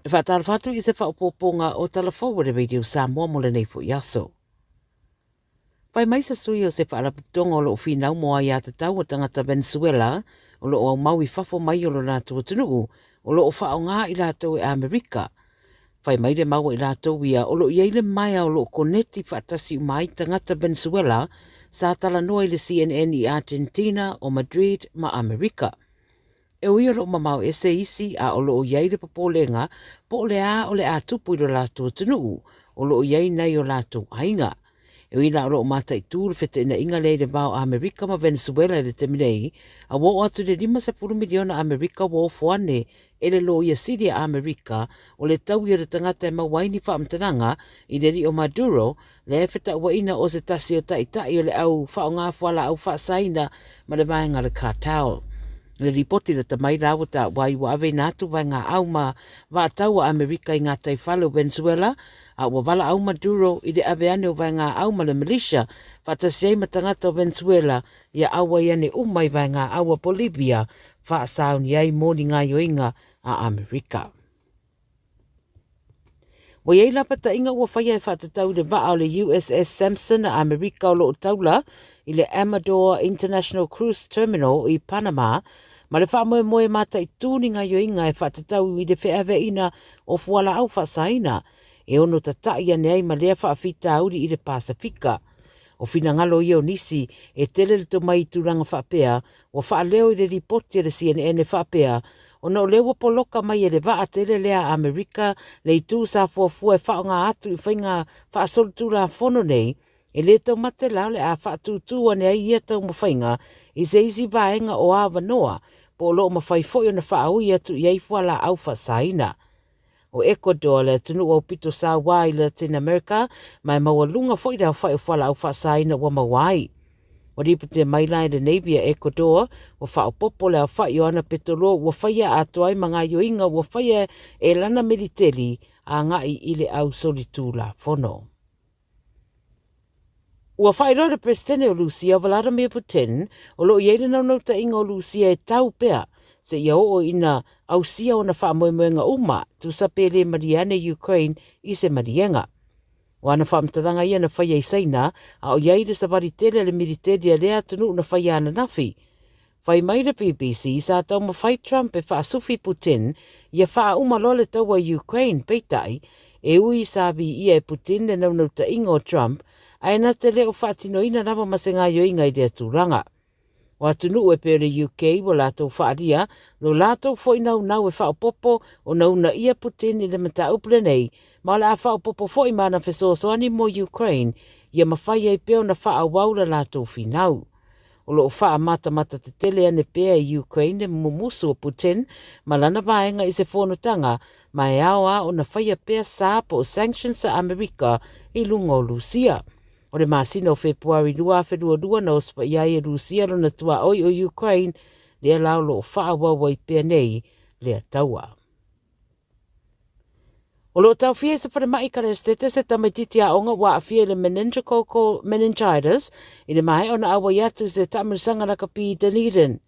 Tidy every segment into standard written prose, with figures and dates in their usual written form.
E whaatara whatu i se whaopoponga o talafou le radio Samoa mo le nei fo yaso. Pai mai sa sui o se whaalaputonga o lo whinau moa i ata tau o tangata Venezuela o lo o mau i whafo mai o lo rātou tunuu o lo o whao ngā i rātou e Amerika. Pai mai le mau i rātou ia o lo ieile mai o lo koneti whaatasi mai tangata Venezuela sa tala noa i le CNN i Argentina o Madrid ma Amerika. E ui o lo mamau ese isi a o lo o iei le papolenga po le a o le a tupu i lo rātou tunuu o lo o iei nei o rātou ainga. E ui la o lo o matai tūru fete ina inga le vau Amerika ma Venezuela le teminei a wo atu le 5 miliona Amerika wo fuane e le lo ia siri a Amerika o le tau i le tangata e mawaini whaamtananga i le ri o Maduro le feta ua ina o se tasi o tai o le au whao ngā fuala au whaasaina ma le vaenga le cartel. Le ripoti le tamai rawa ta wai wa ave natu vai ngā au ma wa tau a Amerika i ngā taifale o Venezuela a wa wala au Maduro i le ave ane o vai ngā au ma le militia whatasei matangata o Venezuela i a awa i ane umai vai ngā au a Bolivia wha asau ni ai mōni ngā yoinga a Amerika. Wa iei lapata inga ua whaia e whatatau le waa o le USS Samson a Amerika o lo taula i le Amador International Cruise Terminal i Panama, ma le wha moe mata i tūni ngā yoinga e whatatau i le wheawe ina o fuala au whasaina, e ono tatai ane ai ma lea whaafita auri i le Pasifika. O fina ngalo i o nisi e tele le to mai tūranga whapea, o whaaleo i le ripoti le CNN e whapea, o no lewa poloka mai e le waa tele lea Amerika le i tū sa fuafua e whao ngā atu i whainga whaasolu tūra whono nei, e le tau mate lau le a whaatūtua ne ai ia tau mawhainga i se isi vaenga o awa noa, po lo mawhai foi o na whaaui atu i ei fuala au whasaina. O Ecuador le tunu o pito sa wai Latin America, mai maua lunga foi rao whai o fuala au whasaina wa mawai. O ripute mai lai le Navy a Ecuador, o whao popo le a whai o ana petolo, o whaia atuai mga yoinga, o whaia e lana militeri a ngai ile au solitula whono. Ua whaeroa le presidente o Lucia, Vladimir Putin, o lo iere nau ta inga o Lucia e tau pea, se ia o ina au sia o na wha moemoenga uma, tu sapele mariane Ukraine i se marienga. O ana whaamtaranga ia na whaia i saina, a o iaire sa varitele le militeri a rea tunu na whaia ana nafi. Whai mai le BBC sa tau mawhai Trump e whaasufi Putin, ia wha uma lole taua Ukraine peitai, e ui sabi ia e Putin le nau ta inga o Trump, ai na te leo whaatino ina nama masenga yo inga i rea tūranga. O atunu e pere UK o lātou whaaria, lo lātou foi nau e whaopopo o nau na ia Putin i le mata upule nei, ma le a whaopopo foi mana whesoasoani mo Ukraine, ia mawhai e peo na whaawau la lātou whinau. O lo wha mata te tele ane pea i Ukraine e mumusu o Putin, ma lana vaenga i se whonutanga, ma e aoa o na whaia pea sāpo o sanctions sa Amerika i lunga o Lucia. O le masina o Februari 2022 na ospa iai e Lucia lona tua oi o Ukraine, lea lau lo whaawawai pea nei lea taua. O lo tau fie se whanemai ka le stete se tamaititi a onga wa a fie le meningococcal meningitis i le mai ona awa iatu se tamirisanga na kapi Dunedin.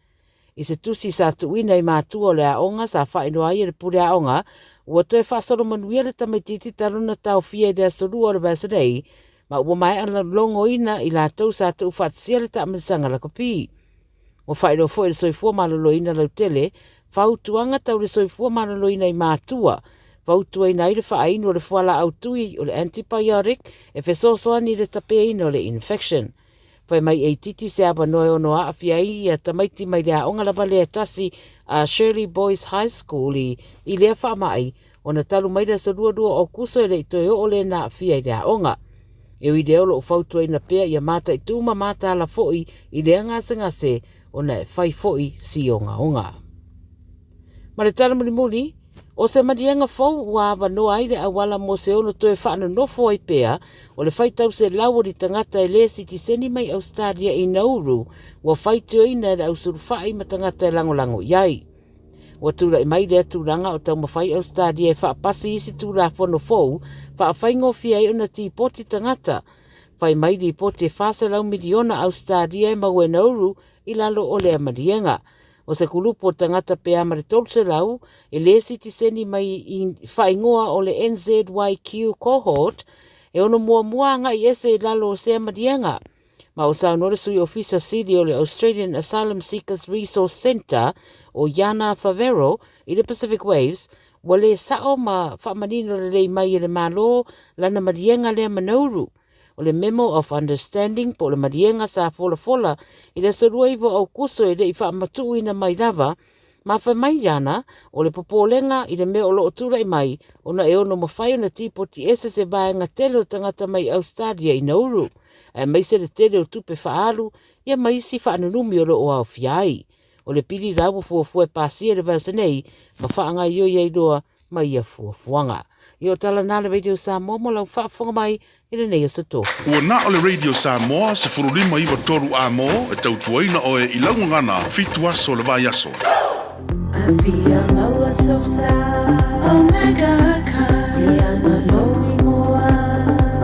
I se tusi sa tuina i mātua o le a onga sa whainoa i le pure a onga, ua toe whaasolo manuia le tamaititi taluna tau fie le asolua o le basadei, ma ua mai ana longo ina i lātou sa tu whaatsia le tamirisanga na kapi. O whaino fo e le soifua malolo ina lau tele, whautuanga tau le soifua malolo ina i mātua, Vautua ina i le whaaino o le fuala autui o le antibiotic e whesosoani le tapeina o le infection. Whai mai e titi se aba noe ono a awhia i a tamaiti mai lea onga lava lea tasi a Shirley Boys High School i lea whaamai o na talu mai lea sa rua o kuso e le itoe o le na awhia i lea onga. E ui leo lo o whautua ina pea i a mata i tūma mata ala foi i lea ngase o na e whai foi si onga onga. Ma le tala muli o se marianga fau ua awa noa aile a wala mo se ono toe whaano nofo ai pea, o le whaitau se lau di tangata e le sitiseni mai Australia i Nauru, ua whaitio ina le ausuru whai ma tangata e lango iai. Ua tūra i mai lea tūranga o tau mawhai Australia e whaapasi isi tūra whono fau, whaawhaingo fia i ona ti poti tangata. Whai mai li poti e whasa lau miliona Australia e maue Nauru i lalo o lea marianga. O se kulupo tangata pe amare tolse lau, e le sitiseni mai i whaingoa o le NZYQ cohort, e ono mua nga i ese lalo o se amadianga. Ma o sa nore sui ofisa sili o le Australian Asylum Seekers Resource Centre o Yana Favero i le Pacific Waves, wale sao ma whamanino le lei mai le malo lana madianga le manauru. O le Memo of Understanding po le madianga sa fola i le sorua iwa au kuso i le i whaamatu ina mai lava, ma wha mai yana o le popolenga i le mea o lo otura i mai o na e ono mawhai o na tipo ti ese se vaenga tele o tangata mai Australia i Nauru. E mai se le tele o tupe whaalu, ia mai si whaanunumi o lo o au fiai. O le pili rabu fuafua pasia le vasenei, ma whaanga i o iei doa mai ia fuafuanga. I o tala nā le Radio Samoa mo lau whaafonga mai i le nei sa tō. Ua nā o le Radio Samoa se furulima iwa toru a mo e tautuaina o e ilangu ngana fitu aso le vai aso. I feel maua so sad. Omega ka. Ianga loi moa.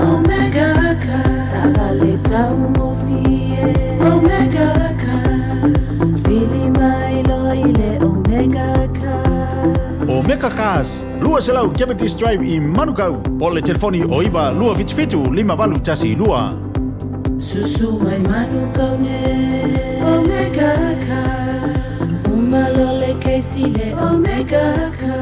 Omega ka. Sagale tau mo fie. Omega ka. Fili mai loi le Omega ka. Omega Cars, lua selau Cavendish Drive i Manukau. Po le telefoni o iwa lua fitu 5 tasi lua. Susu mai Manukau ne. Omega ka. Umalole keisi le Omega ka.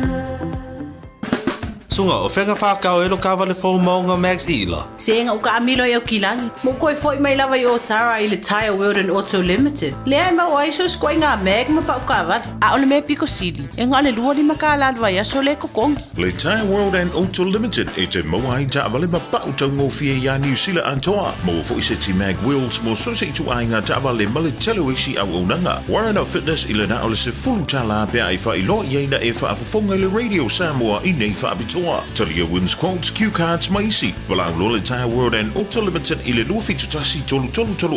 Sunga o whenga whakau e lo kawale fō maunga Max Ila. Senga o ka amilo i au kilangi. Mo koe fōi mai lawa i o Tara i le Tire World and Auto Limited. Lea e mau aiso skoi ngā meg ma pa uka awari. A o le mea piko sili. E ngā le lua lima ka alalwa i aso le kokongi. Le Tire World and Auto Limited e te mauai ta awale ma pa utau ngō fie ya New Zealand antoa. Mo fo i se ti mag wheels mo so se tu ainga ta awale ma le telo isi au unanga. Warren of Fitness i le na o le se fulu tala pia i wha i lo i eina e wha afafonga le Radio Samoa i nei wha abitoa. Talia wins quotes, cue cards, maisi. Walang lo le Tire World and Auto Limited i le lua fitu tasi tolu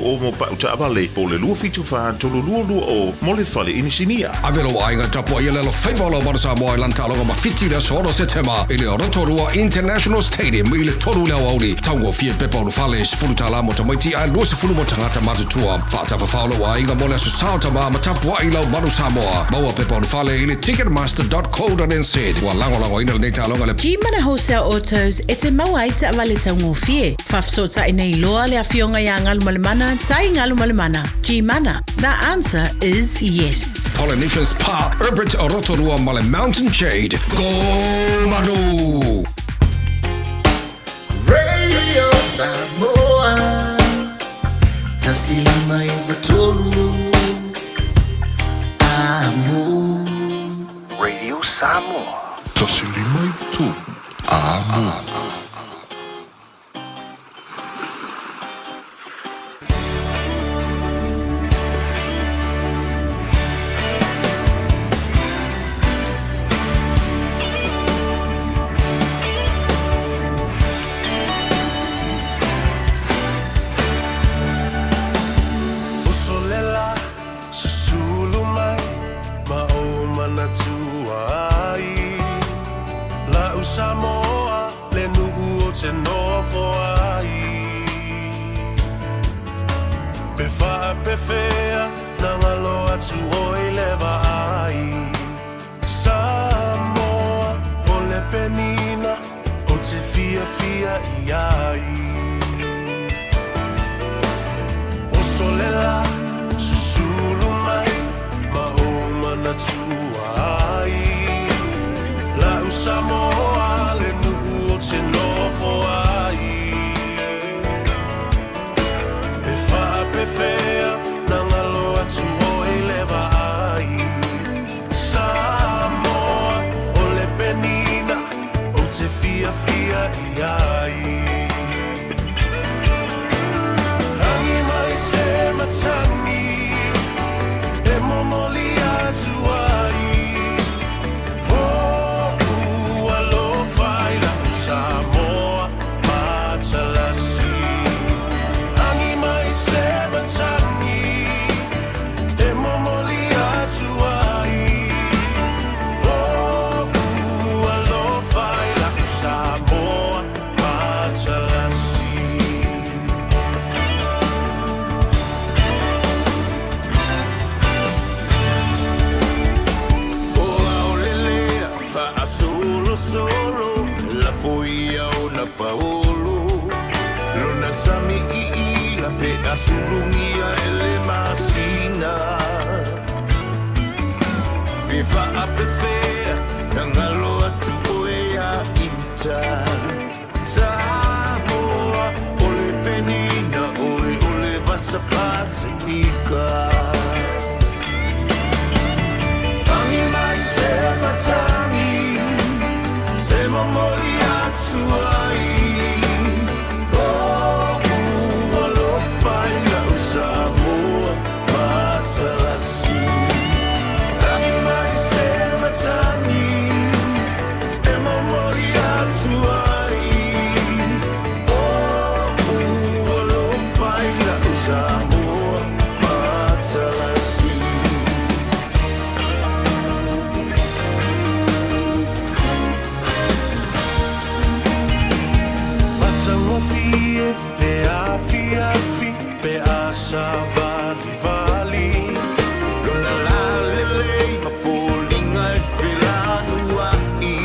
o mo pa uta avale. Po le lua fitu wha tolu lua o mo le fale inisinia. Avelo ainga tapua i lelo whaivolo mara Samoa i lantalonga ma fiti le soro September i le Rotorua International Stadium i le toru leo auri. Taungo fie pepa unu fale sifuru tala mo tamaiti ai lua sifuru mo tangata matutua. Whaata whawhaulo wa ainga mo le asu sao tama ma tapua i lau manu Samoa. Maua pepa unu fale i le ticketmaster.co.nz. Wa lango ina le neitalonga le G-Mana Wholesale Autos e te mau ai ta awale tau ngō fie. Whafsota i nei loa le awhionga i a ngalu malemana, tai ngalu malemana. G-Mana, the answer is yes. Polynesian Spa, Herbert Rotorua Male Mountain Shade. Go Manu! Radio Samoa Tasilima Ivatolu Amo Radio Samoa Tasilima Ivatolu Amo. Samoa le nuu o te noa foai Pe wha pe whea na ngalo atu oi lewa ai Samoa o le penina o te fia i ai O solela susulu mai ma o mana tuai La Samoa le nuu o te nofo ai E wha pe whea na ngalo atu oi lewa ai Samoa o le penina o te fia i ai Hangi mai se matana solo solo la foia o na paolo lona sami I la pe asulungia ele masina pe fa a pe fea ngalo atu oea ita Samoa ole penina ole vasa Pacifica Tangi mai se matangi se momoli atu ai Oh, alo fai la Samoa matalasi Tangi mai se matangi se momoli atu ai Oh, alo fai la Samoa matalasi Fie, le afi pe asa vali Con la lele ma falling al filano ai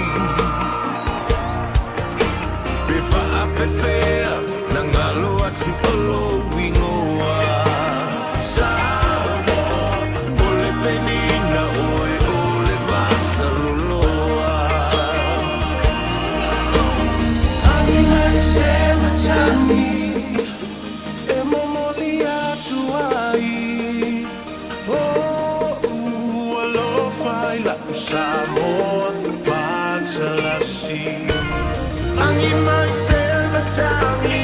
Pe fa pe fea nangalo atu olo wingoa Sawa ole penina ole vasa loloa Ai se matani e momoli atu ai Oh, alo fai la Samoa matalasi Angi mai se matani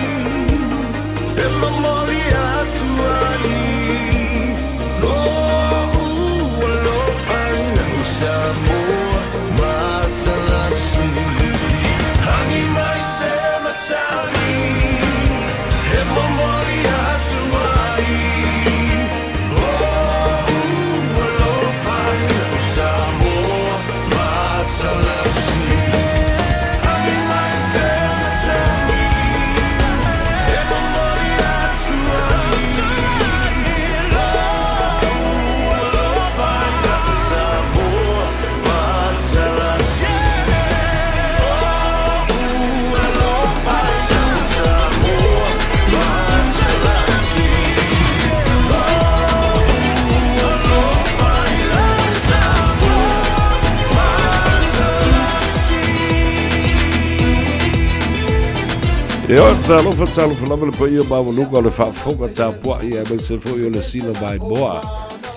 e momoli atu ai Oh, alo fai la Samoa matalasi Angi mai se matani e momoli atu ai Oh, alo fai la Samoa matalasi Angi mai se matani e momoli atu ai Oh, alo fai la Samoa matalasi Eo talofa lava le paia maualuga o le whaafonga tāpua ia mai se fo i o le sila mai moa.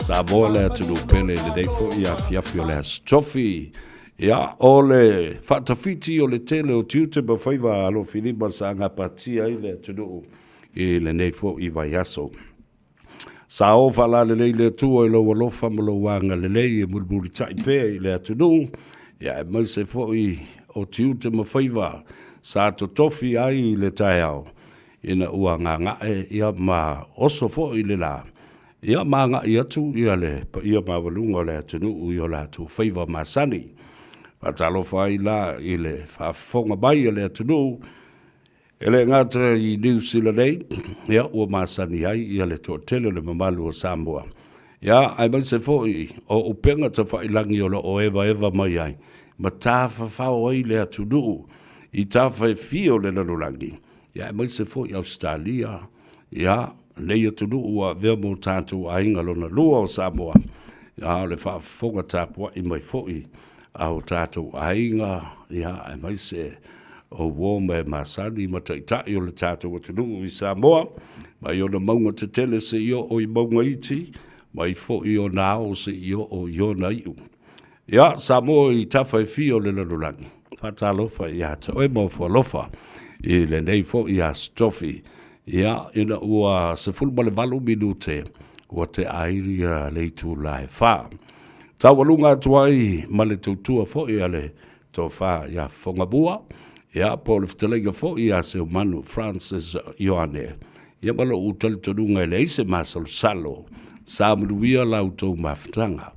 Sa moa le atunu pele le dei fo i a fiafi o le astofi. Ia o le whaatawhiti o le tele o tiute ma whaiva alo filima sa ngapatia i le atunu i le nei fo i vai aso. Sa o whala le lei le tua i lo walofa ma lo wanga le lei e mulmuri tai pēa i le atunu. Ia mai se fo i o tiute ma whaiva. Sa to tofi ai le taiao ina ua nganga ia ma oso fo i le la ia ma nga ia tu ia le ia ma valunga le tunu u ia la tu favor masani patalo fai la ile fa fonga bai le tunu ele ngata i New Zealand ia ua masani ai ia le to tele le mamalu o Samoa ia ai mai se fo i o upenga ta fai langi o lo o eva mai ai ma ta fa oi le tunu I tawhai fio le lalurangi. Ia mai se fo i Australia. Ia, nei atunu ua vea mō tātou ainga lona lua o Samoa. Ia, le whaafonga tāpua I mai fo I au tātou ainga. Ia, mai se o wōme masani mataitai o le tātou atunu I Samoa. Mai o na maunga te tele se io o I maunga iti. Mai fo I o nao se io o io na iu. Ia, Samoa I tawhai fio le lalurangi. Fatalofa ia te oe mo lofa I le nei fo ia stofi ia ina ua se fulma le 8 minute ua te airi le tu lai fa tawalunga tuai ma le tutua fo ia le to fa ia fonga bua ia po le ftelenga fo ia se manu Francis Ioane ia malo utal tununga le ise masal salo sa mluia lauto maftanga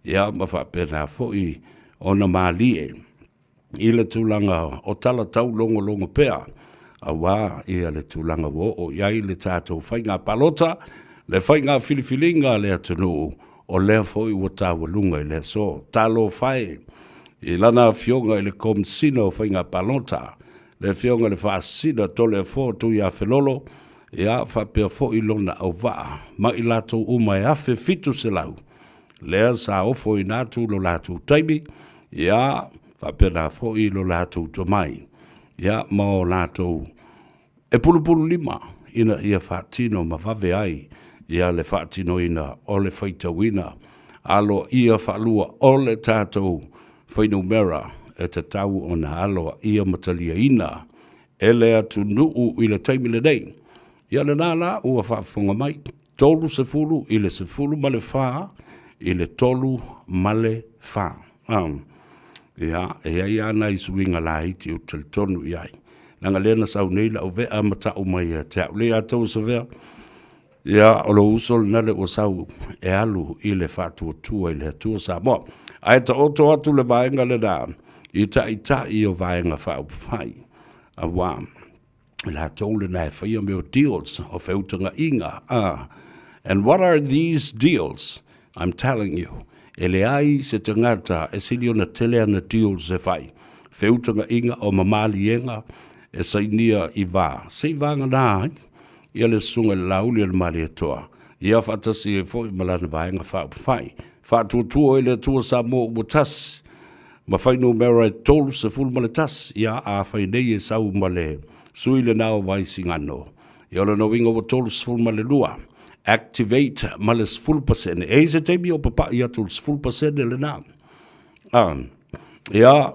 ia mafa pena fo I ona malie I le tūlanga o tala tau longo pea, a wā ia le tūlanga wo o iai le tātou whainga palota, le whainga filifilinga le atunu o lea fo I wa tāwalunga I le so, talo whai, I lana fionga le komsino whainga palota, le fionga le whaasina tole fo tu ia whelolo, ia whapea fo i lona au waa, ma i lato umai afe fitu se lau. Lea sa ofo i natu lo latu taimi, ia whapea na fo i lo latu tomai. Ia mao latu e pulu lima, ina ia whaatino ma whawe ai, ia le whaatino ina o le whaitawina, alo ia whalua o le tātou whainu mera e te tau o na aloa ia matalia ina, e lea tu nuu i le taimi le nei. Ia le nāna ua whaafonga mai, tolu se fulu i le se fulu ma le whaa, i le tolu ma le whaa. Ia, ia ana i suinga la hiti o te tonu iai. Nanga lena sau nei la o vea matau mai te au lea tau sa vea. Ia, o lo usol nale o sau e alu i le whātua tua i le tua sa moa. Ai ta oto atu le vaenga le nā, i ta i o vaenga whau whai. A wā, la tau le nai whaia meo deals o whautanga inga. And what are these deals? I'm telling you. E le ai se te ngata e sili o na tele ana deals e whai. Whautanga inga o mamali enga e sainia i vā. Sei vanga nā, ia le sunga le lauli le mali atoa. Ia whatasi e fo i malana vaenga whau whai. Whātua e le tua sa mō uatas. Ma whainu mera e tolu se fulu ma le tas. Ia a whainei e sau ma le sui le nao vai singano. Ia le no winga wa tolu se fulu ma le lua. Activate ma le full percent. E se teimi o papa ia tolu se full percent le nā. Ia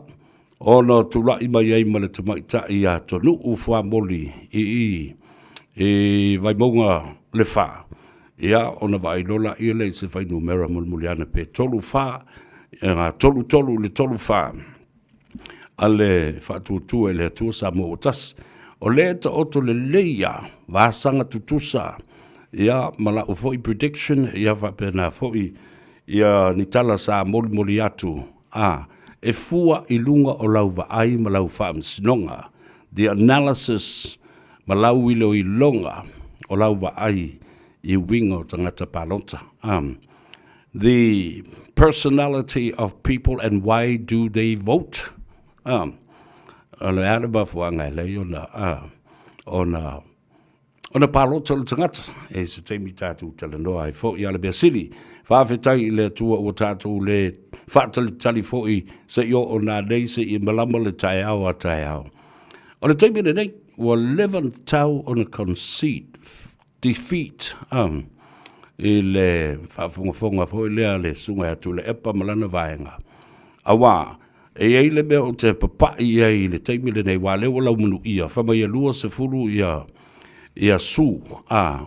ono tula ima iei ma le tamaita ia tonu ufua moli i vai monga le wha. Ia ona vai lola ia le se whai numera mulmuliana pe tolu wha, tolu le tolu wha. Ale whatutua le atua sa mo otas. O le ta oto le leia, vāsanga tutusa. Ia mala o foi prediction, ia whapena foi, ia nitala sa moli atu. E fua i lunga o lau ai ma lau whaamsinonga. The analysis ma lau ilo i longa o lau ai i winga o tangata palota. The personality of people and why do they vote? Ole araba fuanga le ona palota le tangata e se teimi tātou talanoa ai fo i ala bea sili whawhetai le tua o tātou le whaatalitali fo i se i o nā nei se i malama le tai au a tai au. O le teimi le nei wa 11 tau on a conceit defeat i le whaafonga fo i lea le sunga atu le epa malana vaenga. Awa, e ei le mea o te papai i le teimi le nei wa leo lau manu ia whamai alua se furu ia su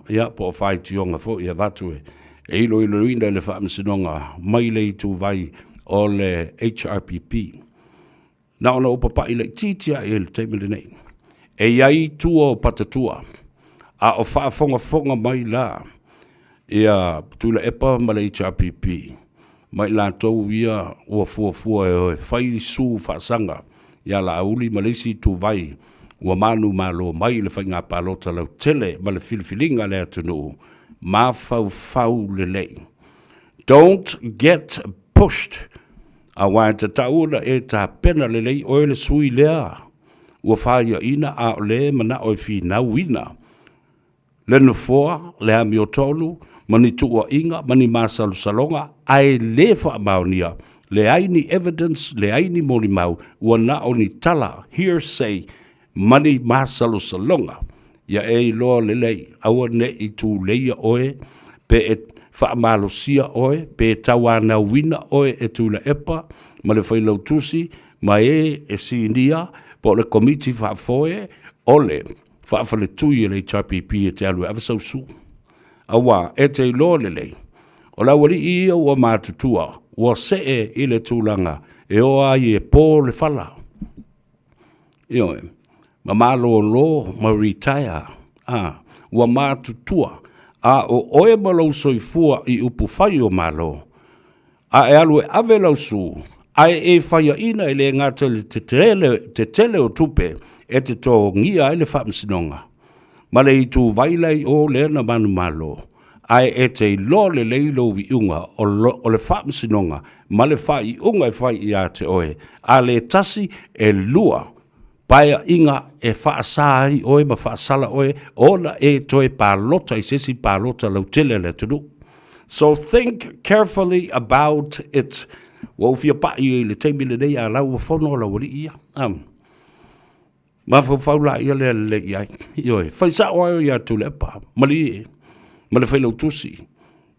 ia po fai tionga fo ia vatue e ilo ina le whaamsinonga mai le tu vai o le HRPP na ona o papa i le titia e le teimi le nei e iai tua o patatua a o whaafonga mai la ia tu le epa ma le HRPP mai la tau ia ua fua e oe whai su whaasanga ia la auli ma leisi tu vai ua manu malo mai le whainga palota lau tele ma le filifilinga le atunu ma fau le lei. Don't get pushed. A wai te tauna e ta pena le lei oe le sui lea. Ua whaia ina a o le mana oe fi nau ina. Le nufoa, le ami o tonu, mani tua inga, mani masalu salonga, ai le wha maunia, le aini evidence, le aini moni mau, ua na oni tala, hearsay, mani masalo salonga ya e loa lelei aua ne i tu leia oe pe e whaamalosia oe pe tawana wina oe e tu la epa ma le whailau tusi ma e sinia po le komiti whaafoe ole whaafale tui e le HRPP e te alu avasau su awa e te loa lelei o la wali ia ua mātutua ua se i le tūlanga e oa i e pō le whala ioe ma malo lo ma retire ua mātutua o oe malau soifua i upu whai o malo e alu e ave lau su e whaia ina e le ngata te tele o tupe e te tō ngia e le whaamsinonga ma le i tū vailai o le na manu malo ai e te lo le leilo vi unga o le whaamsinonga ma le whai unga e whai ia te oe a le tasi e lua paia inga e whaasai oe ma whaasala oe ona e toe pālota i sesi pālota lau tele le tunu. So think carefully about it. Wofia pa i le teimi le nei a lau whono la wali ia. Ma whawhaula ia le iai. Ioi, whaisa oa ia tu le pa. Mali e. Ma le whailau tusi.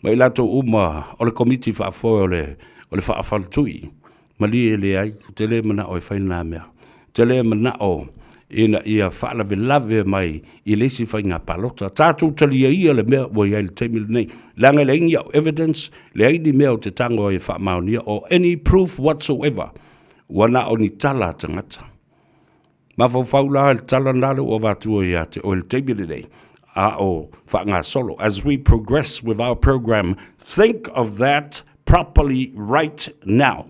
Ma i lato uma o le komiti whaafoe o le whaafaltui. Mali e le ai. Te le mana o e whaina mea. Te le mana o ina ia whaalawe lave mai i lesi whainga palota. Tātou talia ia le mea o iai le teimi le nei. Langa le ingi au evidence, le aini mea o te tango e whaamaunia o any proof whatsoever. Wana o ni tala tangata. Ma whaula le tala nale o wātua ia te o le teimi le nei. A o whaanga solo. As we progress with our program, think of that properly right now.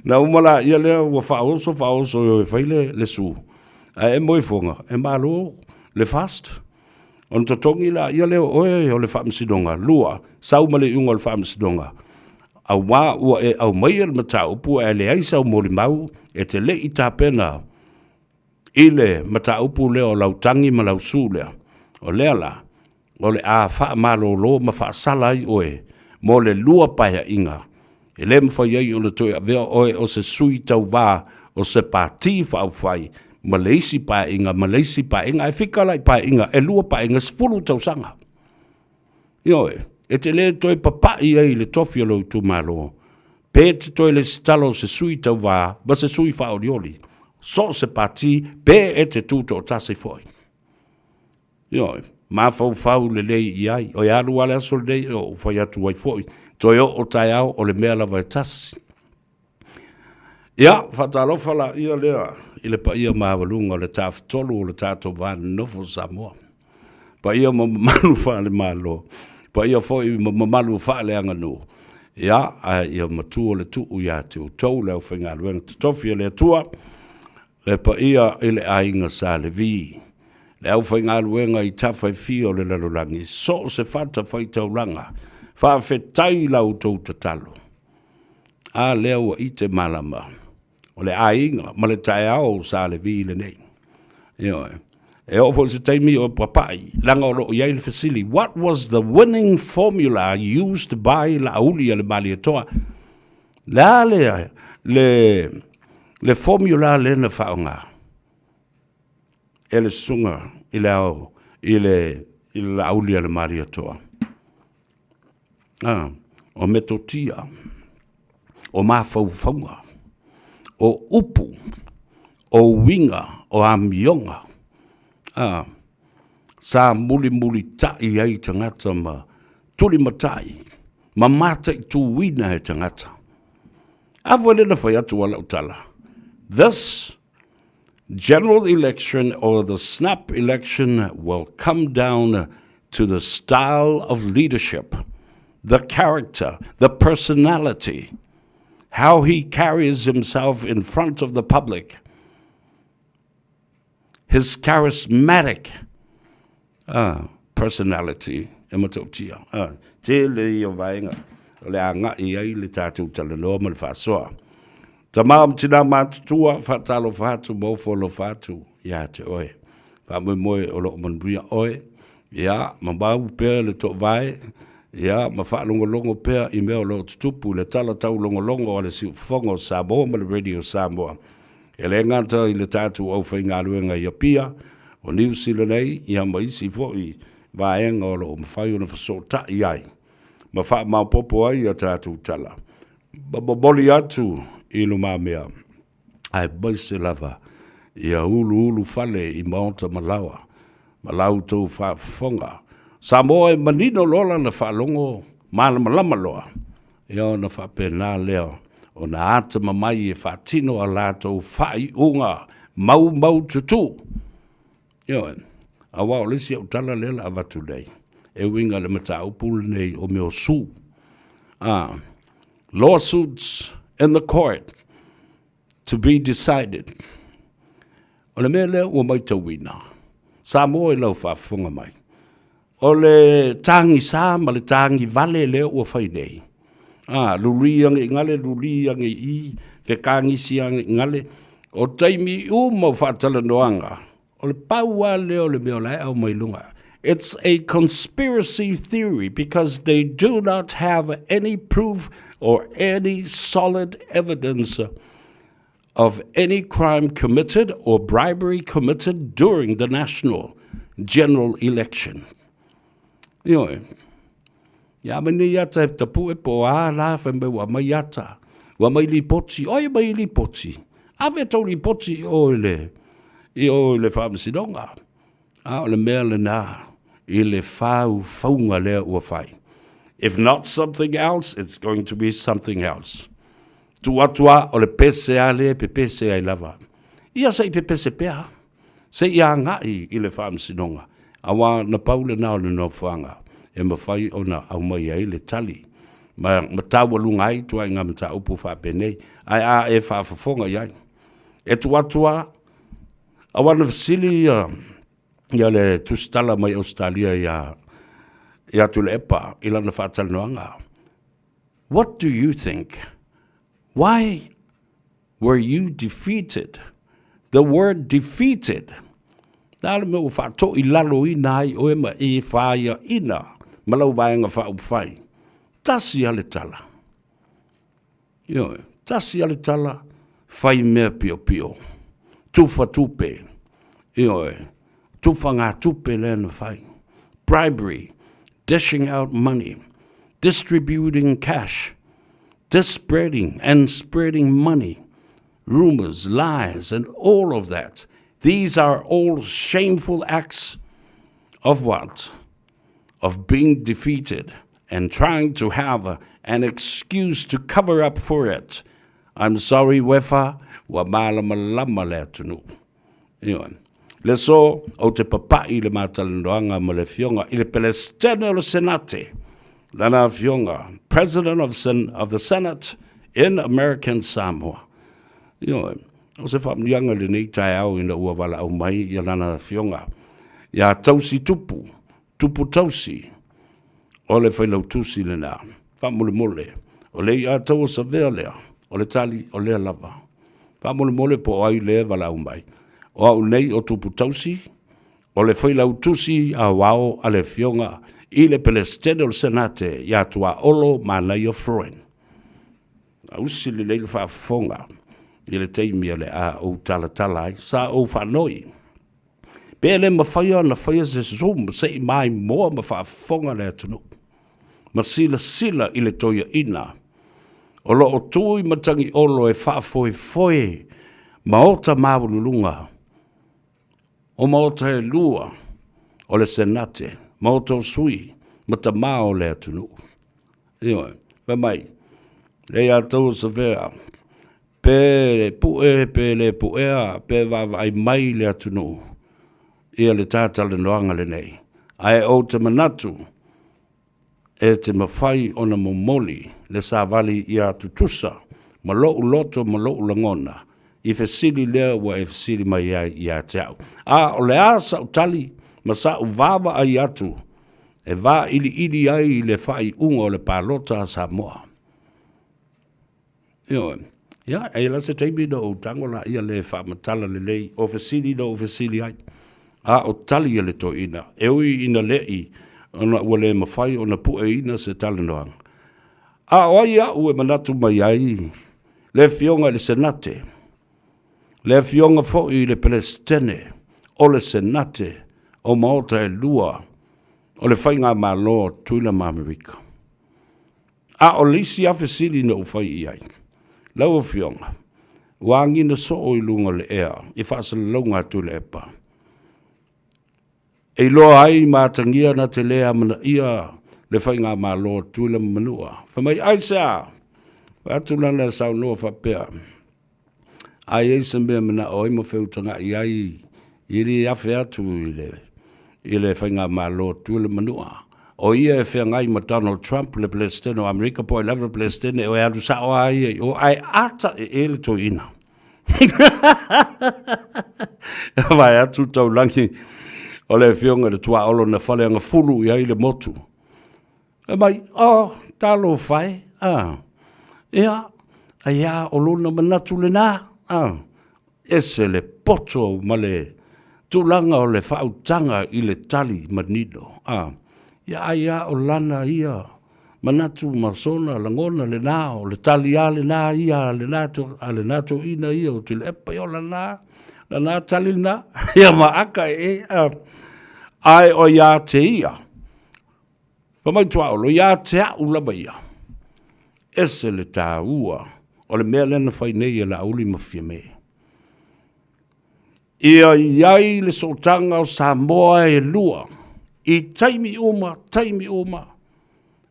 Na umala ia lea ua whaoso o e whaile le su. A e moe fonga, e malo le fast. On to tongi la ia lea oe o le whaamsidonga. Lua, saumale unga le whaamsidonga. A wā ua e au mai al mata upu e le aisa o mori mau e te le i tāpena i le mata upu leo lau tangi ma lau su lea. O lea la, o le a wha malo lo ma wha salai oe, mo le lua paia inga. E le mwhai ei o le toi a vea oe o se sui tau wā o se pāti whau whai, ma leisi paia inga, e whikalai paia inga, e lua paia inga spulu tau sanga. Ioe, e te le toi papai ei le tofi alo tu malo, pe te toi le stalo se sui tau wā, ba se sui whao rioli, so se pāti, pe e te tūto o tase foi. Ioe, ma whau le lei iai, o e alu ale aso le lei o whai atu wai foi, toi o tai au o le mea lava e tasi. Ia, whatalofa la ia lea, i le pa ia maawalunga o le tāwhtolu o le tātou vāne nofo Samoa. Pa ia mamalu whale malo, pa ia foi mamalu whale anganu. Ia, ia matu o le tuu ia te utou leo whenga luenga te tofi le atua, le pa ia ile ainga sa le vi. Le au whenga luenga i tawhai fio le lalulangi, so se whata whai tauranga, whawhetai lau tau tatalo. A leo i te malama. O le ainga, ma le tae au sa le vi le nei. E ofo se taimi o papai, langa o lo iai le fasili. What was the winning formula used by la aulia le maliatoa? La le formula le na whaonga. E le sunga i le aulia le maliatoa. O metotia, o mawhauwhaunga, o upu, o winga, o amionga. Sa muli tai ai tangata ma tuli matai, ma mata I tu wina he tangata. Awele na whai atu wala utala. This general election or the snap election will come down to the style of leadership, the character, the personality, how he carries himself in front of the public, his charismatic personality. Te le I o vaenga, le anga I ai le tātou talanoa ma le whasoa. Ta maam tina mātutua, whatalo whatu, maufolo whatu, ia te oe. Whamoe o loko manuia oe, ia, ma mau pēr le tō vai, ia, ma whaalongolongo pēr I mea o lo tutupu, le tala tau longolongo o le siufongo Samoa ma le Radio Samoa. E le ngata I le tātou au whainga aluenga I apia, o New Zealand nei, ia maisi fo I vaenga o lo mawhai o na whasota I ai. Ma wha maupopo ai a tātou tala. Baboli atu I lo mamea, ai baise lava, ia ulu fale I maonta malawa, malau tau whafonga. Samoa e manino lola na whalongo, malama loa, ia o na whapena leo, o na ata mamai e whatino a lātou whai unga, mau tutu. Ia, a wao lesi au tala lela a watu nei, e winga le mata upul nei o meo su. Lawsuits in the court to be decided. O le mea leo ua mai tau wina. Samoa i lau whaafunga mai. O le tangi sā ma le tangi vale leo ua whai nei. Luriangi ngale, luriangi I, whekangisi ngale, o taimi uma whaatala noanga. O le paua leo le meo lai au mai lunga. It's a conspiracy theory because they do not have any proof or any solid evidence of any crime committed or bribery committed during the national general election. Ioe. Ia mani yata e tapu e po a la whambe wa mai yata. Wa mai li poti, oi mai li poti. Ave tau li poti o le whamasidonga. O le mea le nā. I le whaunga lea ua whai. If not something else, it's going to be something else. Tuatua o le pese a le pe pese ai lava. Ia sei pe pese pea. Se ia ngai I le whamasidonga. Awa na paule nao le no whanga. E mawhai o na au mai ai le tali. Ma tawa lungai tua inga mta upu whapenei. Ai a e whaafafonga iai. E tuatua awa na vasili ia le tustala mai Australia ia tule epa ila na whaatal noanga. What do you think? Why were you defeated? The word defeated. Nāle me o whaato I lalo I nai o ema e whaia ina. Malau vaenga whaupwhai. Tasi ale tala. Tasi ale tala. Whai mea pio pio. Tufa tupe. Tufa ngā tupe lena whai. Bribery. Dishing out money. Distributing cash. Spreading money. Rumors, lies, and all of that. These are all shameful acts of what? Of being defeated and trying to have an excuse to cover up for it. I'm sorry, wefa, wa malama le tunu. Le so, o te papai le matalandoanga mo le fionga, I le pelestene o le senate. Lana fionga, president of the Senate in American Samoa. O se whamnianga le nei tai au ina ua wala au mai I lana fionga. Ia tausi tupu tausi. O le whailau tusi le nā. Whamole mole. O le ia tau sa vea lea. O le tali o lea lava. Whamole mole po ai lea wala au mai. O au nei o tupu tausi. O le whailau tusi a wao a le fionga. I le pelestene o le senate. Ia tua olo manai o froen. A usi le leile whaafonga. I le teimi le a o tala ai, sa o whanoi. Pele ma whaia na whaia se zoom, se I mai moa ma whaafonga le atunu. Ma sila I le toia ina. O lo o tui matangi olo e whaafoe, ma ota mawulunga. O ma ota e lua, o le senate, ma ota o sui, ma ta mao le atunu. Ioi, pa mai, le a tau sa vea, pe le puea, pe vai mai le atunu. Ia le tata le noanga le nei. Ai o te manatu, e te mawhai o na momoli, le sa vali ia tutusa, ma lou loto, ma lou langona, I fesili lea wa e fesili mai ia te au. O le a sa utali, ma sa uvava ai atu, e va ili ai le whai unga o le palota sa moa. Ia, e la se teimi no o tangola ia le whaamatala le lei, o fesili no o fesili ai. O tali le to ina, e ui ina lei, ona ua le mawhai, ona pue ina se tala noanga. O ia ue manatu mai ai, le fionga le senate, le fionga fo I le pelestene, o le senate, o maota e lua, o le whainga malo tuila ma Amerika. O lisi a fesili no whai I ai. Lau fionga, wangi na so o ilunga le ea, I whaasa launga tu le epa. E loa ai mātangia na te lea mana ia le whainga mā loa tuila manua. Whamai aisa, watu lana sau noa whapea. Ai eisa mea mana o ima whiutanga I ai, iri awhi atu I le whainga mā loa tuila manua. O ia e whengai ma Donald Trump le Palestine o Amerika po e lava Palestine o e adu sao ai o ai ata e ele to ina. Vai atu tau langi O le fionga le tua olo na whale anga fulu i ai le motu. E mai, talo whai, ia, a ia o luna manatu le nā, ese le poto ma le tūlanga o le whautanga i le tali manino, ia o lana ia, manatu masona langona le nā, o le tali a le nā ia, le nato ina ia, o te le epa i o la nā tali nā, ia maaka ai o ia te ia. Pa mai tuaolo, ia te au lama ia. Ese le tā ua, o le mea lena whai nei e la uli mawhia me. Ia iai le sotanga o Samoa e lua, i taimi uma,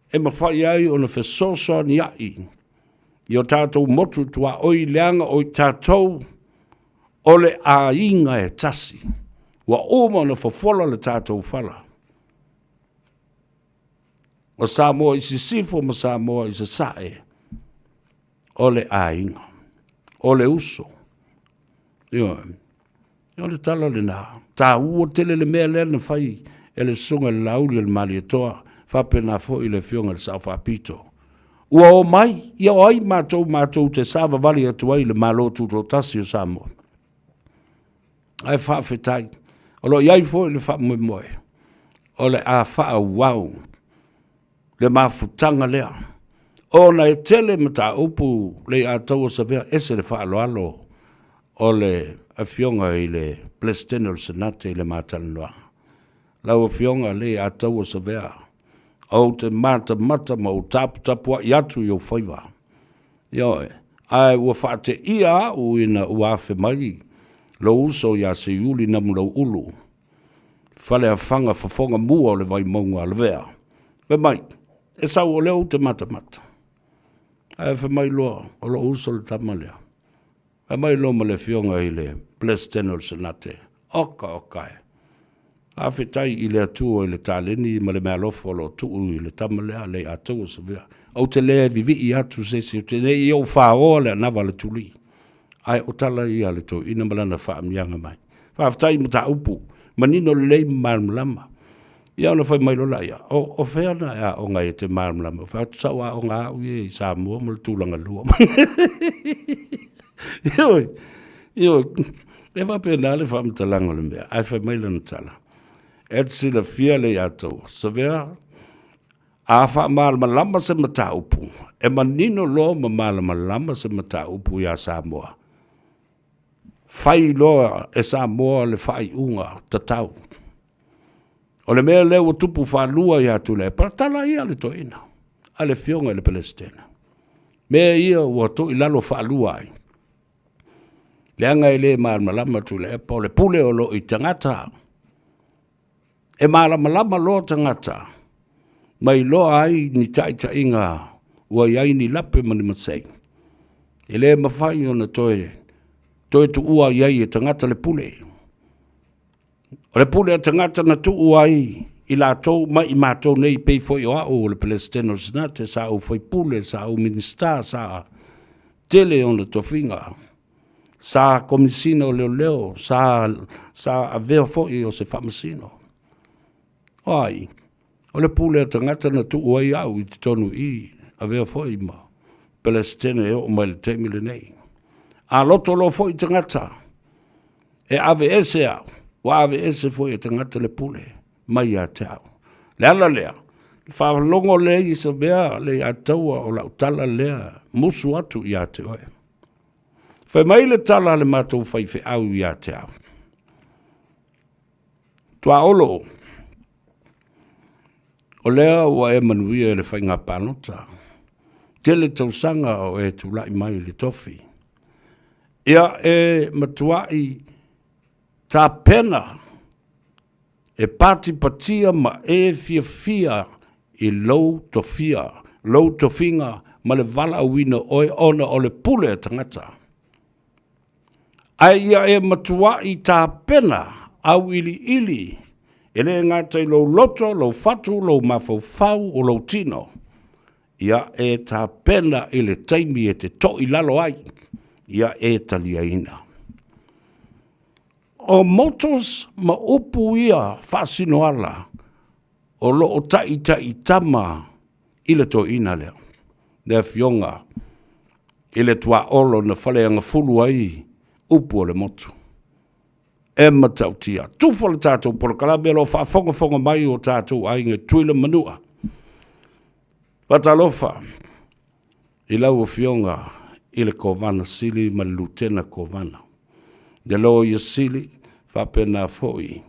e mawhai ai o na whesosa ni ai. I o tātou motu tua oi leanga o tātou, o le a inga e tasi. Wa oma na whawhola le tātou whala. O Samoa i si sifo ma Samoa i si sae. O le a inga. O le uso. Io le tala le nā. Tā ua tele le mea lena whai e le sunga le lauri le mali atoa. Whape nā fo i le fionga le sao whapito. Ua o mai, ia o ai mātou te sāwa vali atu ai le malo tuto tasi o Samoa. Ai whawhetai. O lo iai fo i le wha moe. O le a wha wau. Le mafutanga lea. O na e tele mata upu le a tau sa vea ese le wha alo. O le a fionga i le Plestene o Senate i le mātanua. Lau a fionga le a tau sa vea. O te mata ma o tapua i atu i o whaiwa. Ioe. Ai ua wha te ia u ina uafe mai. Lo uso ya se yuli na mula ulu. Fale a whanga whafonga mua o le vai maunga a le vea. Pe mai, e sau o leo te mata. Ai wha mai loa, o lo uso le tamalea. E mai loa ma le fionga i le Plestene o Senate. Oka e. A whetai i le atua i le tāleni ma le mea lofo lo tuu i le tamalea le atua sa vea. Au te lea vivi i atu se te ne i o whaoa le anawa le tuli. Ai o tala i ale to ina malana wha amianga mai. Whaftai mo ta upu, manino lei marmlama. Ia ona whai mai lola ia, o whea na ea o ngai te marmlama. Whatu sau a o ngā au i Samoa mo le tūlanga lua. Ioi, e whape nā le whamtalanga le mea, ai whai mai lana tala. Et sila fia le atou, sa vea, a wha marmalama se mata upu. E manino lo ma marmalama se mata upu ia Samoa. Fai loa e Samoa le fai unga tatau. O le mea leo tupu whalua ia tule, paratala ia le toina. A le fionga le Palestina. Mea ia ua to i lalo whalua ai. Le anga i le malama tule, e pa le pule o lo i tangata. E malama lo tangata. Mai loa ai ni taita inga ua iai ni lape mani masei. E le mawhai o na toe tu ua iai e tangata le pule. O le pule a tangata na tu ua i la tau mai i mātou nei pei foi o au le Plestene o Senate sa au foi pule, sa au minister, sa tele o na tofinga, sa komisina o leo, sa avea foi o se whamasino. Ai, o le pule a tangata na tu ua i au i te tonu i avea foi ma Plestene o mai le teimile nei. A loto lo foi tangata. E ave ese au. Wa ave ese foi tangata le pule. Mai a te au. Le ala lea. Whawalongo le i sa bea le a taua o lau tala lea. Musu atu i a te oe. Whai mai le tala le mātou whai whi au i a te au. Tua olo. O lea ua e manuia le whai ngā pānota. Tele tausanga o e tulai mai le tofi. Ia e matuai tā pena e pati patia ma e fia i lou tofinga ma le vala awina oe ona o le pule e tangata. Ai ia e matuai tā pena au ili e le ngātai lou loto, lou fatu, lou mafau o lou tino. Ia e tā pena i le taimi e te to i lalo ai. Ia e talia ina. o motos ma upu ia whasinoala o lo o tai tama i le to ina leo. Le fionga i le tua olo na whaleanga fulu ai upu o le motu. E matautia. Tufo le tātou porokalabe lo whaafonga mai o tātou ainga tuila manua. Patalofa i lau o fionga i le kovana sili ma lutena kovana. De lo ia sili whapena foi.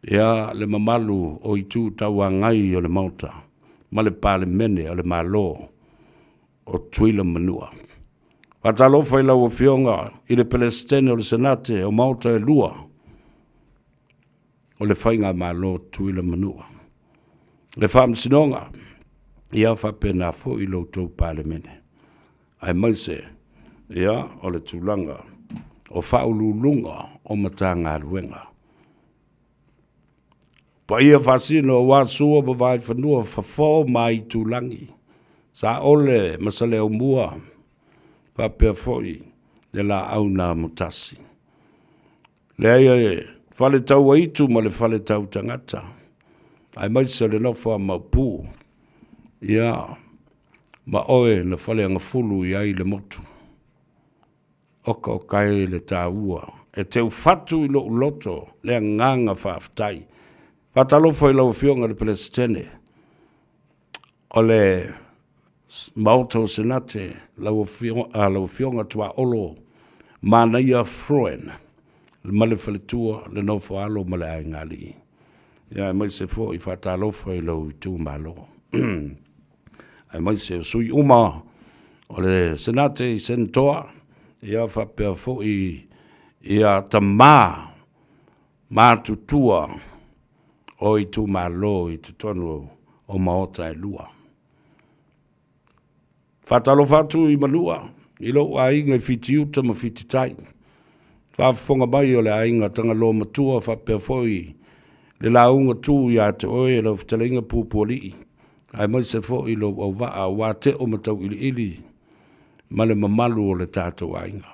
Ia le mamalu o i tū taua ngai o le mauta. Ma le pale mene o le malo o tuila manua. Patalofa i lau o fionga i le Palestine o le senate o mauta e lua. O le whainga malo tuila manua. Le whamsinonga ia whapena foi lo tau pale mene. Ai maise ia o le tūlanga o whaululunga o matanga ruenga. Pa ia whasino o wāsua mawai whanua whafo mai tūlangi. Sa ole masale o mua whapea foi le la auna mutasi. Le aia whale tau aitu ma le whale tau tangata. Ai maise le nofa maupu. Ia ma oe na whale anga fulu i ai le motu. Oka o kai le tāua. E teu fatu i lo loto le nganga whaftai. Whatalofa i lau fionga le Palestine. O le mauta o senate lau fionga tua olo mana ia froen. Le male whaletua le nofo alo male ai ngali. Ia mai se fo i whatalofa i lau tu malo. Ai mai se sui uma o le senate i sentoa. Ia whapea fo ia tamā mātutua o i tu malo i tu tonu o maota e lua. Whatalo whatu i manua, i lo a inga i whiti uta ma whiti tai. Whafonga mai o le a inga tanga lo matua whapea foi le launga tū i a te oe lo whitalinga pūpoli. Ai mai se foi lo au waa wā te o matau ili ma le mamalu o le tātou a inga.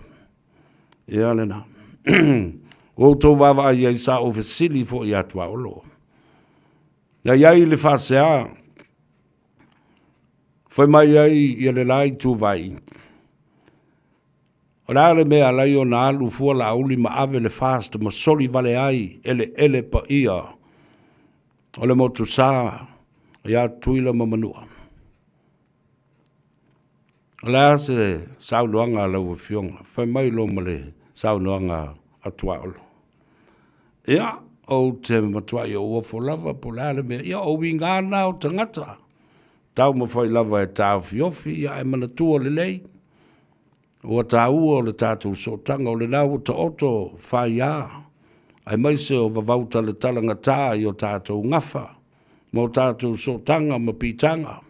Ia lena. O tō wawa i ai sa ofisili fo i atua olo. Ia iai le whasea. Whai mai ai i le lai tū vai. O rāre mea lai o na alu fua la auli ma ave le fast ma soli vale ai ele pa ia. O le motu sā. Ia tuila ma manua. La se saunoanga lau fionga. Whai mai lo male saunoanga atua olo. Ia, o te matua i o uafo lava po lale mea. Ia, o wingana o tangata. Tau ma whai lava e tau fiofi. Ia, e manatua le lei. Ua tau o le tātou sotanga o le nau ta oto whai a. Ai mai se o vavauta le talanga tā i o tātou ngafa. Mo tātou sotanga ma pitanga.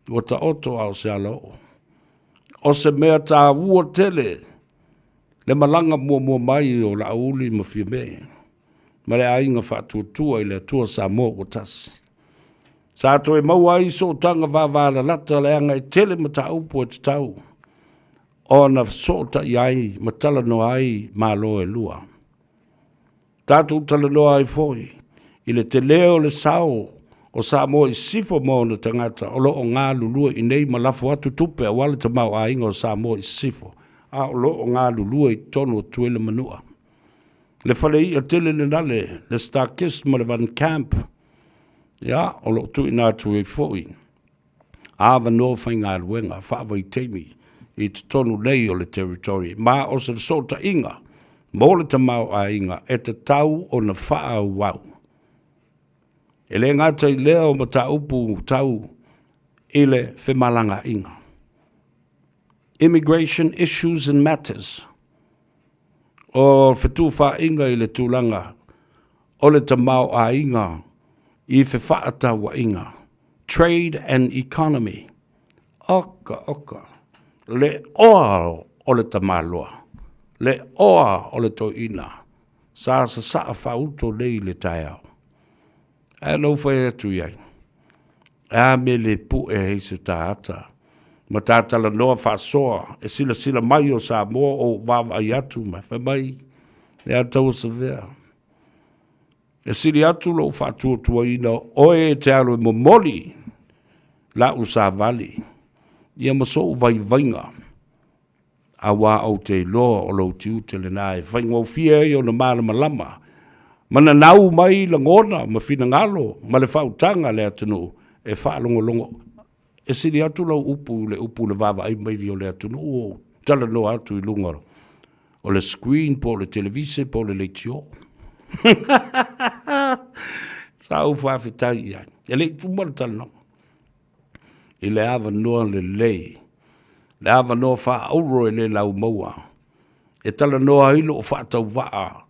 Ua ta oto au se alo. O se mea tā ua tele, le malanga mua mai o la auli ma fia me. Ma le ainga whatuatua i le tua sa mō o tasi. Sa to e maua i so tanga wāwāra lata le anga i tele ma tā upo e te tau. O na so ta i ai, ma tala no ai ma lo e lua. Tātou tala no ai foi, i le te leo le sao, o sa mo i sifo mo na tangata o lo o ngā lulua i nei ma lafo atu tupe a wale ta mau a inga o sa mo i sifo a o lo o ngā lulua i tono o tuele manua le whale i a tele le nale le Starkist ma le Van Camp ia o lo tu i nā tu e foi a wano whai ngā luenga whaawa i teimi i te tonu nei o le territory ma o se sota inga mo le ta mau a inga e te tau o na whaa wau e le ngata i leo ma ta upu tau i le whemalanga inga. Immigration issues and matters. O whetūwha inga i le tūlanga. O le tamau a inga i whewhaata wa inga. Trade and economy. Oka. Le oa o le tamaloa. Le oa o le toina. Sa whauto nei le taiao. A no whai atu iai. A me le pu e heise tāata. Ma tātala noa whasoa. E sila mai o sa mua o wawa i atu. Ma whai mai Lea tau se vea. E siri atu lo whātua tua ina oe e te aro e momoli la usa vali. Ia maso vai vainga. A wā au te loa o lo tiu te le nai. Whainga o fia e o na māla malama. Mana nau mai la ngona ma fina ngalo. Ma le whautanga le atunu e whaalongo longo. E siri atu lo upu le vava ai mai o le atunu o tala no atu i lunga. O le screen po le televise po le leitio. Sa u whawhitai ia. E le tumara tala no. I le awa noa le lei. Le awa noa wha auro e le lau maua. E tala noa hilo o whaatau waa.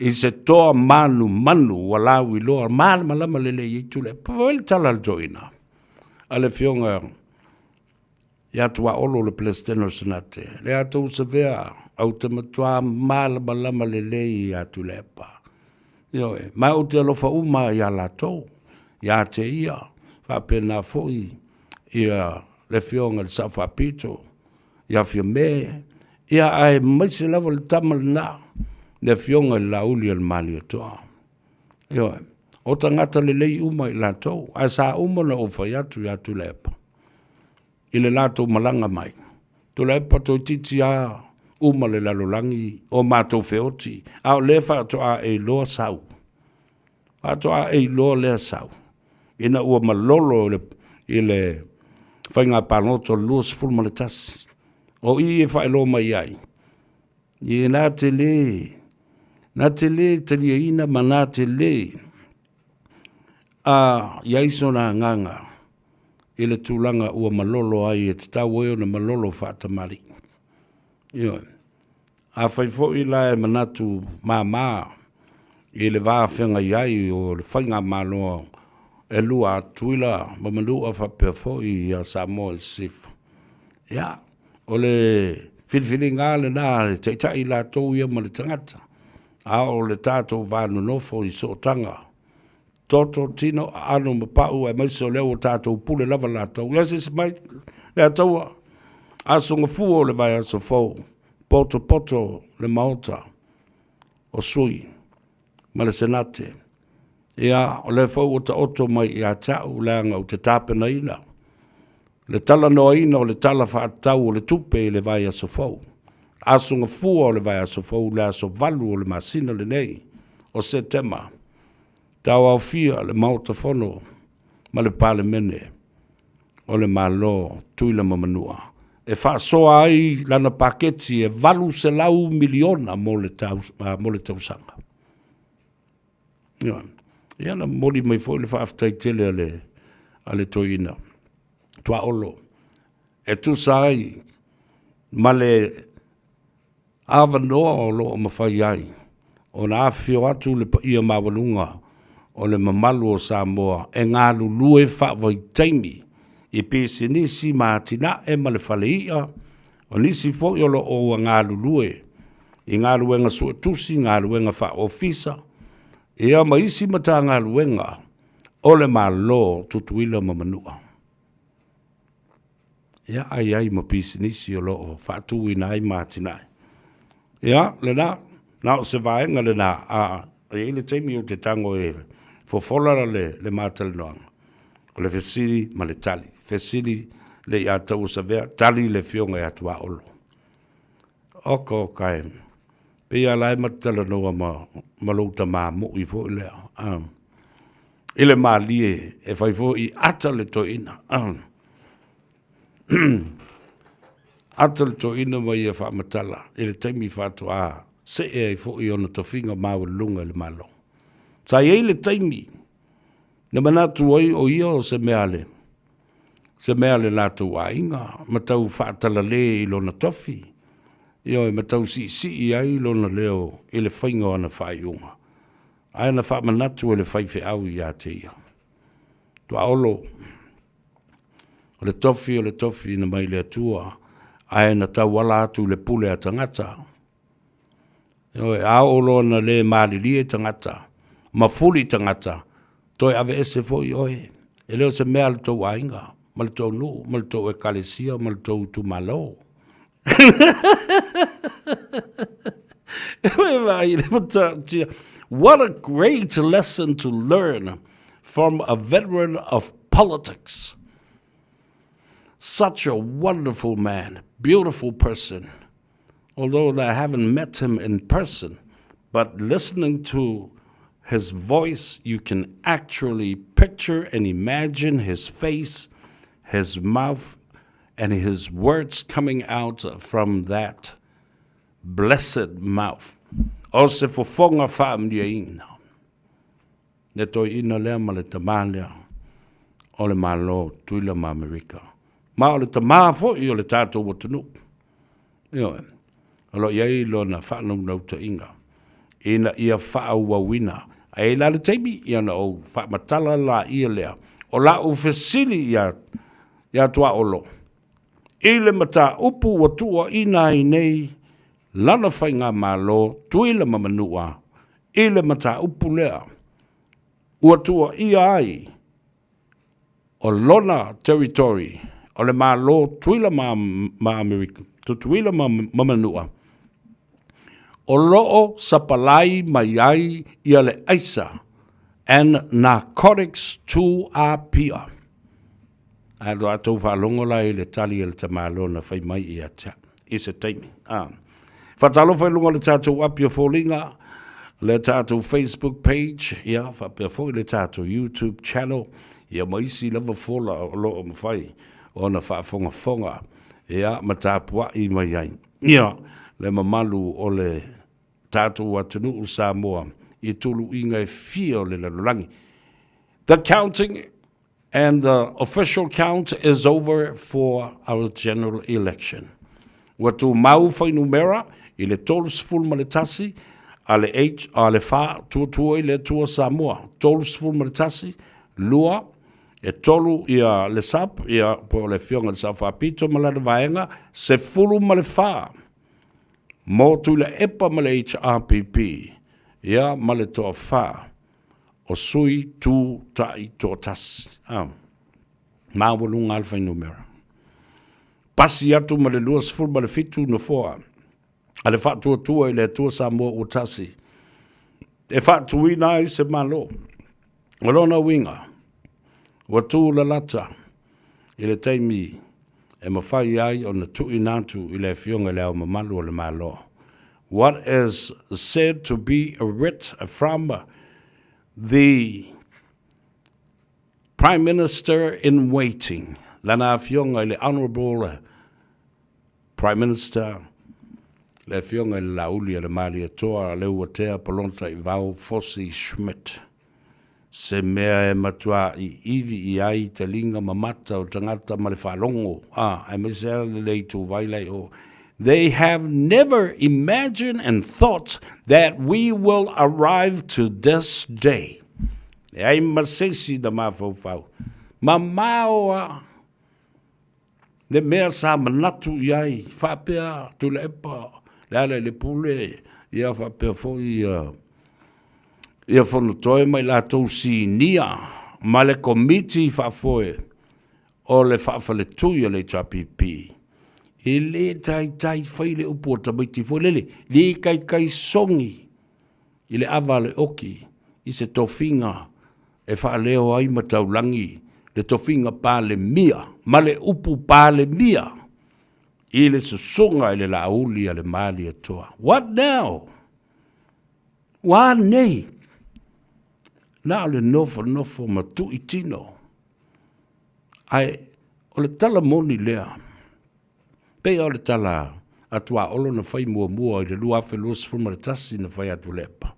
I se toa manu wa lau i loa. Māna malama le le i tule. Pawele tala le joina. Ale fionga. Ia tua olo le Palestino sanate. Le atau se vea. Au te matua māla malama le le i atu lepa. Ioe. Mai o te alofa uma ia la tau. Ia te ia. Whapena foi. Ia le fionga le safa pito. Ia fia me. Ia ai maise lava le tamal na. Le fionga le lauli al mali o toa. Ioe. O tangata le lei uma i la tau. Ai sa uma na ofa iatu lepa. I le lato malanga mai. Tu lepa to titi a uma le lalolangi o mato feoti. Au lefa to a e loa sau. A to a e loa lea sau. Ina ua malolo i le whainga panoto luas fulma le tas. O i e whaelo mai ai. I nā te le. Nā te le tania ina ma nā te le. A iaiso nā nganga. I le tūlanga ua malolo ai e te tau eo na malolo whaatamari. Ioe. A whaifo i la e manatu mā. I le vā whenga iai o le whainga mānoa. E lua tuila mamanua whapea fo i a Samoa Sif. Ia. O le whiwhiri ngā le nā le teitai la tau ia ma le tangata. A o le tātou vānu nofo i sotanga. Toto tino anu mapau e maiso leo o tātou pule lava la tau. Ia se mai le ataua. Asonga fuo le vai aso fau. Poto le maota. O sui. Ma le senate. Ia o le fau o ta oto mai ia tau leanga o te tāpena ina. Le tala noa ina o le tala whaatau o le tupe le vai aso fau. Asonga fuo o le vai aso fau le aso valu o le masina le nei. O se tema. Tau au fia le mauta fono, ma le pale mene, o le malo tuila mamanua. E wha soa ai lana paketi e valu se lau miliona mo le tausanga. Ia na mori mai fo le wha aftai tele ale toina. Tua olo. E tu sai, ma le awa noa o lo o mawhai ai. O na awhio atu le pa ia mawalunga. O le mamalu o Samoa, e ngā lulue whawai taimi, i pēse nisi mātina e ma le whaleia, o nisi fōi olo o ngā lulue, i ngā luenga sua tusi, ngā luenga wha ofisa, e a maisi mata ngā luenga, o le malo tutuila mamanua. Ia ai ma pēse nisi o lo o whaatui nai mātina. Ia, le na o se vaenga le na, e le taimi o te tango e, fofola le mātali noanga. O le fesiri ma le tali. Fesiri le i atau sa vea, tali le fionga e atua olo. Oko kai. Pea lai matala noa ma louta mā mo i fo i lea. Ile mā lie e fai fo i ata le to ina. Ata le to ina mai e wha matala. Ile taimi whatua se e fo i ona tofinga māua lunga le malo. Sa iei le taimi, na manatu ai o ia o se meale. Se meale nātou a inga, matau whaatala le i lona tofi. Io e matau si i ai lona leo i le whainga o ana whaiunga. Ai na wha manatu e le whaife au i a te ia. Tua olo, o le tofi na mai le atua, ai na tau wala atu le pule a tangata. Io e a olo na le maalilie tangata. Mafuli tangata, toi ave ese foi oe, e leo se mea le tau ainga, ma le tau nu, ma le tau e kalesia, ma le tau tu malo. What a great lesson to learn from a veteran of politics. Such a wonderful man, beautiful person. Although I haven't met him in person, but listening to his voice, you can actually picture and imagine his face, his mouth, and his words coming out from that blessed mouth. O se fofonga whaamlia ina. Ne toi ina lea ma le tamalea o le malo tuila ma Amerika. Ma o le tamaa fo i o le tātou watunu. Io e. Alo iai lo na whanau nau ta inga. Ina ia whaau wawina. Ai la le teimi ia na o whamatala la ia lea. O la u fesili ia tua olo. I le mata upu watua ina i nei lana whainga malo tuila mamanua. I le mata upu lea. Watua ia ai. O lona territory. O le malo tuila ma Amerika. Tuila ma mamanua. O loo sapalai mai ai ia le aisa and narcotics to apia. Alo atou whalongo la i le tali le tamalo na whai mai i atia. I se teimi. Whatalo whai lunga le tātou apia fōlinga, le tātou Facebook page, ia, whapea fōi le tātou YouTube channel, ia maisi lava fōla o loo mawhai, o na whaafonga, ia, matapua i mai ai. Ia, le mamalu o le tātou atunu u Samoa, i tulu inga e fio le lalulangi. The counting and the official count is over for our general election. Watu mau whai numera, i le tolu sifuru ma le tasi, a le wha tuatua i le tua Samoa. Tolu sifuru ma le tasi, lua, e tolu ia le sap, ia po le fionga le sawhapito ma le vaenga, se furu ma le wha. Mo tu le epa ma le HRPP, ia ma le toa wha. O sui tu tai to tas. Mawalunga alfa numera. Pasi atu ma le lua sifuru ma le fitu no foa. Ale wha tua i le tua Samoa o tasi. E wha tuina i se malo. O lona winga. Wa tu la lata. I le taimi. E mawhai ai o na tui nātu i le fionga leo mamalu o le malo. What is said to be a writ from the Prime Minister in waiting. Lana fionga i le Honorable Prime Minister le fionga i le lauli le mali toa le uatea palonta i vau Fosi Schmidt. Se mea e matua i iwi i ai te linga mamata o tangata ma le whalongo. E mesea le leitu vailei o. They have never imagined and thought that we will arrive to this day. E ai masesi na mawhau. Ma maoa le mea sa manatu i ai. Whapea tu le epa. Le le pule. Ia whapea fo ia whono toi mai la tau si nia. Ma le komiti whafoe. O le whafale tui o le HRPP. E le tai whai le upo tamaiti fo lele. Le kai songi. I le awa le oki. I se tofinga. E wha leo ai mataulangi. Le tofinga pa le mia. Ma le upu pa le mia. I le susunga i le lauli a le mali atoa. What now? Wa nei. Na le nofo matu i tino. Ai, o le tala moni lea. Pei o le tala atua olo na whai mua i le lua afe lua sifuma le tasi na whai atu lepa.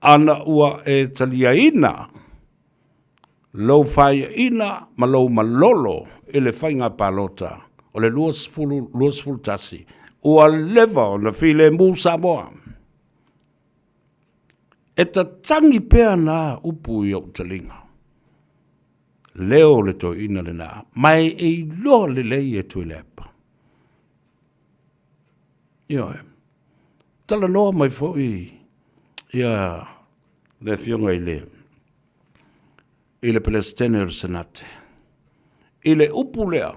Ana ua e talia ina. Lau whai ina ma lau malolo e le whai ngā palota. O le lua sifulu tasi. Ua leva o na while mū Samoa. E ta tangi pēr nā upu i au talinga. Leo le to ina le nā. Mai e loa le lei e tui lepa. Io e. Tala noa mai fo i. Ia le fionga i le. I le Palestinian Senate. I le upu lea.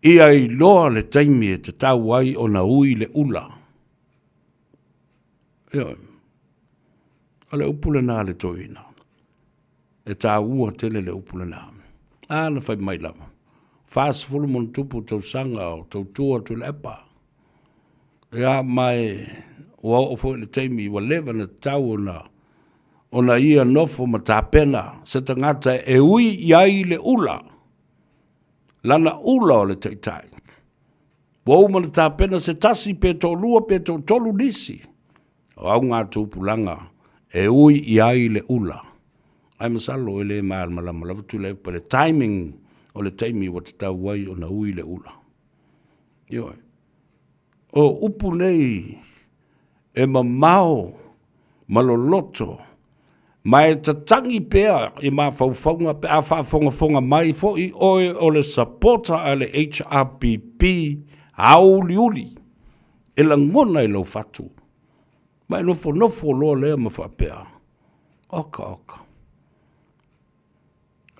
Ia i loa le taimi e te tau ai o na ui le ula. Ia. O le upule nā le toina. E tā ua tele le upule nā. Na whai mai lama. Fast fulu mon tupu tau sanga o tau tua tu le epa. Ia mai ua o fo le teimi wa lewa na tau ona ia nofo ma tā pena se ta ngata e ui iai le ula. Lana ula o le teitai. Wa uma na tā pena se tasi pe tō lua pe tō tolu nisi. O au ngā tūpulanga e ui iai le ula. Ai masalo e le maa malama lawa tu le pa le timing o le taimi wa te tau wai o na ui le ula. Ioi. O upu nei e mamao maloloto mai ta tangi pea i ma faufonga pe a whaafonga mai fo i oe o le supporter a le HRPP auli uli e la ngona i lau fatu mai nofo loa lea ma whaapea oka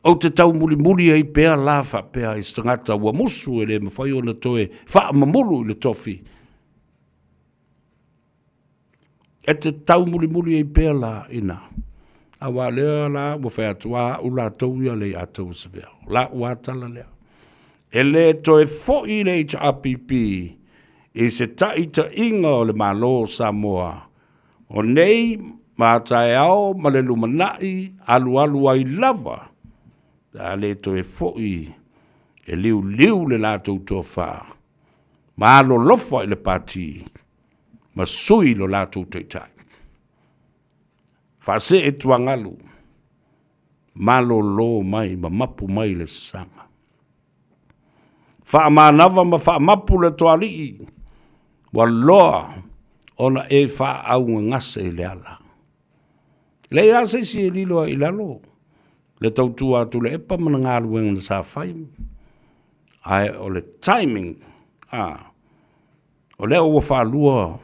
o te tau muli ai pea la whaapea i stangata ua musu e le mawhai o na toe wha mamulu i le tofi e te tau muli ai pea la ina a wā lea la ua whai atua u la tau ia le atou sevea la ua tala lea e le toe fo i le HRPP i se taita inga o le malo Samoa o nei mātai ao ma le lumanai alu ai lava a le toe fo i e liu le lātou tō whā ma alo lofa i le pāti ma sui lo lātou teitai Fase e tuangalu, malo lo mai, ma mapu mai le sanga. Fa manava ma fa mapu le toali, wa loa ona e fa au ngase le ala. Le ase si e lilo i lalo, le tautua tu le epa mana ngalu en sa fai. Ai o le timing, o le o fa lua,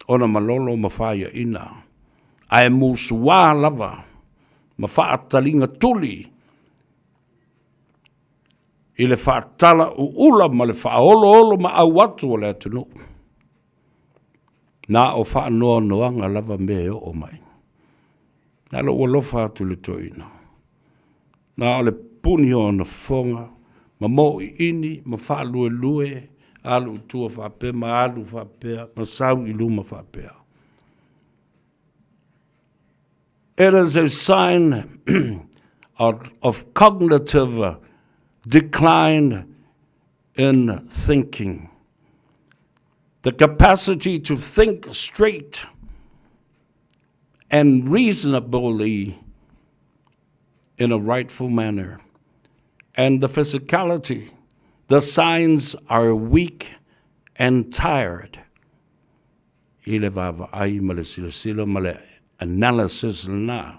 ona malolo ma faia ina. Ai musua lava ma faatalinga tuli i le faatala ula ma le faaolo ma au atu o le atunu na o faanoanoaga lava mea o mai na lo ua lofa atu le toina na o le puni ona foga ma moʻiini ma faaluelue alu utua faapea ma alu faapea ma sau i luma faapea. It is a sign of cognitive decline in thinking. The capacity to think straight and reasonably in a rightful manner. And the physicality, the signs are weak and tired. Ile vava ai male sila male analysis na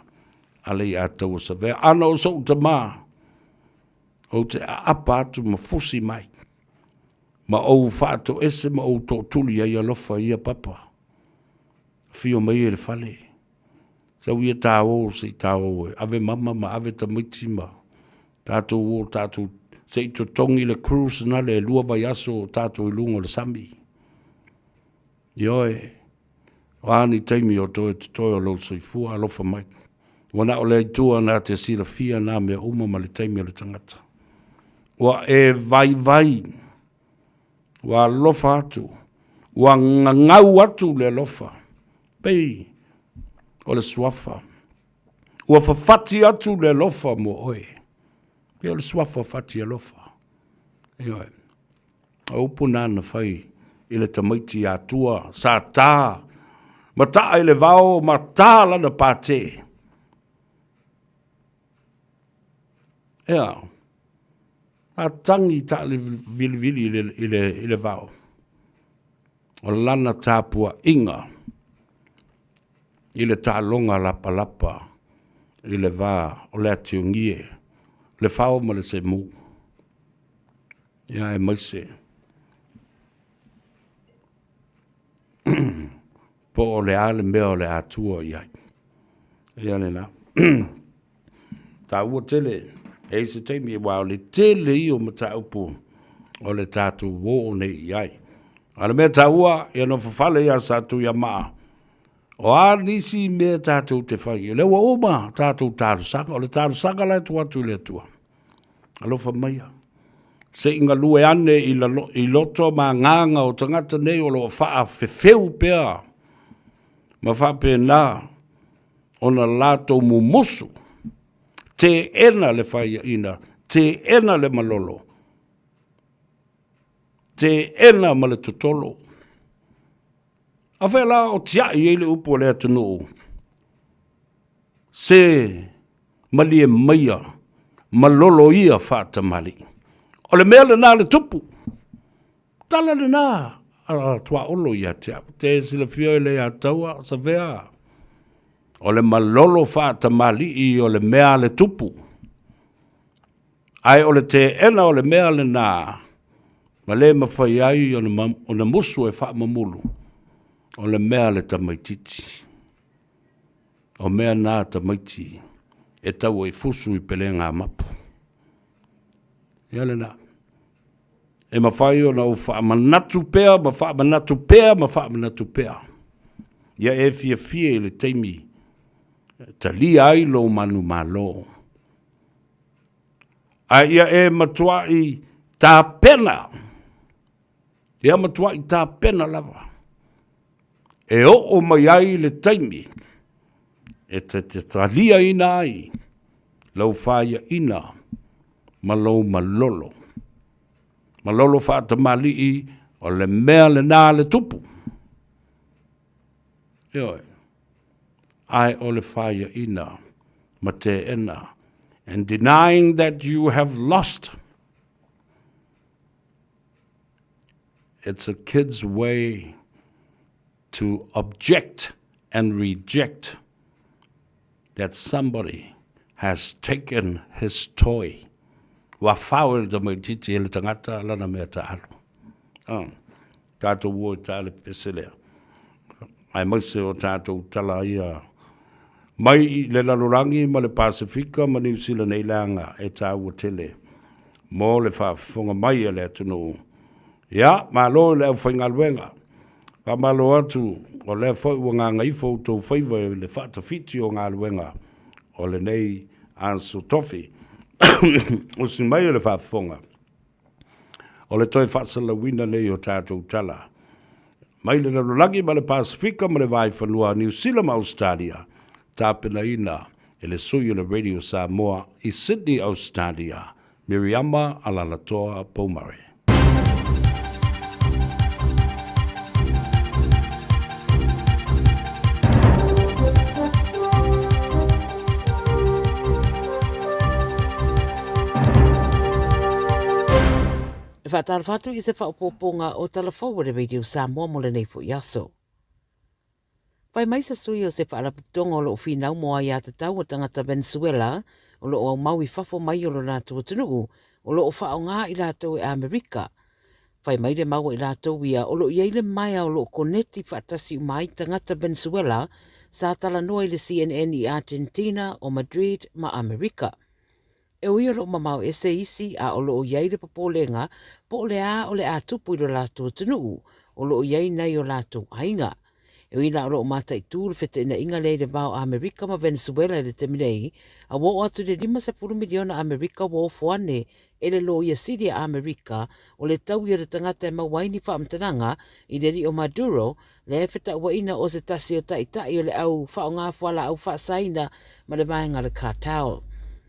ali ato save ano so tama o te apa tu mafusi mai ma o fato ese ma o to tuli ia lofa ia papa fio mai ele fale so ia tao si tao ave mama ma ave tamiti ma tato o tato se to tongi le cruise na le lua vai aso tato lungo le sami yoe Wani taimi o toe te toe o lo soifua alofa mai. Wana o le tua na te sila fia na mea uma ma le taimi o le tangata. Wa e vai. Wa alofa atu. Wa ngangau atu le alofa. Pei o le suafa. Wa fafati atu le alofa mo oe. Pei o le suafa fati alofa. Eoe. A upu nana fai i le tamaiti atua sa taa. Mata ele vao mata la na pate. A tangi ta le vili ile vao. O lana tapua inga. Ile ta longa lapa. Ile va o le atiungie. Le vao ma le se mu. Ia e maise. Po o le ale mea o le atua iai. Ia le na. Ta ua tele, e se teimi e wao le tele i o mata upu o le tatu wo nei iai. Ana mea taua, ia no whawhale ia sātu ia maa. O a nisi mea tātou te whai. Lewa oma tātou tāru sanga, o le tāru sanga lai tuatu le tua. Alofa maia. Se inga lue ane i loto ma nganga o tangata nei o lo wha whewheu pēa. Ma wha pē nā, o na lātou mumusu. Te ena le whaia ina, te ena le malolo. Te ena ma le tutolo. A whela o tia i ele upo le atunu. Se mali e maia, malolo ia whata mali. O le mea le nā le tupu. Tala le nā, a tua olo ia tia. Te sila fio ele a taua, sa vea. O le malolo whata mali i o le mea le tupu. Ai o le te ena o le mea le nā. Ma le mawhai ai o na musu e wha mamulu. O le mea le tamaititi. O mea nā tamaiti. E tau e fusu i pele ngā mapu. Ia le nā. E mawhai o na u wha manatu pea, ma wha manatu pea, ma wha manatu pea. Ia e fia i le teimi. Ta li ai lo manu malo. A ia e matua i tā pena. Ia matua i tā pena lava. E o mai ai le taimi. E te talia ina ai. Lau whaia ina. Malo malolo. Malolo whaata mali i o le mea le nā le tupu. Ioi. Ai o le whaia ina. Ma te ena. And denying that you have lost. It's a kid's way to object and reject that somebody has taken his toy. Wa whawel da mai titi ele tangata lana mea ta alu. Tātou wo tā le peselea. Ai maise o tātou tala ia. Mai le lalorangi ma le Pasifika ma New Zealand nei langa e tā ua tele. Mō le whaafonga mai le atunu. Ia, malo le au whainga luenga. Ka malo atu o le whai ua ngā ngaifo tau whaiva le whaatawhiti o ngā luenga. O le nei Ansu Tofi. O si mai le whaafonga. O le toi whaasala wina nei o tātou tala. Mai le lalorangi ma le Pasifika ma le vai whanua New Zealand ma Australia. Tāpena ina, ele sui le Radio Samoa i Sydney, Australia. Miriama Alalatoa Pomare. E whaatara whatu i se whaopoponga o talafau le Radio Samoa mo le neifo yaso. Pai mai sa sui o se whaalaputonga o lo whina umoa i ata tau o tangata Venezuela o lo au mau i whafo mai o lo rātou atunuu o lo o whao ngā i rātou e Amerika. Pai mai le mau i rātou ia o lo ieile mai o lo koneti whaatasi umai tangata Venezuela sa tala noa i le CNN i Argentina o Madrid ma Amerika. E ui o lo mamau ese isi a o lo o ieile papolenga po le a o le a tupu i lo rātou atunuu o lo o iei nei o rātou ainga. E wina o mata i tūru whete ina inga leire vau Amerika ma Venezuela le teminei, a wo atu le 5 miliona Amerika wo fuane e le lo ia siri a Amerika o le tau ia le tangata e mawaini whaamtananga i le ri o Maduro le e wheta ua ina o se tasi o tai o le au whao ngā whala au whaasaina ma le vaenga le kātau.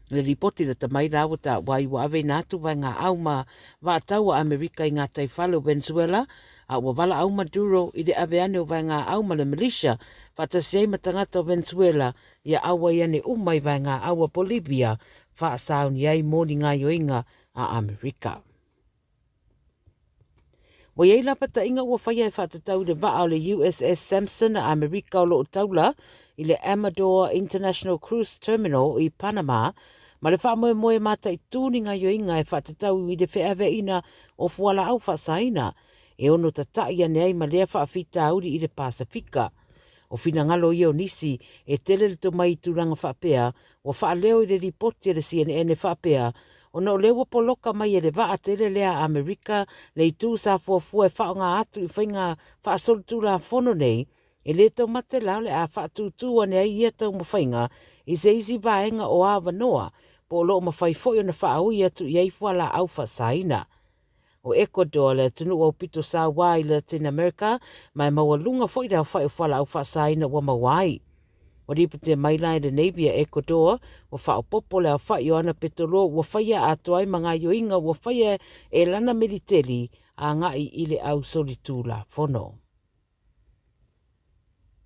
Le ripoti le tamai rawa ta wai wa ave natu vai ngā au ma wa tau a Amerika i ngā taifale o Venezuela, a ua wala au Maduro i le ave ane o vai ngā au ma le militia, whatasei matangata o Venezuela ia aua i ane umai vai ngā au a Bolivia, whaasau ni ai mōni ngā yoinga a Amerika. Wa iei lapata inga ua whaia e whatatau le vaa o le USS Samson a Amerika o lo taula i le Amador International Cruise Terminal i Panama, ma le whaamoe moe mata i tūni ngā yoinga e whatatau i le wheawe ina o fuala au whaasaina, e ono tatai ane ai ma lea whaafita auri i le Pasifika. O whina ngalo i o nisi e tele le to mai turanga whaapea, o whaaleo i le ripoti le CNN e whaapea, O na o lewa poloka mai e le waa tele lea Amerika le i tū sa fuafua e whao ngā atu i whainga whaasolu tū la whono nei, e le tau mate lau le a whaatūtua ne ai ia tau mawhainga i se isi vaenga o awa noa, po lo mawhai foi o na whaaui atu i ei whala au whasaina. O Ecuador le tunu o pito sa wai Latin America, mai mawalunga foi rau whai o whala au whasaina wa mawai. O ripute mai lai le Navy a Ecuador, o whao popo le a whai o ana petolo, o whaia atuai mga yoinga, o whaia e lana militeri a ngai ile au solitula whono.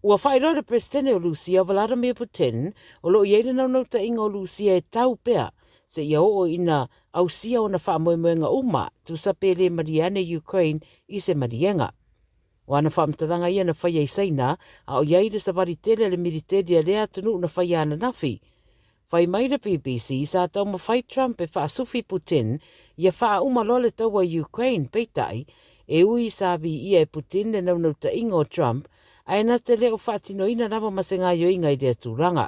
Ua whaeroa le presidente o Lucia, Vladimir Putin, o lo ieire nau ta inga o Lucia e tau pea, se ia o ina au sia o na whaamoemoenga uma, tu sapele Marianne Ukraine i se Marienga. O ana whaamtaranga ia na whaia i seina, a o ieire sa varitele le militeri a rea tunu na whaia ana nafi. Whai mai le BBC, sa tau mawhai Trump e whaasufi Putin, ia whaa umalole tau a Ukraine peitai, e ui sabi ia e Putin le nau ta inga o Trump, aina te leo whaatino ina rama masenga yo inga i rea tūranga.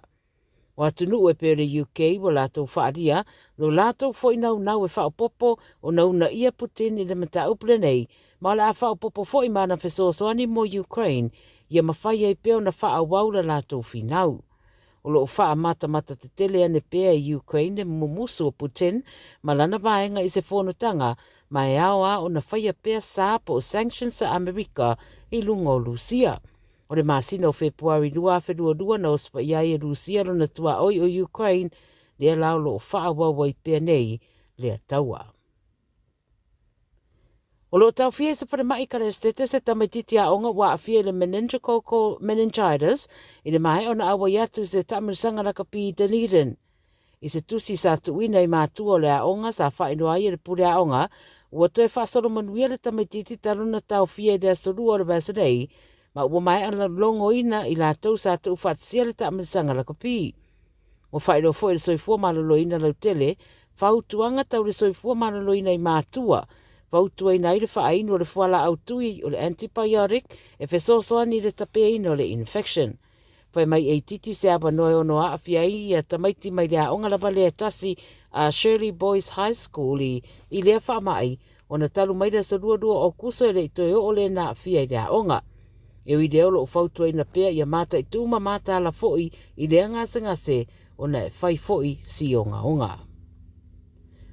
O atunu e pere UK o lātou whaaria, lo lātou fo inau nau e whaopopo o nau na ia Putin i le mata upule nei, ma la a whaopopo fo i mana whesoasoani mo Ukraine, ia mawhai ei peo na whaawau la lātou whinau. O lo wha mata te tele ane pea i Ukraine e mumusu o Putin, ma lana vaenga i se whonotanga, ma e aoa o na whaia pea sāpo o sanctions sa Amerika i lunga o Lucia. O le masina o Februari 2022 na ospa iai e Lucia lo na tua oi o Ukraine, lea lau lo wha wawai pea nei lea taua. O lo tau fie se whare mai kare estete se tamaititi a onga wa a fie le meningitis i le mai o na awa iatu se tamusanga na kapi Dunedin. I se tusi sa tuina i mātua o le a onga sa whainua i le pure a onga, ua toi whaasoro manuia le tamaititi taruna tau fie le asorua o le basadei, ma ua mai ala longo ina i la tau sa tu whaatsia le tamusanga na kapi. O whairo fo i le soifua malolo ina lau tele, whautuanga tau le soifua malolo ina i mātua, Vautua ina i le whaaino le whala au tui o le antibiotic e whesosoani le tapea ina o le infection. Whai mai e titi se aba noe ono a awhia i a tamaiti mai lea onga lava lea tasi a Shirley Boys High School i lea whaamai o na talu mai le sarua o kuso e le itoe o le na awhia i lea onga. E ui leo lo o whautua ina pea i a mata i tūma mata ala foi i lea ngase o na e whai foi si onga onga.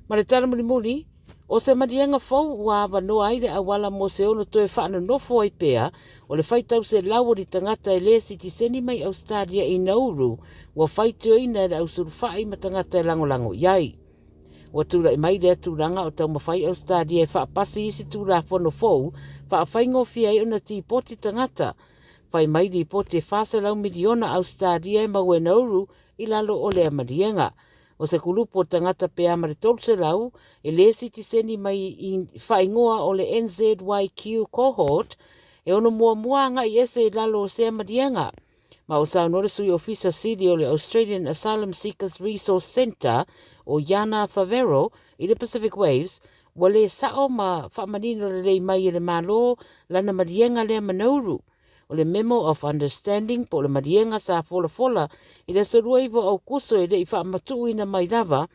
Ma le tala muni o se marianga fau ua awa noa aile a wala mo se ono toe whaana nofo ai pea, o le whaitau se lauri tangata e le siti seni mai Australia i Nauru, ua whaitio ina le ausuru whai ma tangata e langolango iai. Ua tūra i mai lea tūranga o tau mawhai Australia e whaapasi isi tūra whono fau, whaawhaingo fia i ona ti poti tangata, whai mai li poti e whasa lau miliona Australia e maue Nauru i lalo o lea marianga. O se kulupo tangata pe amare tolse lau, e le siti seni mai i whaingoa o le NZYQ cohort, e ono mua nga i ese lalo o se amarianga. Ma o sa nore sui ofisa siri o le Australian Asylum Seekers Resource Centre, o Yana Favero, i le Pacific Waves, wa le sao ma whaamanino le rei mai i le malo, lana marianga le Manauru. O le Memo of Understanding po le marienga sa fola i le sorua iwa au kuso i le i whaamatu ina mai lava,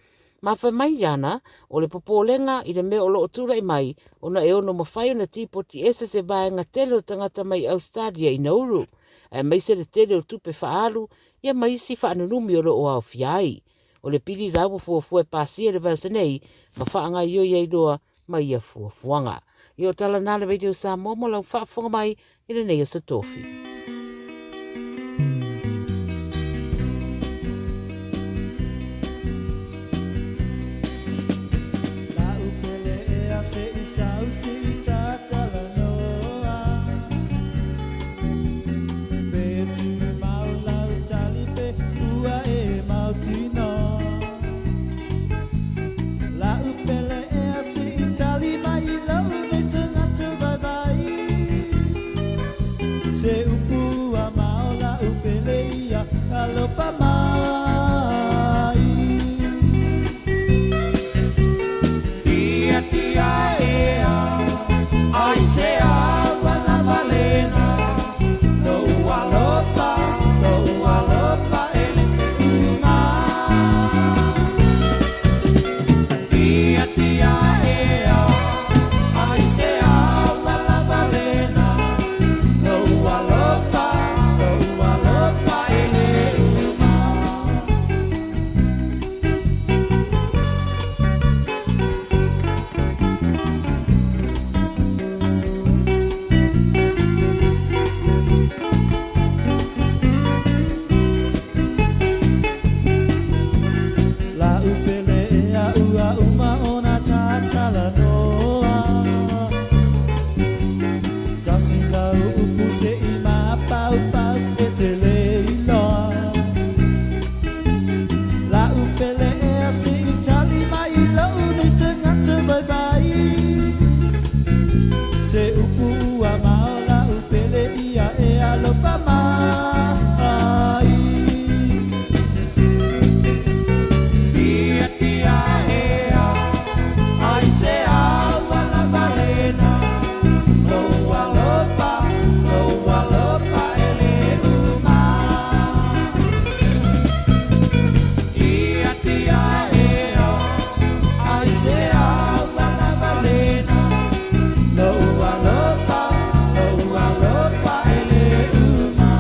ma wha mai yana o le popolenga i le mea o loo tura i mai o na e ono mawhai o na tipoti ese se vaenga tele o tangata mai Australia i Nauru. E mai se le tele o tupe whaalu ia mai si whaanunumi o loo au fiai. O le pili rawa fuafua e pasi e le vasenei ma whaanga i oi ei doa mai ia fuafuanga. I o tala nā le radio sa momo lau whaafonga mai i le nea sa tofi. La upele e a se isa usi i tatala noa Betu me mau lau talipe ua e mau tino La upele e a se i tali mai lau ne tangata vai vai Se upu a mau la upele ia alopa mai Tia tia e a ai se a wana valena No alopa ele uma ua uma ona tātala noa Tasi lau upu se ima pau pau e te leiloa La upele ea se itali mai lau ni te ngata bai bai Se upu ua mao la upele ia e alopa mai Tia tia ea ai se awa la balena No alopa ele uma Tia tia ea ai se awa la balena No alopa ele uma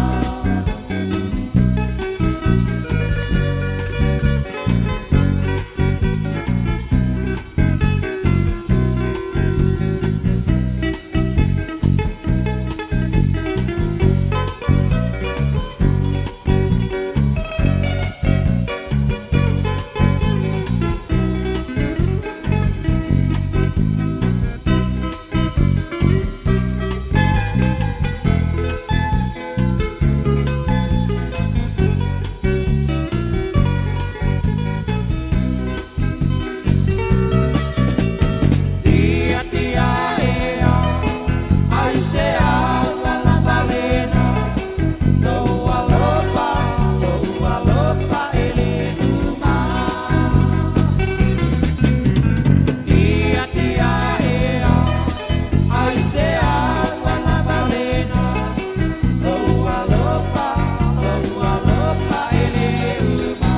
Tia tia ea ai se awa la balena No alopa ele uma Tia tia ea ai se awa la balena No alopa ele uma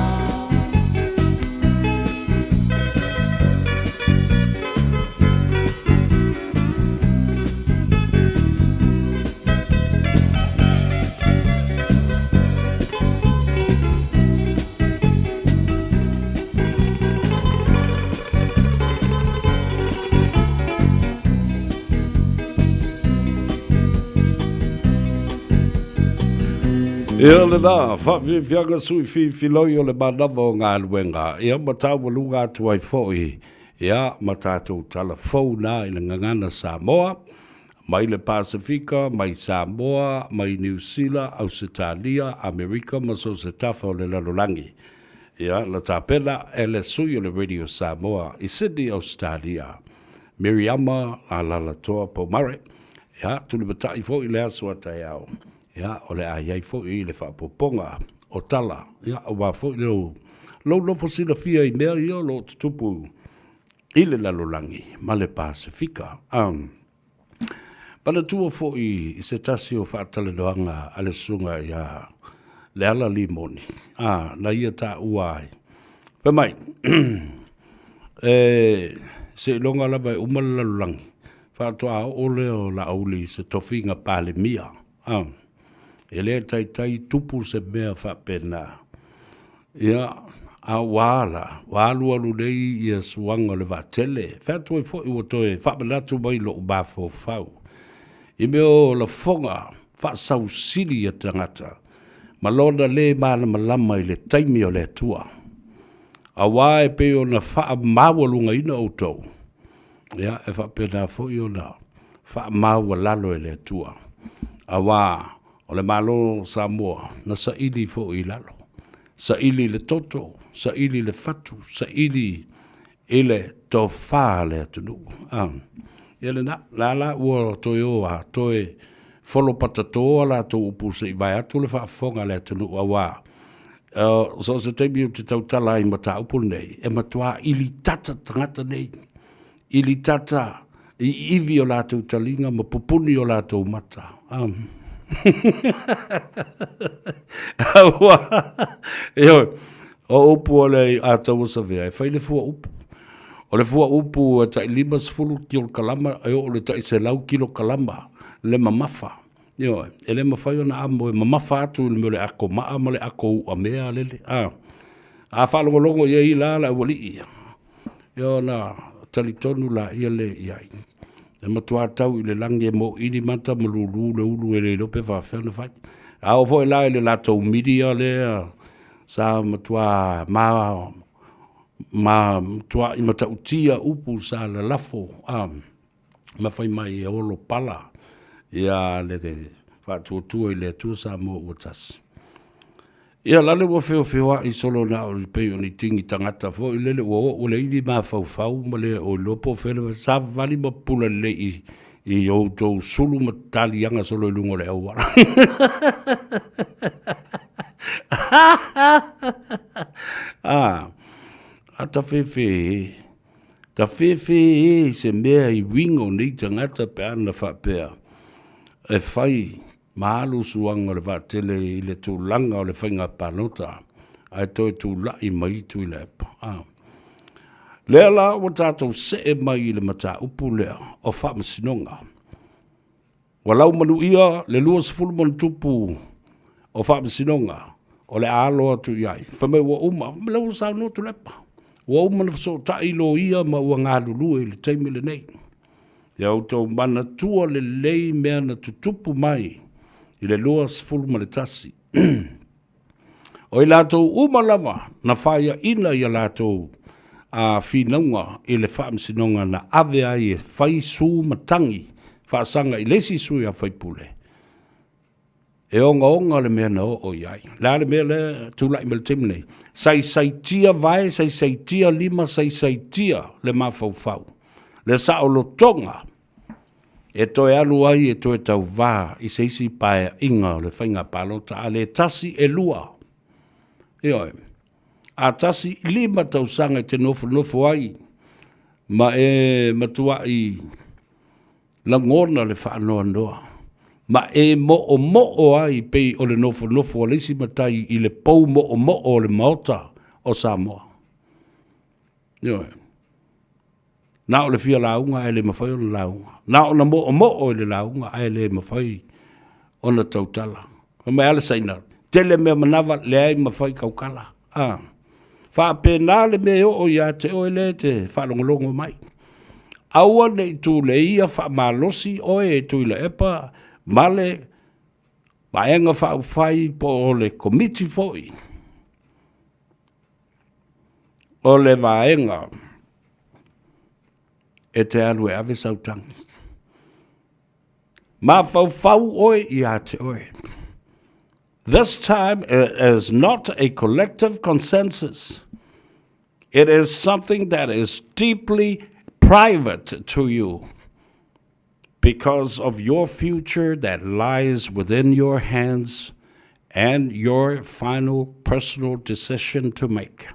Ia le nā, whawhianga sui whiloi o le manawa o ngā luenga. Ia matau walunga atu ai fōi. Ia matatu talafou nā i le ngangana Samoa, mai le Pasifika, mai Samoa, mai New Zealand, Australia, Amerika, ma so se tafa o le lalolangi. Ia la tāpena e le sui o le Radio Samoa i Sydney, Australia. Miriama a lalatoa po mare. Ia tuli matai fōi le asu atai au. Ia, o le ai fo i le whapoponga o tala. Ia, o wā fo i lo lofo sila fia i mea ia lo tutupu i le lalolangi, ma le Pasifika. Pana tua fo i se tasi o whaatale noanga ale sunga ia le ala limoni. Na ia tā uai. Pa mai, se longa lava e umala lalolangi. Whaatua o leo la auli se tofinga pale mia. E lea tai tupu se mea whapena. Ia, a wāla, wālualu nei ia suanga le vātele. Whātua i fo i watoe, whapanatu mai lo ubafo whau. I meo la fonga, whaasau siri a tangata. Malona le mana malama i le taimi o le tua. A wā e peo na wha mawalunga ina outou. Ia, e whapena fo i ona, wha mawalalo e le tua. A wā, o le malo Samoa, na sa ili fo i lalo. Sa ili le toto, sa ili le fatu, sa ili ile to wha le atunu. Ia le na, la ua toi oa, toi folo patatoa la to upu se i vai atu le whaafonga le atunu a wā. So se teimi o te tautala i mata upu nei, e matua ili tata tangata nei. Ili tata i iwi o la tau talinga, ma pupuni o la tau mata. O upu o le a tau sa vea, e whai le fua upu. O le fua upu e tai 5 kilo kalama, e o le tai se lau kilo kalama, le mamafa. E le mawhai ona amo, e mamafa atu le meo le ako maa, ma le ako ua mea lele. A whalongolongo ia i la la wali ia. Na talitonu la ia le iai. E matua tau i le langi e mo ini manta malulu le ulu e le lope whawhena whai. A o fo e la e le latou midia le sa matua maa ma tua i mata utia upu sa la lafo ma fai mai e olo pala ia le te whātua i le atua sa mo ua tasi. Ia lale ua whio i solo na o pei o ni tingi tangata fo i lele ua o le ili maa fau ma le o lopo whele sa vali ma pula le i o tau sulu ma tali anga solo i lungo le au wala. A ta whewhe se mea i wingo ni tangata pe ana whapea e whai maalu suanga le vātele i le tūlanga o le whainga panota ai toi tūlai mai tu i le epa. Lea la o tātou se e mai i le mata upu lea o whaamasinonga. Walau manu ia le lua sifulumon tupu o whaamasinonga o le aloa tu iai. Whamai wa uma, mlau sa no tu lepa. Wa uma na so ta ilo ia ma ua ngā lulu i le teimi le nei. Ia o tau mana tua le lei mea na tutupu mai i le lua sifuluma le tasi. O i lātou umalama na whaia ina i a lātou a whinaunga i le whaamsinonga na ave ai e whai sū matangi whaasanga i lesi sui a whaipule. E onga le mea na o iai. La le mea le tūlai me le temnei. Sai tia vai, sai tia lima, sai tia le mawhau. Le saolo tonga. E toe alu ai e toe tau vā i seisi pae inga le whainga palota a le tasi e lua. E oi. A tasi lima tau sanga te nofo ai. Ma e matua i langona le whaanoa noa. Ma e mo ai pei o le nofo o lesi matai i le pou mo o le maota o Samoa. E oi. Na o le fia launga e le mawhai o le launga. Na o na mo o le launga e le mawhai o na tautala. O mai ala saina. Tele mea manawa le ai mawhai kaukala. Wha na le me o ia te o le te whalongolongo mai. Aua ne tu le ia wha malosi o e tu le epa male maenga whai po o le komiti foi. O le maenga e te alu e ave sautangi. Ma fau oe i a te oe. This time it is not a collective consensus. It is something that is deeply private to you because of your future that lies within your hands and your final personal decision to make.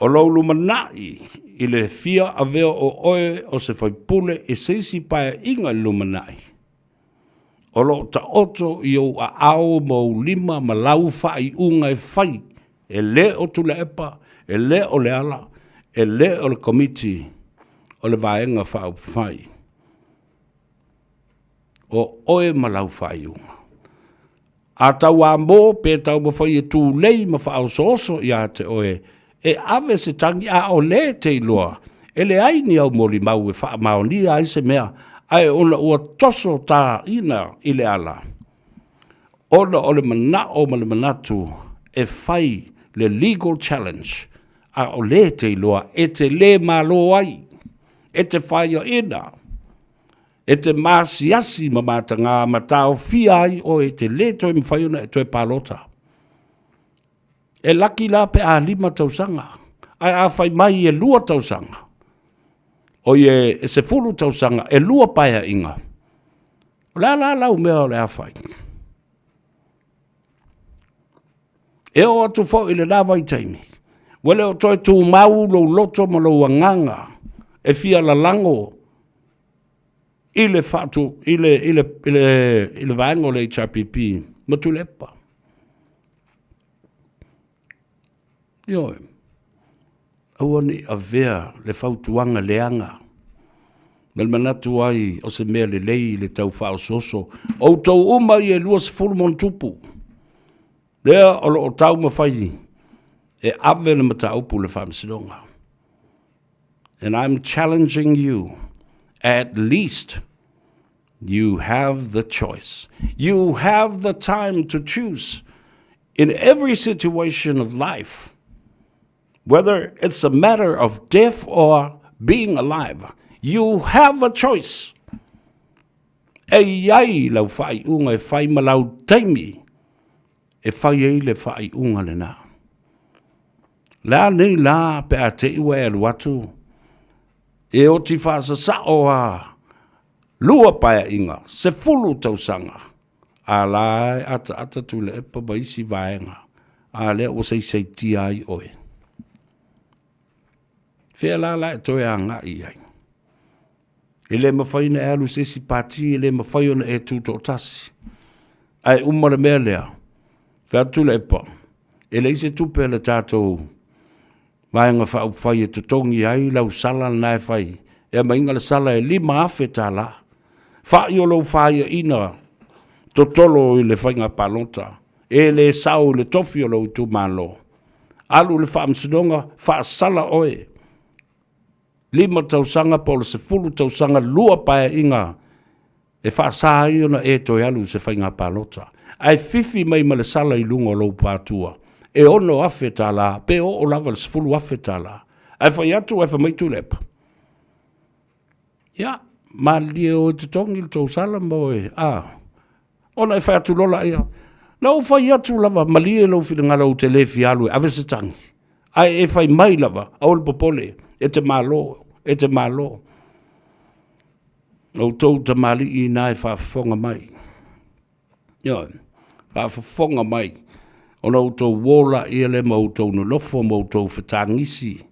O lau lumanai i le fia aveo o oe o se whaipule e seisi pae inga lumanai. O lo ta oto i o a ao mau lima ma lau whai unga e whai e le o tula epa, e le o le ala, e le o le komiti o le vaenga whau whai. O oe ma lau whai unga. A tau a mō pe tau ma whai e tū lei ma whau soso i a te oe e ave se tangi a o le te iloa, e le aini au moli mau e wha mao ni a ise mea, ai ona ua toso tā ina i le ala. Ona o le mana o ma le manatu e whai le legal challenge a o le te iloa, e te le malo ai, e te whai o ina, e te masiasi ma matanga ma tau fia ai o e te le toi mwhai ona e toi palota. E laki la pe a 5 tausanga. Ai a whai mai e 2 tausanga. O e se 10 tausanga e 2 paia inga. La lau mea o le a whai. E o atu fo i le lawa i taimi. Wale o toi tū mau lo loto ma lo wanganga. E fia la lango. I le fatu, i le vaengo le HRPP. Matu lepa. Ioi, aua ni a vea le fautuanga leanga. Mel manatu ai o se mea le lei le tau whao soso. O tau uma i e luas fulmon tupu. Lea o tau mawhai e ave le mata upu le whamsidonga. And I'm challenging you, at least you have the choice. You have the time to choose in every situation of life. Whether it's a matter of death or being alive, you have a choice. E ai lau whai unga e whai malau taimi, e whai ei le whai unga le nā. La nei la pe a te iwa e aluatu, e o ti whaasa sa o a lua paia inga, se fulu tausanga, a la ata tu le epa baisi vaenga, a le o sei ti ai oe. Fea la e toe a ngā i ai. E le mawhai na alu sesi pati, e le mawhai ona e tūto tasi. Ai umara mea lea, whea tula epa, e le ise tupe le tātou, vaenga whau whai e tutongi ai, lau sala na e whai, e mainga le sala e lima afe tā la. Whai o lau whai e ina, totolo i le whainga palota, e le sao le tofi o lau tu malo. Alu le wha amsinonga, wha sala oe, lima tausanga polo se fulu tausanga lua pae inga e whaasa iona e toi alu se whainga palota. Ai fifi mai ma le sala i lunga lau pātua. E ono afe tā la, pe o lava le se fulu afe tā la. Ai whai atu ai whamai tu lepa. Ia, ma lia o te tongi le tau sala moe. Ona e whai atu lola ia. Lau whai atu lava, ma lia lau whina ngara o te lefi alu e ave se tangi. Ai e whai mai lava, au le popole, e te malo. E te malo. O tau te mali i nai whaafonga mai. Ia, whaafonga mai. O na tau wola i ele ma o tau no lofo ma o tau whetangisi.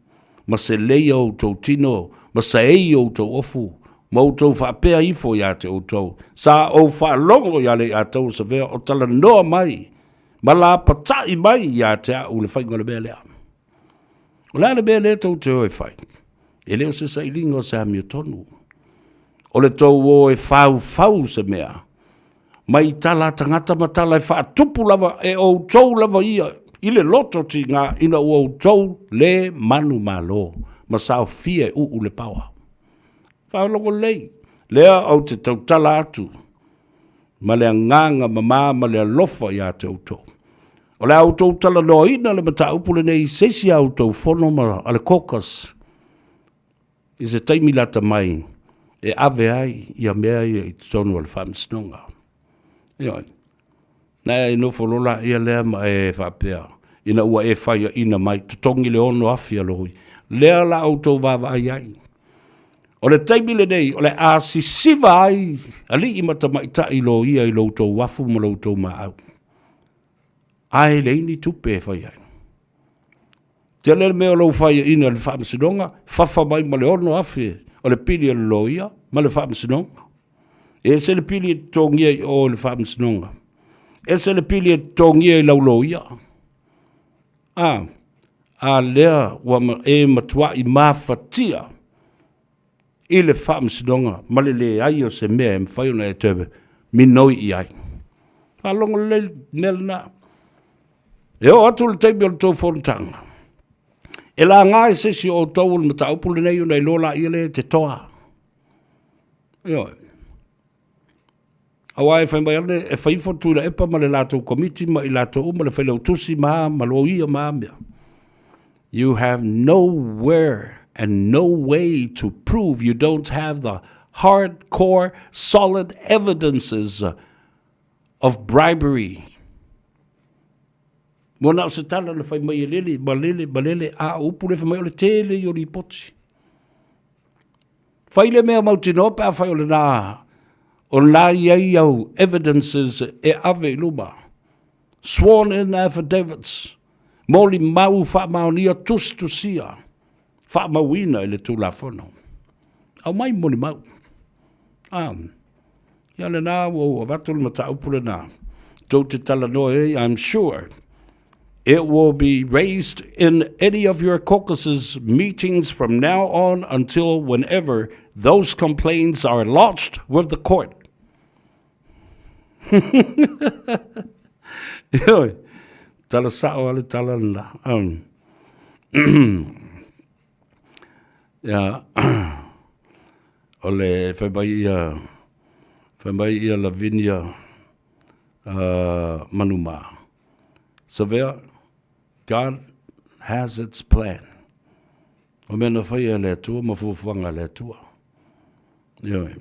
Ma se leia o tau tino. Ma se ei o tau ofu. Ma o tau whaapea ifo ia te o tau. Sa o whaalongo ia le a tau sa vea o tala noa mai. Ma la patai mai ia te a u le whainga le bea lea. O la le bea lea tau te oi whai. E leo se sa ilinga o se hami o tonu. O le tau o e whau se mea. Mai tala tangata matala e wha tupu lava e o tau lava ia. I le loto ti ngā ina o tau le manu malo. Ma sao fia u le pawa. Whao longo lei. Lea au te tau tala atu. Ma lea nganga mama ma lea lofa ia te auto. O le auto tala no ina le mata upule nei sesi auto fono ma ale kokas. I se taimi lata mai, e ave ai, ia mea ia i tonu al whamsinonga. Ioi. Nā e no wholola ia lea ma e whapea. Ina ua e whaia ina mai, tutongi le ono awhia lohi. Lea la auto wawa ai ai. O le taimi le nei, o le asi siva ai, ali i mata maita i lo ia i louto wafu ma louto ma au. Ai le ini tupe e whaia ai. Te lere mea lau whaia ina le whaamsinonga, whafa mai ma le ono awhi, o le pili a loia, ma le whaamsinonga. E se le pili e tongia i o le whaamsinonga. E se le pili e tongia i lau loia. A lea wa e matua i mawhatia i le whaamsinonga, ma le ai o se mea e mwhaiona e tebe, minoi i ai. A longa le nelna. E o atu le teipi o le tau whontanga. E la ngā e sesi o tau le mata upule nei o nei lola i le te toa. Ioi. Awa e whai mai ane e whaifo tūna epa ma le lātou komiti ma i lātou ma le whailau tusi ma lo ia ma mea. You have nowhere and no way to prove you don't have the hardcore, solid evidences of bribery. Mona o se tala le whai mai lele, ma lele, a upure whai mai o le tele i o li poti. Whai le mea mauti no pa whai o le nā, o la iai au evidences e ave luma. Sworn in affidavits, moli mau wha mau nia tus tusia, wha mau ina i le tūla whono. Au mai moli mau. Ia le nā, o avatul mata upure nā. Tau te tala no e, I'm sure. It will be raised in any of your caucuses meetings from now on until whenever those complaints are lodged with the court. Tala sao ale tala na. Ya. Ole whai ia Lavinia Manuma. Severe, God has its plan. O mena whaia le atua, mafufuanga le atua. Ioi.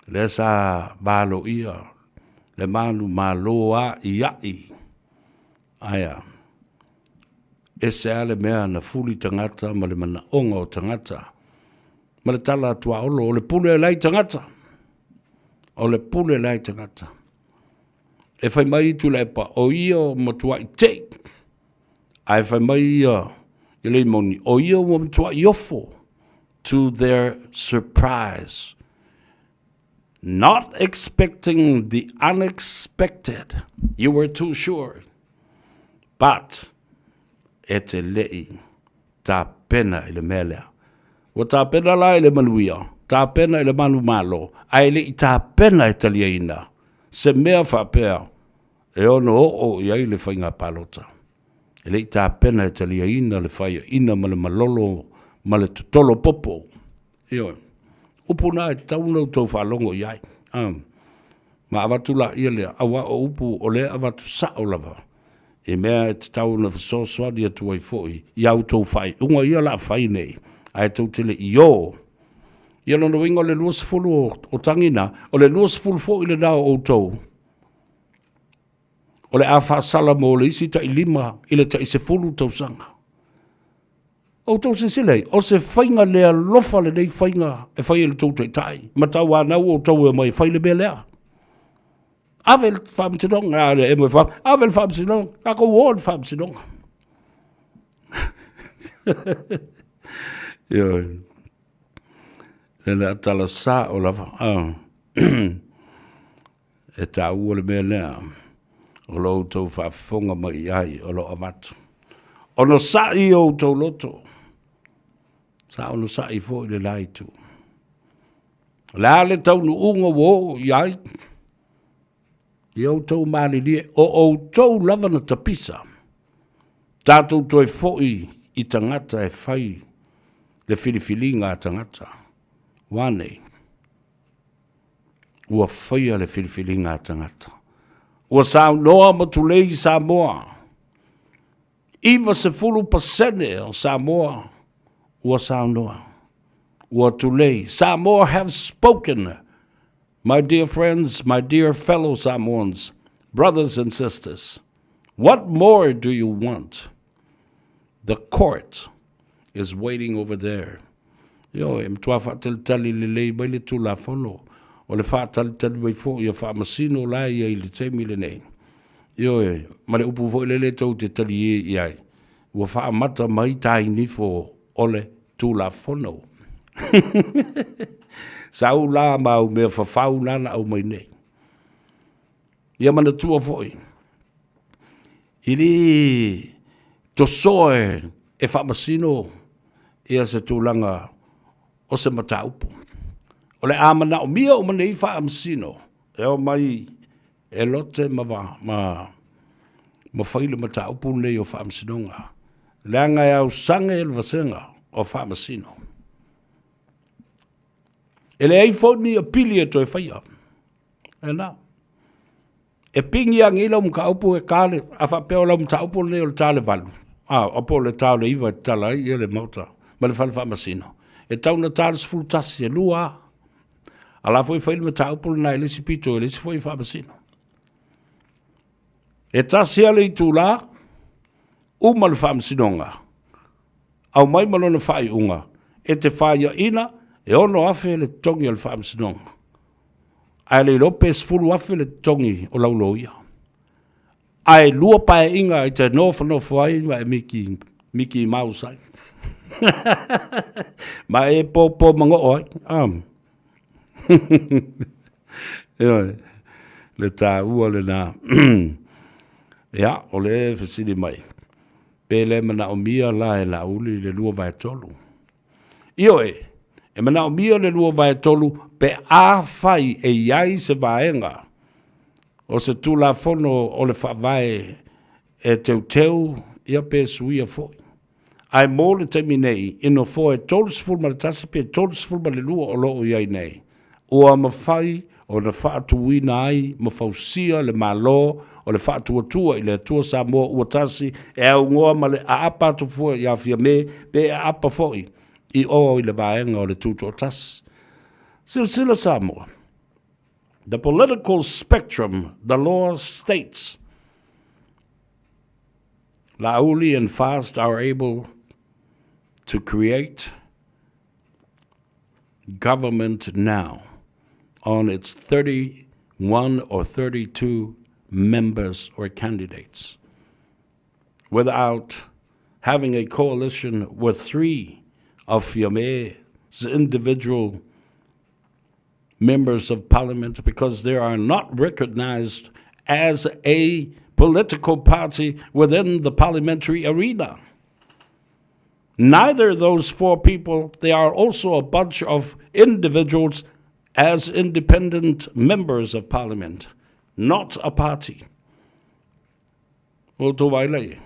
Le sa balo ia, le manu maloa iai. Aia. E se ale mea na fuli tangata, ma le mana onga o tangata. Ma le tala atua olo, o le pule lai tangata. O le pule lai tangata. E whai mai tu le pa o ia mo tua i te. Ai whai mai ia i le moni. O ia mo tua i ofo. To their surprise. Not expecting the unexpected. You were too sure. But, e te lei, tā pena i le melea. Wa tā pena la i le manuia. Tā pena i le manu malo. Ai le i tā pena i talia ina. Se mea whapea. E ono o i ai le whainga palota. E le i tā pena i talia ina le whaia ina ma le malolo ma le tutolo popo. Ioi. Upu nā e taunau tau whalongo i ai. Ma awatu la ia lea. Awa o upu o lea awatu sa o lava. E mea e te tauna whasoswadi atu ai fōi. Iau tau whai. Unga ia la whai nei. Ai tau tele i o. Ia lona winga le luas fulu o tangina. O le luas fulu fōi le nao o tau. O le a whaasala mo le isi ta i lima. I le ta i se fulu tau sanga. O tau se silei, o se whainga lea lofa le nei whainga e whai le tau tai tai. Ma tau anau o tau e mai whai le mea lea. Avel whamsinong, e mo wham, avel whamsinong, ako won whamsinong. Ioi. Nena tala sa o lava. E ta ua le mea lea. O lo tau whafonga mai ai o lo amatu. Ono sa i o tau loto. Sa ono sa i fo i le lai tu. La le tau nu unga wo i ai. I o tau mali lie. O tau lava na tapisa. Tātou toi fo i tangata e whai. Le whiriwhiringa tangata. Wane. Ua whaia le whiriwhiringa tangata. Ua sao noa matulei Samoa. Iwa se fulu pasene o Samoa. Ua sao noa. Ua tulei. Samoa have spoken. My dear friends, my dear fellow Samoans, brothers and sisters, what more do you want? The court is waiting over there. Yo, em tua whateltali le lei bai le tula whono. O le whateltali bai fo ia whamasino lai ia i le teimi le nei. Yo, ma le upu fo le tau te tali e iai. Ua whaamata mai tai ni fo ole tula whono. Sau la mau mea whawhau nana au mai nei. Ia mana tua foi. Ili to soe e whamasino ia se tūlanga o se mataupu. O le amana o mia o manei whamasino. E o mai e lote ma whaile mataupu nei o whamasinonga. Leanga e au sange e lwasenga o whamasino. Ele ei foni a pili e toi whaia. E nā. E pingi a ngila ka upu e kāle, a whapeo lau mta upu le o le tāle walu. O po le tāle iwa e tala i e le mauta. Ma le whale whamasino. E tau na tāle sifuru tasi e lua. A la foi whaile mta upu le na e lisi pito e lisi foi whamasino. E tasi ale i tūla, uma le whamasinonga. Au mai malona whai unga. E te whaia ina, e ono afe le tongi al whaamsinonga. Ai le Lopez fulu afe le tongi o lauloia. Ai lua pae inga i te nofa ai ma e Miki Mausai. Ma e po mango oi. Le tā ua le nā. Ia, o le fasili mai. Pele mana o mia la e la uli le lua vai tolu. Io e mana o mia le lua vai tolu pe a fai e iai se vaenga. O se tu la fono o le whawai e teu ia pe suia foi. Ai mō le temi nei ino fo e tolus fulma le tasi pe tolus fulma le lua o loo iai nei. Ua ma fai o na whaatuina ai ma fausia le malo o le whātua i le atua Samoa ua tasi e au ngoa ma le aapa tu fua i awhia me pe aapa foi i o i le vaenga o le tuto o tasi. Silsila Samoa. The political spectrum, the law states, Lauli and FAST are able to create government now on its 31 or 32 members or candidates without having a coalition with 3 of Fiame's individual members of parliament because they are not recognized as a political party within the parliamentary arena. Neither of those 4 people, they are also a bunch of individuals as independent members of parliament, not a party. O tō wailai.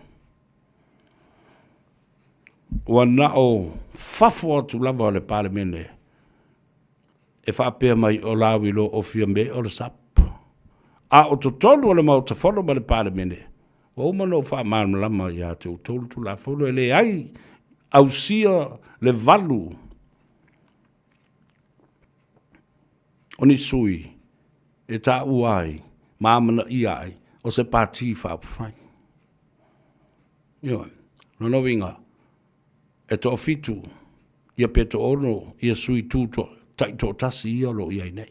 Wa na o whafo atu lava o le parliamente. E whapea mai o lawilo o Fiame o le sap. A o to tolu o le mau te whono ma le parliamente. O umano o wha marmalama i a te o tolu tu la whono e le ai au sia le valu. O ni sui e ta uai mamana i ai o se pati whapawhai. Io, no winga e to fitu ia peto ono ia sui tuto tai to tasi ia lo ia nei.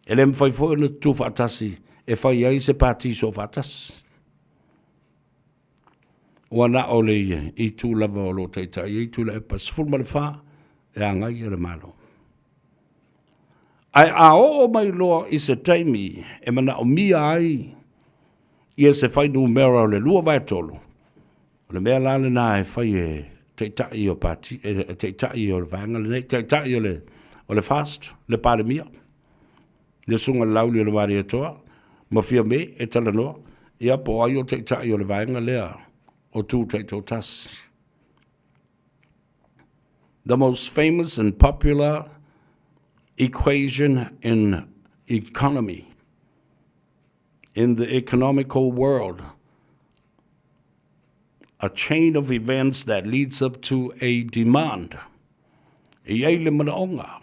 Ele mwhai fo na tu whatasi e whai ai se pati so whatasi. Wana o le ia i tu lava o lo taitai i tu la e pas fulma le wha e angai e le malo. Ai a o mai loa i se taimi e mana o mia ai ia se whai numera o le lua vai tolu. O le mea lale na e whai e teitai o pati, teitai o le vanga, teitai o le fast, le palemia. Le sunga lauli o le wari atoa, ma fia me e tala noa, ia po ai o teitai o le vanga lea o tu teito tas. The most famous and popular equation in economy, in the economical world, a chain of events that leads up to a demand. Iai le manaonga.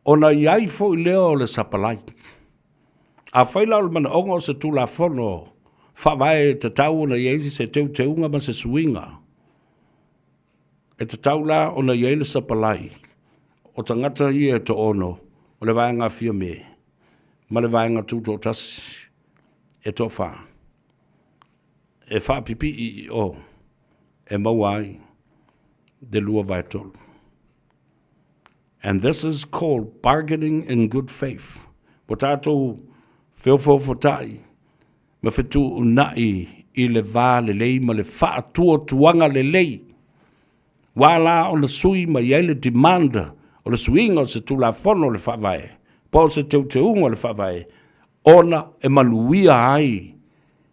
Ona iai fo i leo le sapalai. A whaila le manaonga o se tula whono, whawai te tau ona iai se teu teunga ma se suinga. E te tau la ona iai le sapalai. O tangata i e to ono, o le vaenga fia me, ma le vaenga tuto tasi, e to wha. E wha pipi i o, e mauai, de lua vai tolu. And this is called bargaining in good faith. Po tātou whiowhowhotai, ma whetu unai i le vā le lei, ma le wha atua tuanga le lei. Wala o le sui ma iai le demanda, o le suinga o se tula whono le whawai, po se teu te unga le whawai, ona e maluia ai,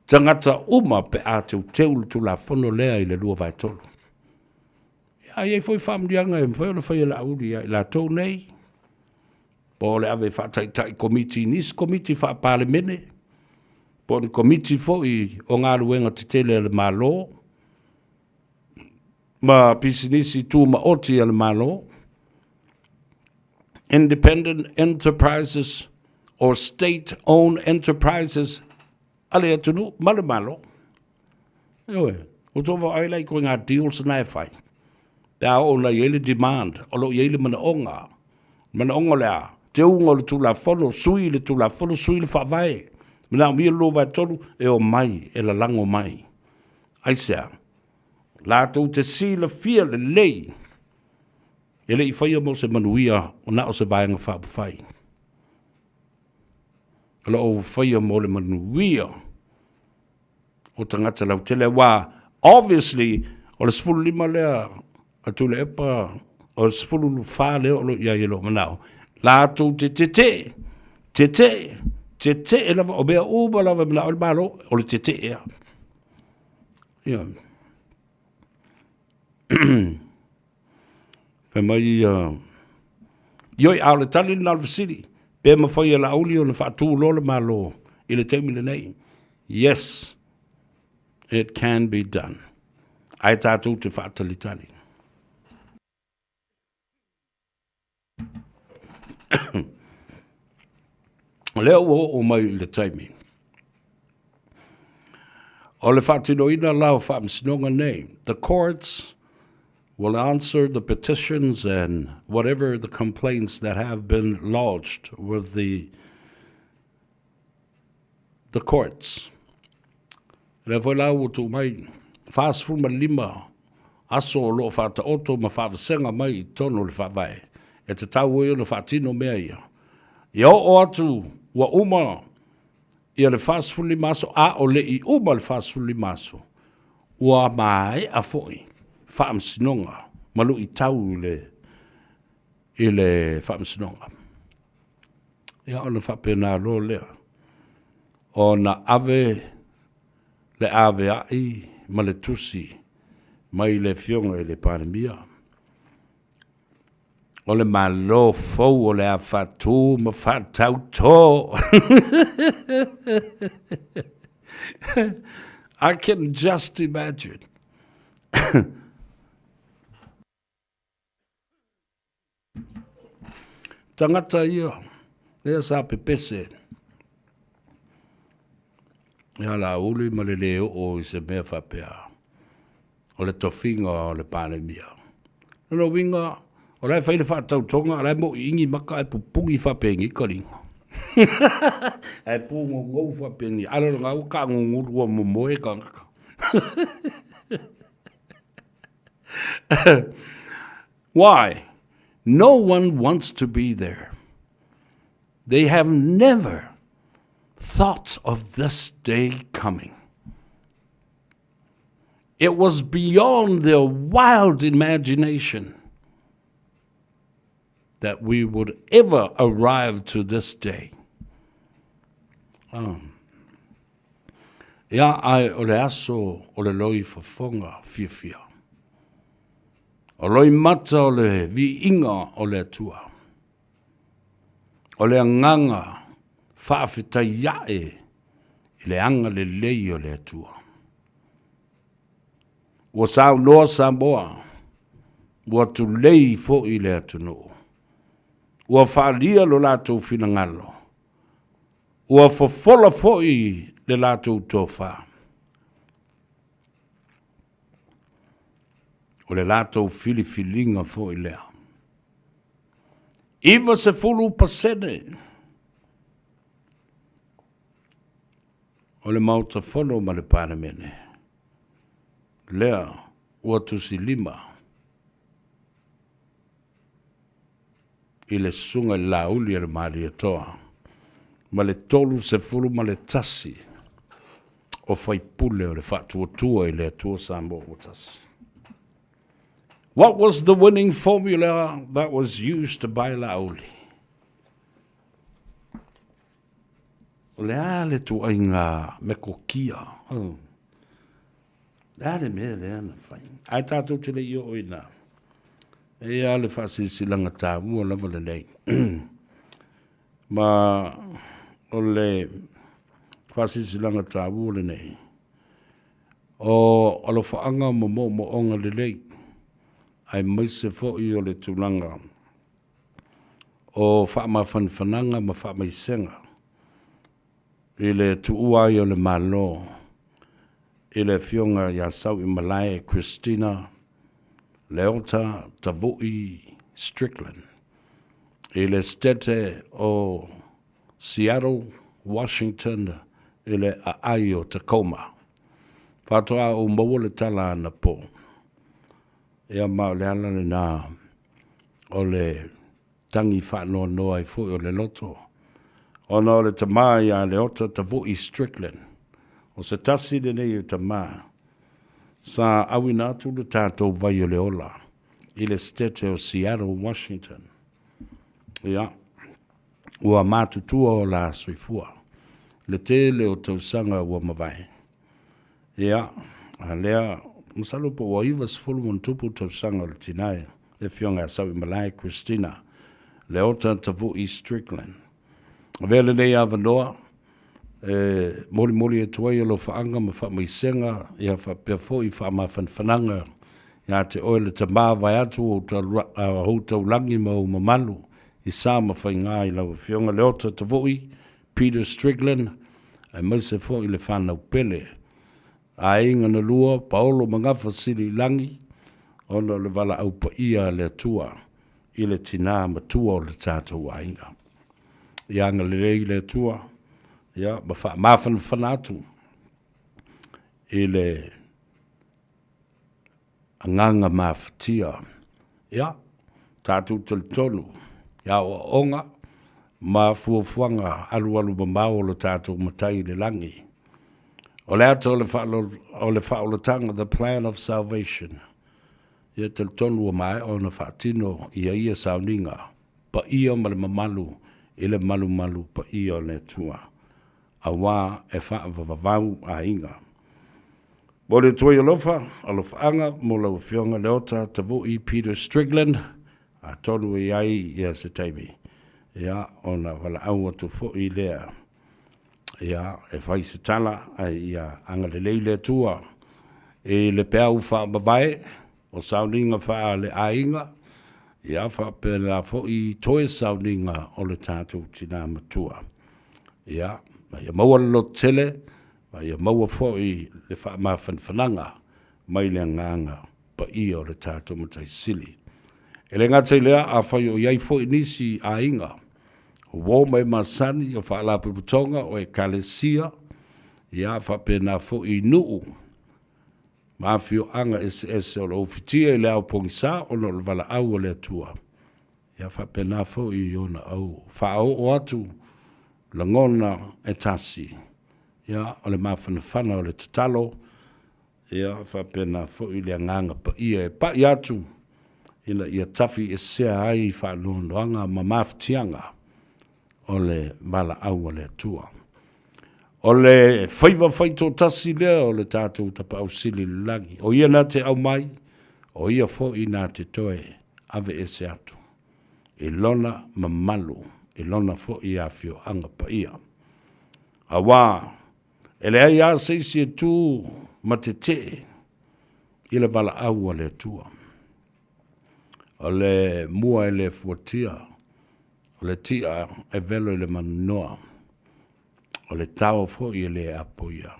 tangata uma pe a teu teu le tula whono lea i le lua vai tolu. Ai e foi whamrianga e mwhai o le whai la auri i la tau nei, po le ave whataitai komiti nis, komiti wha pale mene, po le komiti foi o ngā ruenga te tele le malo, ma pisinisi tu ma oti le malo, independent enterprises or state-owned enterprises ale atunu male malo. Ewe, o tova ai lai koe ngā deals na e whai. Pea o na iele demand, o lo iele mana onga lea, te unga le tula whono, sui le tula whono, sui le whawai. Mina mia lo vai tolu e o mai, e la lango mai. Aisea, lātou te si la fia le lei, e le i whaia mo se manuia o na o se vaenga whapawhai. Ala o whaia mo le manuia o tangata lau tele wā. Obviously, o le sifuru lima lea a tule epa, o le sifuru wha lea o lo ia ilo manao. Lātou te e lava, o bea uba lava mina o le malo, o le te ea. Ia. Pe mai ioi au le tali na alfa siri, pe ma whai la auli o na whaatu lo le malo i le teimi le nei. Yes, it can be done. Ai tātou te whaatalitali. Leo o mai le taimi. O le whaatinoina lau whaamsinonga nei. The courts will answer the petitions and whatever the complaints that have been lodged with the courts. Le foi lau o tu mai whaasfuma lima aso o loo whaata oto ma whaawasenga mai tono le whaavai. E te tau eo le whaatino mea ia. Ia o atu wa uma ia le whaasfuli maso a o le I uma le whaasfuli maso. Ua mai a foi. Whaamsinonga, malu I tau I le whaamsinonga. Ia o le whapena lo lea. O na ave le ave ai ma le tusi mai le fionga I le pandemia. O le malo fau o le a whatu ma whatau tō. I can just imagine. Tangata ia, lea sa pepese. Ia la uli ma le leo o I se mea whapea. O le tofinga o le pandemia. Nono winga, o lai whaile whaatau tonga, o lai mo ingi maka e pupungi whapengi karinga. E pungo ngou whapengi, alo ngau ka ngurua mo moe kangaka. Why? No one wants to be there. They have never thought of this day coming. It was beyond their wild imagination that we would ever arrive to this day. Ia ai o le aso o le loi whafonga fia. O loi mata o le vi inga o le atua. O le anganga whaafita iae I le anga le lei o le atua. Ua sao noa Samoa, ua tu lei fo I le atunu. Ua whaalia lo lātou finangalo. Ua fofola fo I le lātou tōwha. O le lātou filifilinga fo I lea. Iwa se fulu pasene. O le mauta fono ma le panemene. Lea, ua tusi lima. I le sunga I lauli e le maari atoa. Ma le tolu se fulu ma le tasi. O fai pule o le whatuatua I le atua Samoa o tasi. What was the winning formula that was used by lauli? Lea le tuainga me kokia. Lea le mea lea na whai. Ai tātou te le I o ina. E a le whasisilanga tāua lava le nei. Ma o le whasisilanga tāua le nei. O alo whaanga mo onga le nei. Ai maise fo I o le tūlanga. O whaama whanwhananga ma whaama I senga. I le tuuai o le malo. I le fionga ia sau I Malaya Christina Leota Tavui Strickland. I le stete o Seattle, Washington, I le aai o Tacoma. Whatoa o maua le tala ana po. Ea mao le alane nā o le tangi whanoa noa I fui o le loto. Ona o le tamā ia Leota Tavui Strickland. O se tasi le nei o tamā. Sa awina atu le tātou vai o le ola. I le stete o Seattle, Washington. Ia. Ua mātutua o la soifua. Le tele o tausanga ua mawai. Ia. A lea. Masalo po ua iwa sifulu montupu tausanga le tinai. Le fionga sau I Malaya Christina. Leota Tavui Strickland. Vele nei avanoa. mori e tuai lo whaanga ma wha maisenga, ia wha pia fōi wha ma whanwhananga, ia te oele te mā vai atu o ta houtau langi ma o mamalu, i sā ma whai ngā i lau whionga leota te voi, Peter Strickland, ai maise fōi le whanau pele, a inga na lua, Paolo Mangafa Siri Langi, ono le wala au pa ia le tua, i le tina matua o le tātou a inga. Ia anga le rei le tua, ia ma whanatu, i le anganga mawhatia, ia, tātou tonu, ia o onga, ma fuafuanga alu mamau o le tātou matai le langi. O le ata o le whaolotanga, the plan of salvation. Ia te tonu o mai o na whaatino ia sauninga, pa ia ma le mamalu, i le malu pa ia le tua. A wā e whaavavavau a inga. Mo le tua i alofa, alofaanga, mo lau whionga leota, te voi Peter Strickland, a tonu i ai ia se taimi. Ia, ona wala au atu fo i lea. Ia, e whai se tala, ia anga le leile tua. E le pēu whaabavai, o sauninga wha le ainga, ia wha pēra fo i toe sauninga o le tātou tina matua. Ia, ia maua lo tele, ia maua fo i le wha mawhanwhananga, mai le nganga, pa i o le tātou matai sili. E le ngata i lea, a whai o iai fo i nisi ainga, o wō mai masani, o wha alapu putonga, o e kalesia, ia wha pēna fo i nuu, mafio anga ese o lo fitia i le au pongisa o lo wala au o le atua. Ia wha pena fo i ona au. Wha o atu la ngona e tasi. Ia o le mawhanawhana o le tatalo. Ia wha pena fo i le nganga pa ia e pa i atu. Ina ia tafi e sea ai wha noanga ma maftianga o le wala au o le atua. O le whaiva whaito tasi lea o le tātou tapa au sili langi. O ia nā te au mai, o ia fo i nā te toe ave e se atu. E lona mamalu, e lona fo i a fio anga pa ia. A wā, e le ai a seisi e tū ma te te, i le wala au o le tua. O le mua e le fuatia, o le tia e velo i le manoa. O le tau fo i le apoia.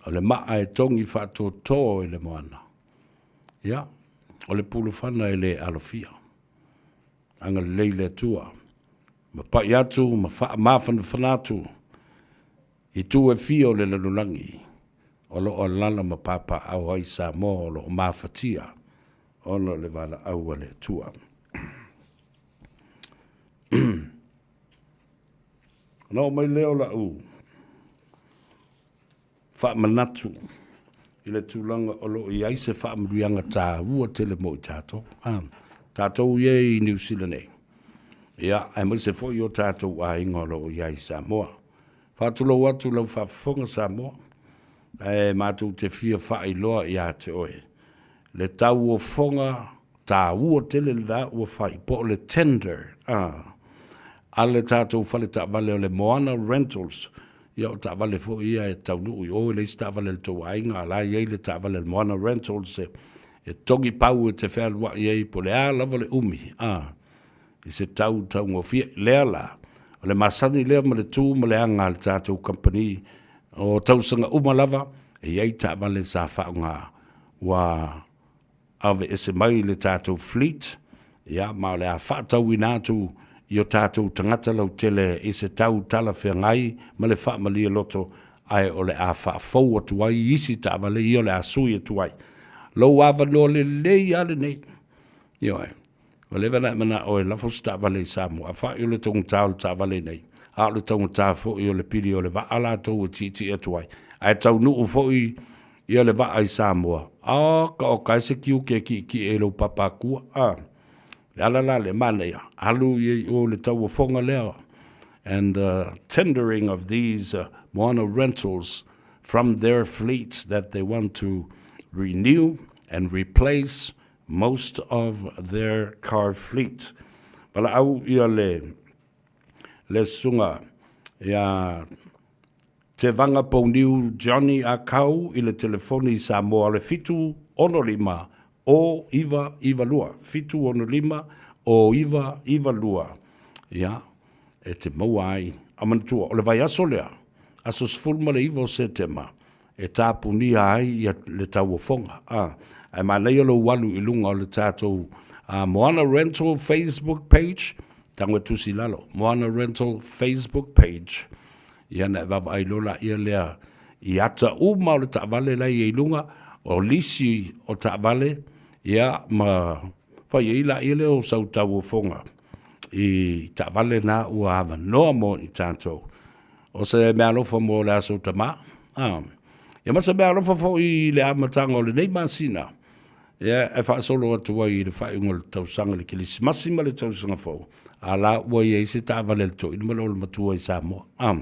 O le maa e tongi whato tō i le moana. Ia, o le pulufana i le alofia. Anga le leile tua. Ma pai atu, ma mawhanatu. I tu e fio le lalulangi. O lo o lala ma papa au ai sa mo o lo o mawhatia. O lo le wala au le tua. No mai leo la u. Wha manatu, i le tūlanga o lo i aise wha mruianga tā ua tele mo i tātou. Tātou ie i New Zealand e. Ia, ai mai se fo i o tātou a inga o lo i aise Samoa. Whātulo atu lau whawhonga Samoa. E mātou te fia wha i loa i a te oe. Le tau o whonga tā ua tele la ua whai po le tender. A le tātou whale tā vale o le Moana Rentals. Ia o tā vale fo ia e tau nui. O le isi tā vale le tau ainga. Ala iei le tā vale le Moana Rentals. E tongi pau e te whaalua iei po le a lava le umi. I se tau ngofia lea la. O le masani lea ma le tū ma le anga le tātou company. O tau sanga uma lava. E iei tā vale sa whaunga. Wa ave ese mai le tātou fleet. Ia ma le a whaatau i nātou. I o tātou tangata lau tele i se tau tala whea ngai, ma le wha malia loto ai o le a wha fau atu ai, isi tā wale i o le a sui atu ai. Lau awa no le lei ale nei. Io ai. O le vana mana o e lafos tā wale i Samoa. A wha i o le tongu tāu tā wale nei. A o le tongu tā fo i o le piri o le wa ala tau o titi atu ai. Ai tau nuu fo i o le wa ai Samoa. Ka o kaise kiu ke ki e lo papakua. La le mana ia. Alu i o le tau fonga leo. And tendering of these Moana Rentals from their fleet that they want to renew and replace most of their car fleet. Pala au ia le sunga ia te vanga Pauniu Johnny Akau i le telefoni Samoa le fitu ono lima o iwa lua. Fitu ono lima o iwa lua. Ia, e te maua ai. Amanatua, o le vai aso lea. Aso sfulma le iwa o Setema. E tāpuni ai i le tau o fonga. Ai manei o lo walu i lunga o le tātou Moana Rental Facebook page. Tango tusi lalo. Moana Rental Facebook page. Ia na baba ai lola ia lea. I ata uma o le taavale lai i lunga. O lisi o taavale. Ia ma whai ila ia leo sau tau o fonga. I taavale na ua hawa noa mo i tātou. O se mea lofa mo le aso tama. Ia masa mea lofa fo i le amatanga o le nei masina. Ia e wha solo atua i le whai unga le tausanga le kilisi. Masima le tausanga fo. A la ua i eise taavale le to. Inuma lo le matua i Samoa.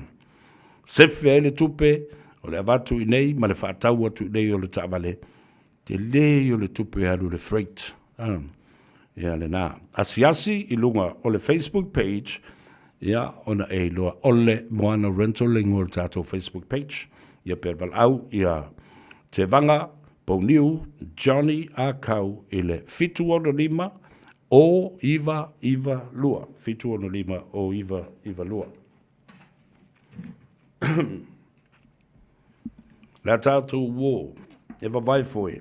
Sefe e le tupe. O le avatu i nei. Ma le whaatau atu i nei o le taavale. Te le o le tupe alu le freight. Ia le nā. Asiasi i lunga o le Facebook page. Ia ona e loa ole Moana Rental le ngol tātou Facebook page. Ia perval au ia te vanga Pauniu Johnny Akau i le fitu ono lima o iwa lua. Fitu ono lima o iwa lua. La tātou wō. Ewa vai foi.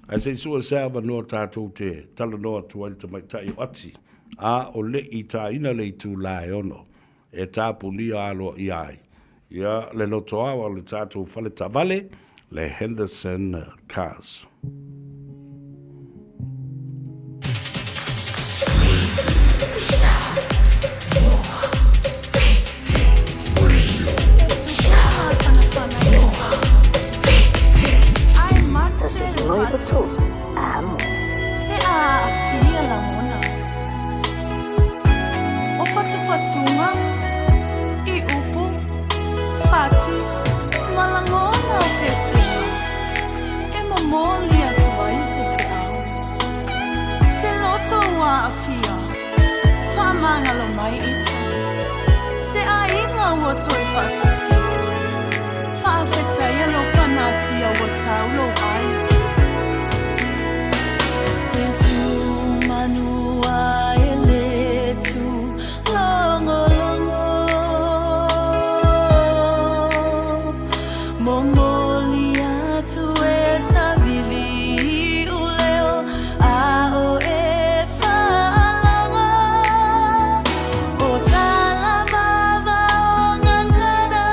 Ai se sua sāwa noa tātou te tala noa tuai te mai tai o ati. A o le i tā ina le i tū lae ono. E tāpu ni alo i ai. Ia le loto awa le tātou whale tavale le Henderson Cars. Fatunga i upu fati malangona pesena e mamoli atua i se fiau se loto wa afia famanga lo mai ita se ainga wato i fatasi fa feta yelo fanati a watau lo ai e tu manua ele tu Ngangada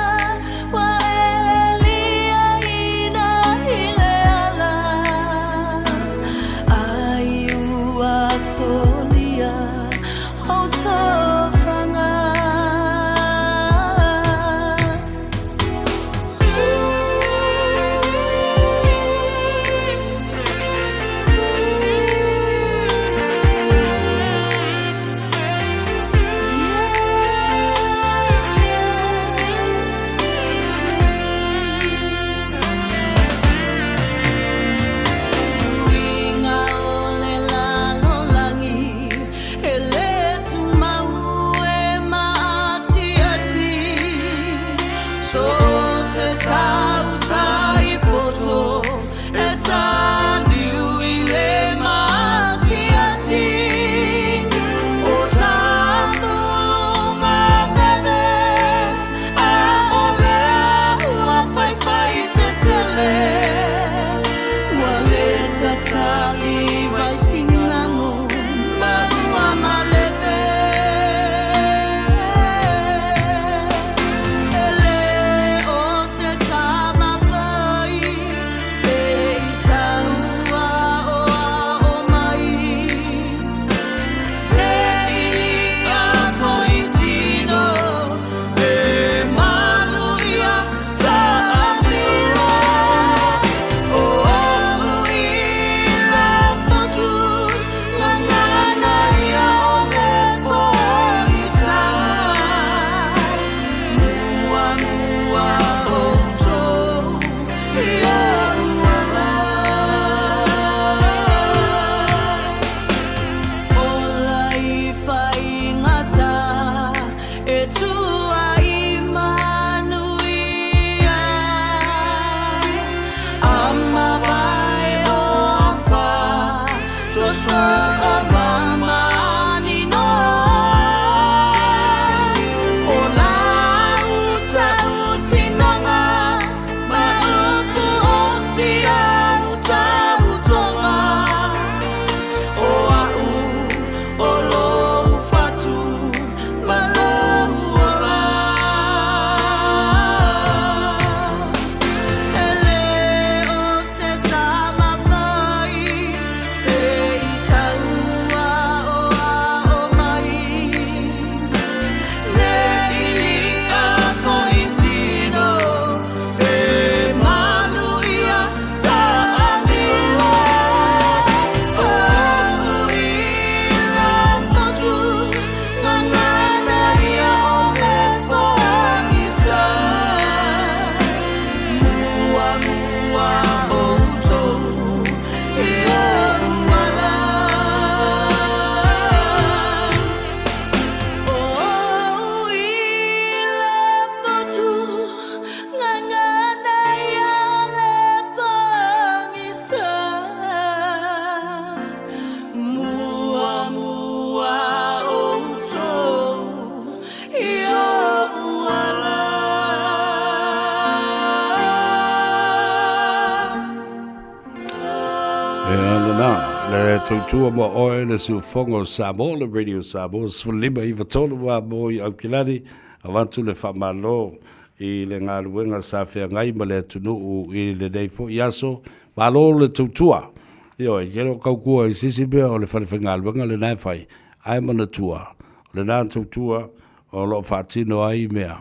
tautua mo oe le siufonga o Samoa le Radio Samoa sfulima i vatolu wa mo i au kilani a wantu le whamalo i le ngā ruenga sa whea ngai ma le tunu i le nei fo i aso malo le tautua io e kero kaukua i sisi bea o le whanewhenga ruenga le nai whai ai mana tua le nā tautua o lo whaatino ai mea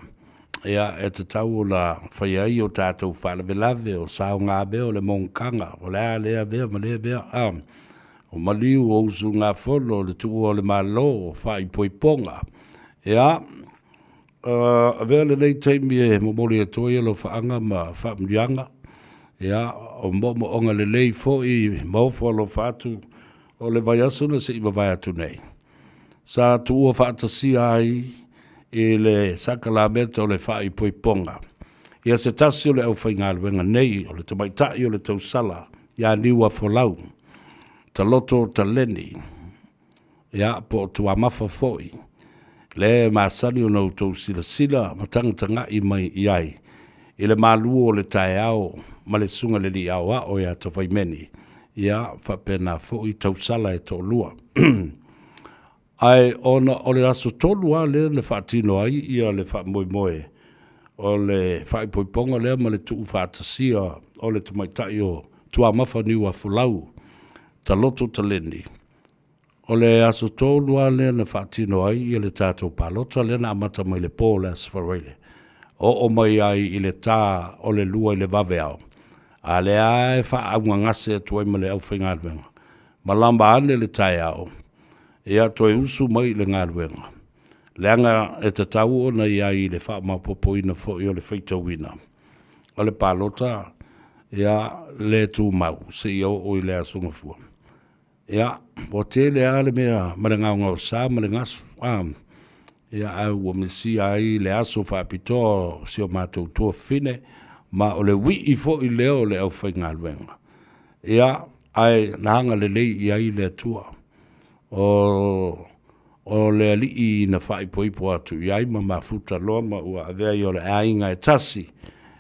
ia e te tau o la whai ai o tātou whalawelave o sao ngā bea o le mongkanga o lea lea bea ma lea bea o maliu o usu ngā whono le tu o le malo o whai poiponga ia a vea le nei teimi e momoli e toi lo whaanga ma whamrianga ia o momo onga le lei fo i maufo lo whatu o le vai asuna se ima vai atu nei sa tu o whaatasi ai i le sakalameta o le whai poiponga ia se tasi o le au whainga luenga nei o le tamaitai o le tausala ia niwa folau ta loto ta leni ia po tua mafa foi le masani o nau tau sila sila matanga i mai iai i le maluo o le tae au ma le sunga le li au o ia ta waimeni ia whapena foi tau sala e to lua ai ona o le aso tolu a le whaatino ai ia le wha moe o le whaipoiponga le ma le tuu whaatasia o le tumaitai o tua mafa niwa fulau ta loto ta leni. O le aso tolu a le na whaatino ai i le tātou palota le na amata mai le pō le asfareile. O mai ai i le tā o le lua i le vave au. A le ae wha aunga ngase tuai ma le au whainga luenga. Ma lamba ane le tai au. Ia toi usu mai le ngā luenga. Le anga e te tau o na ia i le wha mapopo ina fo i o le whaitawina. O le palota ia le tū mau se i o i le asunga fua. Ia, o te le ale mea maranga ngau sa maranga su. Ia au o misi ai le aso whaapito si o mātou tua fine ma o le wi i fo i leo le au whainga luenga. Ia, ai nanga le lei i ai le tua. O le ali i na whai poipo atu i ai ma mafuta loa ma ua avea i o le ainga e tasi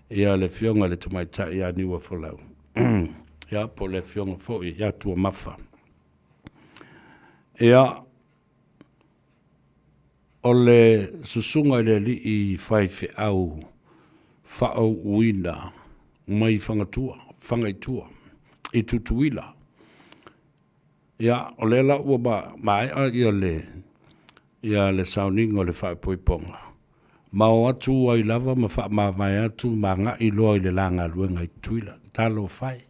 ia le fionga le tumaita i a niwa folau. Ia po le fionga fo i ia tua mafa. Ia o le susunga i le li i whaife au whao uina mai whangaitua i tutuila. Ia o le la ua mai a ia le sauninga o le whaipoiponga. Ma o atu ai lava ma wha ma mai atu ma ngā i loa i le langa luenga i tuila. Talo whai.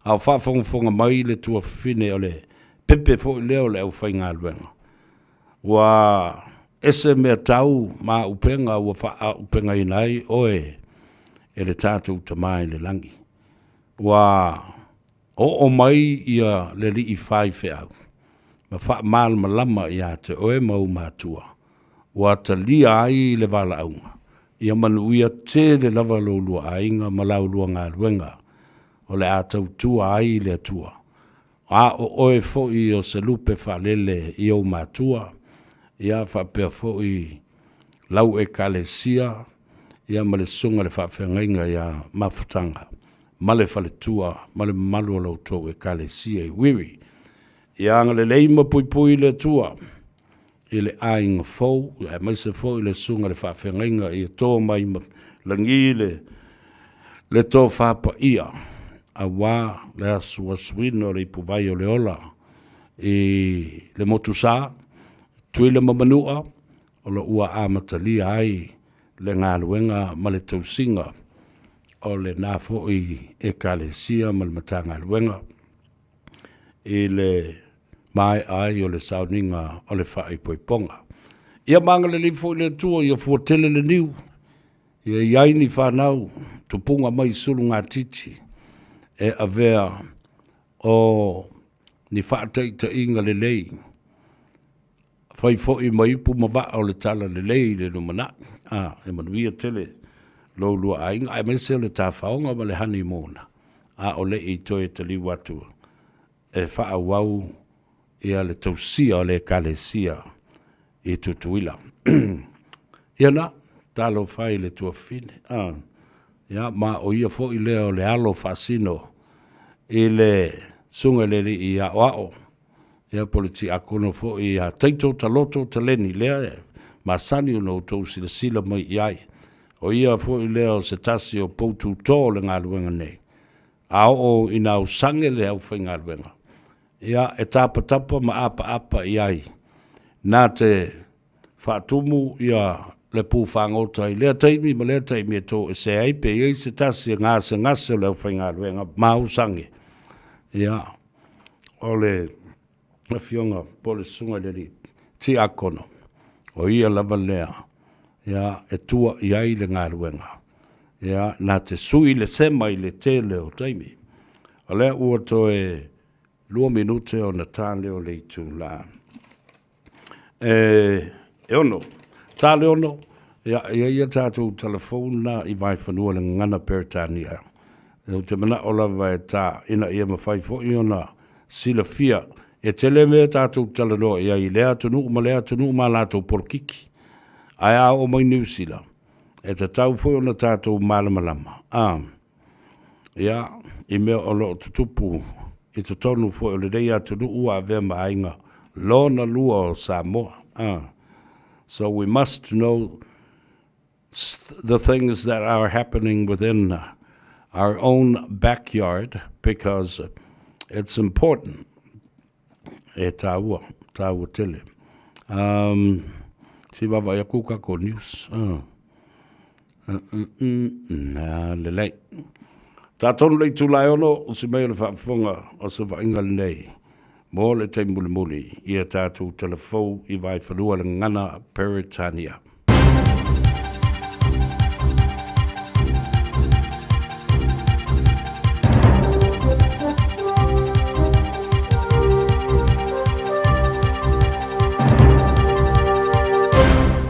Au whafonga mai le tua whine o le pepe fo i leo le au whai ngā luenga. Wa ese mea tau ma upenga ua wha upenga i nai oe e le tātou tamai le langi. Wa o mai ia le li i whai wheau. Ma wha mal malama i ate oe mau mātua. Wa ta lia ai le wala aunga. Ia manuia te le lava lua ainga ma lau lua ngā luenga. O le atau tua ai le tua. A o oe fo i o se lupe wha lele i au mātua. Ia wha pia fo i lau e kalesia. Ia ma le sunga le wha whengainga ia mafutanga. Ma le whale tua, ma le malua lau tau e kalesia i wiri. Ia anga le leima pui pui le tua. I le ainga fau, e mai se fau i le sunga le whawhengainga i tō mai langi le tō whapa ia. A wā le asua suino le ipuwai o le ola i le motusā, tui le mamanua o le ua amatalia ai le ngā luenga ma le tausinga o le nāfo i e kalesia ma le matanga luenga i le mai ai o le sauninga o le whai poiponga. Ia manga le lifo i le tua i a fuatele le niu. Ia iaini whanau, tupunga mai sulu ngā titi. E avea o ni whaataita inga le lei. Whai fo i maipu ma wa o le tala le lei le numana. E manuia tele lo lua ainga. Ai mese o le tā whaonga ma le hani mōna. O le i toi te li watu. E wha wau ia le tausia o le kalesia i tutuila. Ia na, talo whai le tua fine. Ia ma o ia fo i leo le alo fasino i le sunga lele I a wao. Ia politi akono fo I a teito taloto taleni lea masani o no tau sila mai iai. O ia fo I leo se tasi o poutu tō le ngā luenga nei. Ao o ina o sange le au whai ngā luenga. Ia e tapa ma apa iai. Nā te whaatumu ia le pū whangotai. Lea teimi ma lea teimi e tō e se aipe i se tasi ngā se ngase le au whai ngā luenga ma au sange. Ia o le whionga pole sunga leri ti akono. O ia lava lea. Ia e tua iai le ngā luenga. Ia nā te sui le sema I le te leo taimi. O lea ua to e 2 minute o na tā leo le itu la. E ono. Tā leo no. Ia tātou telefona I vai whanua le ngana peritania. E te mana o lava e tā ina ia mawhai fo I ona sila fia. E tele mea tātou talanoa ia I lea tunu ma lātou porkiki. Ai a o mai New Zealand. E te tau fo ona tātou malamalama. Ia, I mea o lo tutupu. I te tonu fo o le reia tunu ua a vea mainga. Lona lua o Samoa. So we must know the things that are happening within our own backyard because it's important. E tāua tele. Si wawa ia kuka ko news. Nā lelei. Tā tonu lei tūlai ono o se mea le whaafonga o se whainga nei. Mō le te muli ia tātou telefou I vai whanua le ngana Peritania.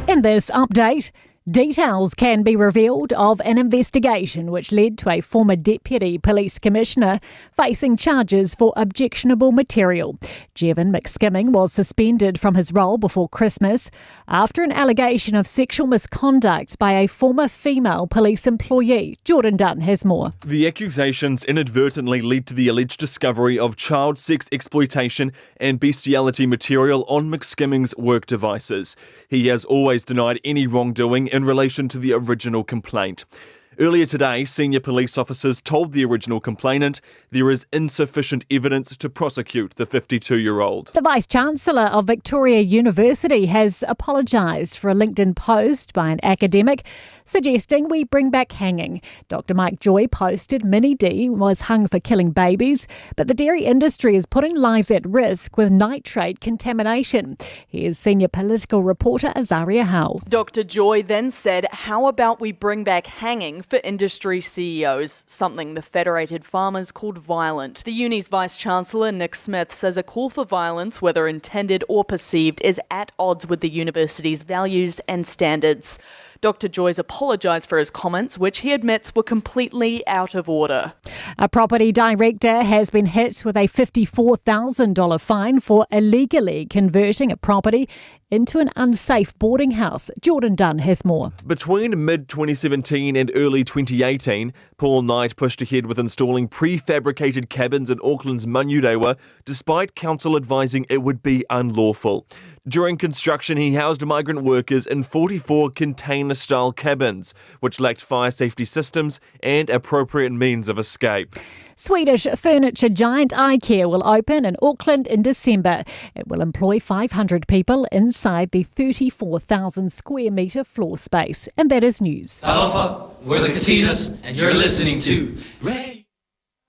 In this update, details can be revealed of an investigation which led to a former Deputy Police Commissioner facing charges for objectionable material. Jevon McSkimming was suspended from his role before Christmas after an allegation of sexual misconduct by a former female police employee. Jordan Dunn has more. The accusations inadvertently led to the alleged discovery of child sex exploitation and bestiality material on McSkimming's work devices. He has always denied any wrongdoing in relation to the original complaint. Earlier today, senior police officers told the original complainant there is insufficient evidence to prosecute the 52-year-old. The Vice-Chancellor of Victoria University has apologised for a LinkedIn post by an academic suggesting we bring back hanging. Dr Mike Joy posted Minnie D was hung for killing babies, but the dairy industry is putting lives at risk with nitrate contamination. Here's senior political reporter Azaria Howe. Dr Joy then said, how about we bring back hanging for industry CEOs, something the Federated Farmers called violent. The uni's Vice-Chancellor Nick Smith says a call for violence, whether intended or perceived, is at odds with the university's values and standards. Dr Joy's apologised for his comments, which he admits were completely out of order. A property director has been hit with a $54,000 fine for illegally converting a property into an unsafe boarding house. Jordan Dunn has more. Between mid-2017 and early 2018, Paul Knight pushed ahead with installing prefabricated cabins in Auckland's Manurewa, despite council advising it would be unlawful. During construction, he housed migrant workers in 44 container-style cabins, which lacked fire safety systems and appropriate means of escape. Swedish furniture giant IKEA will open in Auckland in December. It will employ 500 people inside the 34,000 square metre floor space. And that is news. Talofa, we're the Katinas, and you're listening to Ray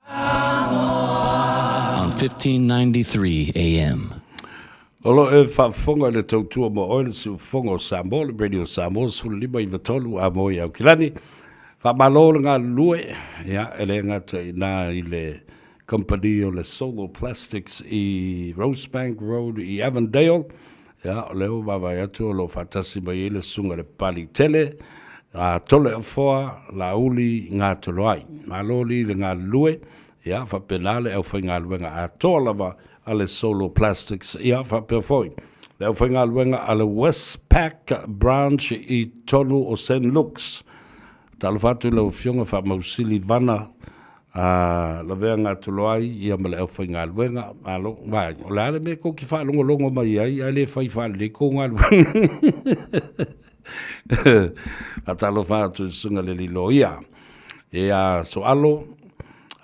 on 1593 AM. Olo e whafonga le tautua mo oile si ufonga o Samoa, le Radio Samoa, sulima I vatolu a moi au kilani. Whamalo ngā lue, ele ngata I nā I le company o le Solo Plastics I Rosebank Road I Avondale. Leo wawai atu o lo whatasi mai ele sunga le pali tele. Tole o foa, la uli ngā toloai. Maloli le ngā lue, whapelale au whai ngā luenga a toa lava a le Solo Plastics. Whapefoi. Le au whai ngā luenga a le Westpac branch I tonu o St. Luke's. Talafatu lau fionga wha mausili vana La vea ngā toloai, ia ma le au whai ngā luenga, alo, vai, o le ale me ko ki wha longo mai ai, ai le whai wha le ko ngā luenga. A talo wha tu sunga le lilo ia. So alo,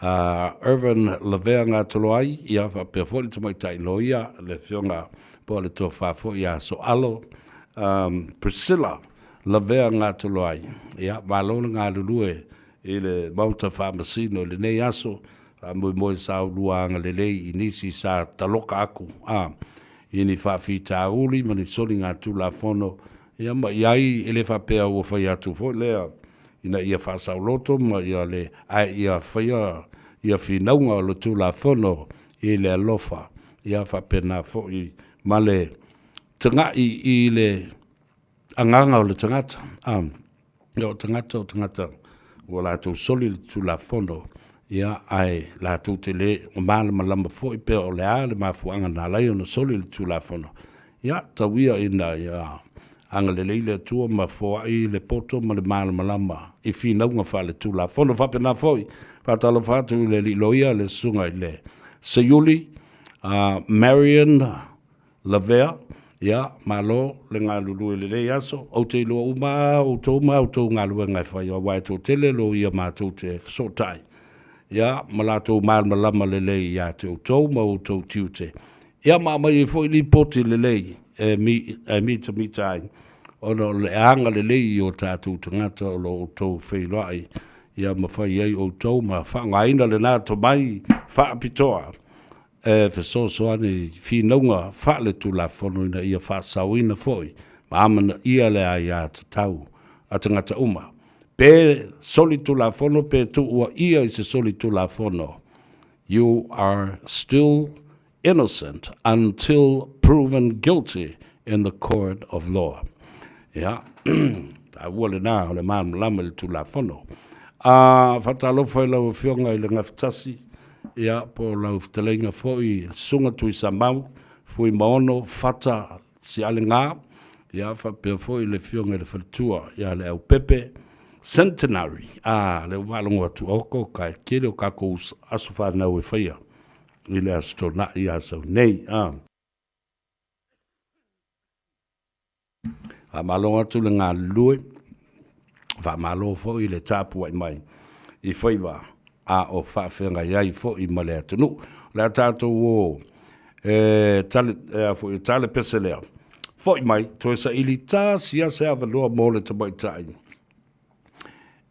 Irvin la vea ngā toloai, ia wha pia fōli tu mai tai lo ia, le whionga po le tō wha fō ia. So alo, Priscilla la vea ngā toloai, ia, malona ngā lulue, i le mauta whamasino le nei aso, moi sa luanga le lei, i nisi sa taloka aku, i ni whawhita uli, mani soli ngā tula whono, ia ma iai ele whapea ua whai atu fo, lea, ina ia whasau loto, ma ia le, ia whaia, ia whinaunga o le tula whono, i le alofa, ia whapena fo, i ma le tangai i le anganga o le tangata, o tangata, o lātou soli tu la fono, ia ai lātou te le, o mālama lama fo i pēr o le a, le mafuanga nā lai o na soli tu la fono. Ia, tawia ina, ia, anga le leile tua ma fo i le poto ma le mālama lama, i whinaunga wha le tu la fono, whapena fo i, whatalo whatu le li loia le sunga i le. Sayuli, Marion Lavea, ia, malo, le ngā lulu le rei aso, au te loa uma, au tō ngā lua ngai whai, o wai tō tele lo ia mātou te sotai. Ia, malatou malama le lei ia te tō, ma o tō tiute. Ia, mai e fwoi li poti le lei, mita ai, o le anga le lei o tātou tangata o lo tō whairai, ia ma whai ei o tō, ma whangaina le nā to mai, whaapitoa. Fesosoani whinaunga whale tu la whono ina ia whasauina foi, ma amana ia le ai a tau, a tangata uma. Pe soli tu la whono, pe tu ua ia i se soli tu la whono. You are still innocent until proven guilty in the court of law. Ja, ta wole nā, le mānu lama le tu la whono. Whatalofa i lau whionga i le ngaftasi, ia po lau ftelenga foi sunga tui sa mau foi maono fata si ale ngā ia whapea foi le whionga le whatua ia le au pepe centenary le walongo atu oko kai kere o kako asu whanau e whaia i le asto na i asau nei malonga atu le ngā lue malo foi le tāpua i mai i whaiwa o whawhenga iai fo i male atunu. Le tātou o tale pese lea. Fo i mai, toi sa ili tā sia se awaloa mōle te mai tai.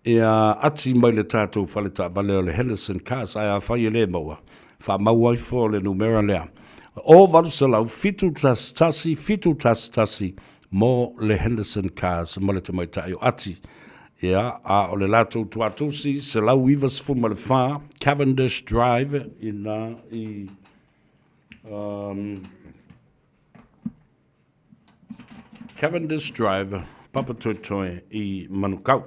Ati mai le tātou whale tā vale o le Henderson Cars, ai a whai le maua. Wha maua i fo le numera lea. O varu sa lau, fitu tasi, mō le Henderson Cars, mole te mai tai o ati. Ia, o le lātou tuatusi, se lau iwa sifuma le whā, Cavendish Drive, Cavendish Drive, Papatoetoe i Manukau.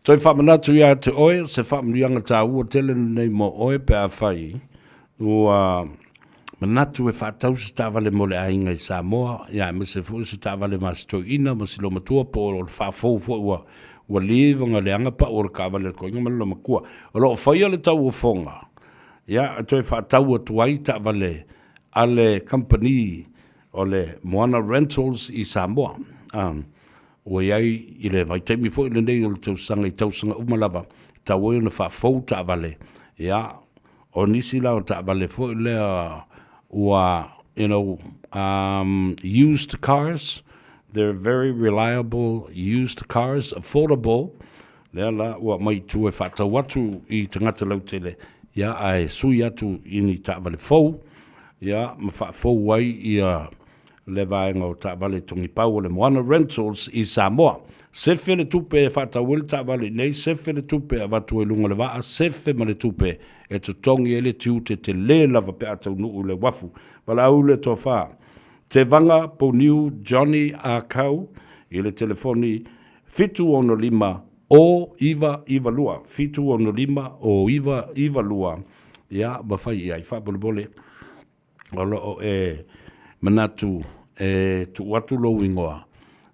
Toi whamanatu ia te oe, se whamanianga tā ua tele nei mo oe pe a whai, ua manatu e whatau se tāwale mo le ainga i Samoa, ia, me se fo se tāwale masto ina, ma si lo matua po o le whafou fo ua livanga le anga pa o le kawale ko inga malo makua. O lo whaia le tau o fonga. Ia, toi whatau atu ai tāwale ale company o le Moana Rentals i Samoa. O iai i le vaitaimi fo i le nei o le tausanga i tausanga umalawa. Tau e na whafou tāwale. Ia, o nisi lao tāwale fo i lea ua, used cars. They're very reliable used cars, affordable. Lea la, ua mai tu e whatau atu i tangata lau tele. Ia ai sui atu i ni tāwale fau. Ia, ma whafau wai i le vaenga o tāwale tongi pau o le Moana Rentals i Samoa. Sefe le tupe e whatau le tāwale nei, sefe le tupe a watu e lunga le waa, sefe ma le tupe e tutongi e le tiute te le lava pe atau nuu le wafu. Wala au le tō whaa. Te vanga po niu Johnny Akau i le telefoni fitu ono lima o iwa lua. Fitu ono lima o iwa lua. Ia, mawhai ia i whabolebole. Olo e manatu e tu watu lo wingoa.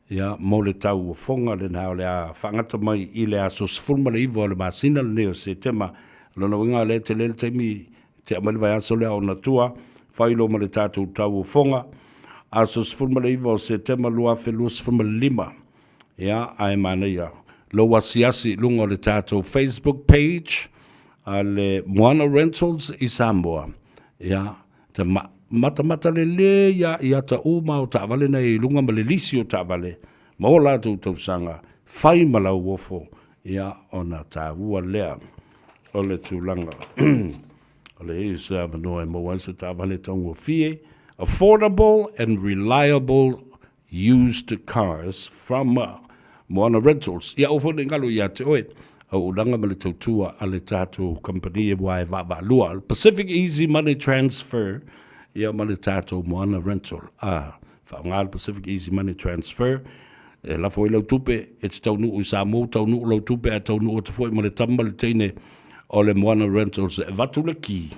Ia, mo le tau o fonga le nao le a whangata mai i le a sosfulma le iwa le masina le neo se tema Lona winga le te le taimi te amali vai aso le au na tua, whailo ma le tātou tau o fonga, a so sifurma le iwa o se tema lua whelua sifurma le lima. Ia, ai mana ia. Lo wasiasi lunga le tātou Facebook page, a le Moana Rentals i Samoa. Ia, te mata le ia ia ta uma o ta vale nei lunga ma le lisi o ta vale. Ma o la tau sanga, whai malau wofo, ia ona ta ua lea. O le tūlanga. O le isa manoa e moa se ta vale tongo fie. Affordable and reliable used cars from Moana Rentals. Ia ofo le ngalo ia te oe. Au ulanga ma le tautua a le tātou company e wai wa lua. Pacific Easy Money Transfer. Ia ma le tātou Moana Rental. Whaonga Pacific Easy Money Transfer. E la foi lau tupe. E te tau nuu i Samoa. Tau nuu lau tupe. A tau nuu o te foi ma le tamba le teine. O le Moana Rentals. E vatu le ki.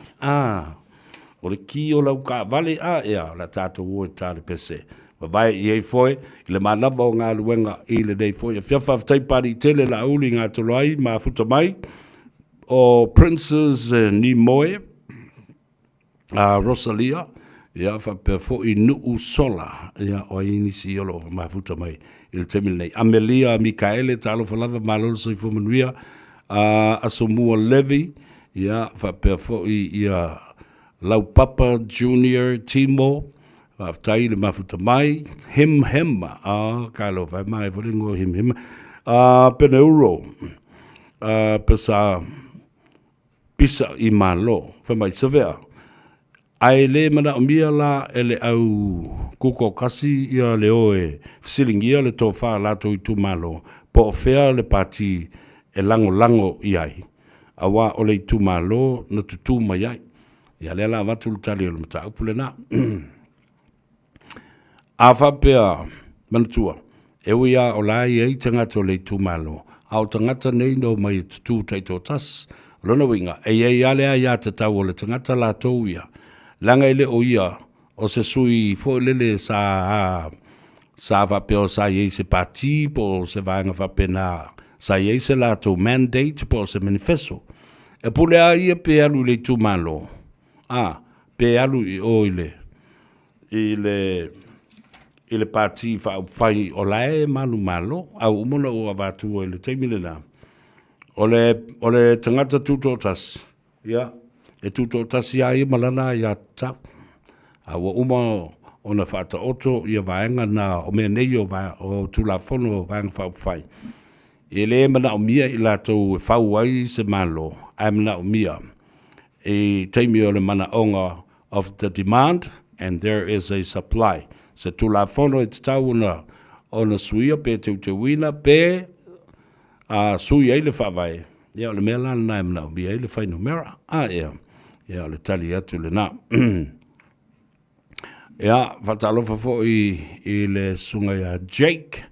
O le ki o lau ka vale. Ia la tātou o e tāre pese. Vai i ei foi, i le manava o ngā luenga i le nei foi. E whiawha whtai pari tele la uli ngā toloai, mā futa mai, o Princess Nimoe, Rosalia, ia whapea fo i nuu sola, ia o inisi olo mā futa mai, i le temil nei. Amelia Mikaele, talo whalava mālolo sa i fumanuia, Asomua Levi, ia whapea fo i ia Laupapa Junior Timo, Aftai le mafuta mai, him, kalo vai mai volingo him, Peneuro, pisa i malo, fa mai savea. Ai le mana umia la ele au kuko kasi ia le oe, fisilingia le tofa lato i tu malo, po ofea le pati e lango iai. Awa ole i tu malo na tutu mai ai. Ia le la watu lutali o le mata upule na. Afa pea manatua, ewe ia o lai ei tangata o le tūmalo, au tangata nei no mai tutu taito tas, lona winga, ei alea ia te tau o le tangata la tau ia, langa ele o ia, o se sui fo lele sa vapea o sa iei se pati, po se vaenga vapena, sa iei se la tau mandate, po se manifesto, e pule a ia pe alu le tūmalo, pe alu i o i le pati whai o lae manu malo, au umona o avatu o le teimile na. O le tangata tutotas, ia, e tutotas ia i malana ia tap. Au uma o na whata oto ia vaenga na o mea nei o tulafono o vaenga whai. E le mana o mia i lato e whau ai se malo, ai mana o mia. E teimi o le mana onga of the demand, and there is a supply. Se tulafono e te tau o na suia pe te wina pe sui ei le whawai. Ia o le mea lana nai mnau, mi ei le whainu mera. Ia o le tali atu le nā. Ia, whatalofa fo i le sunga ia Jake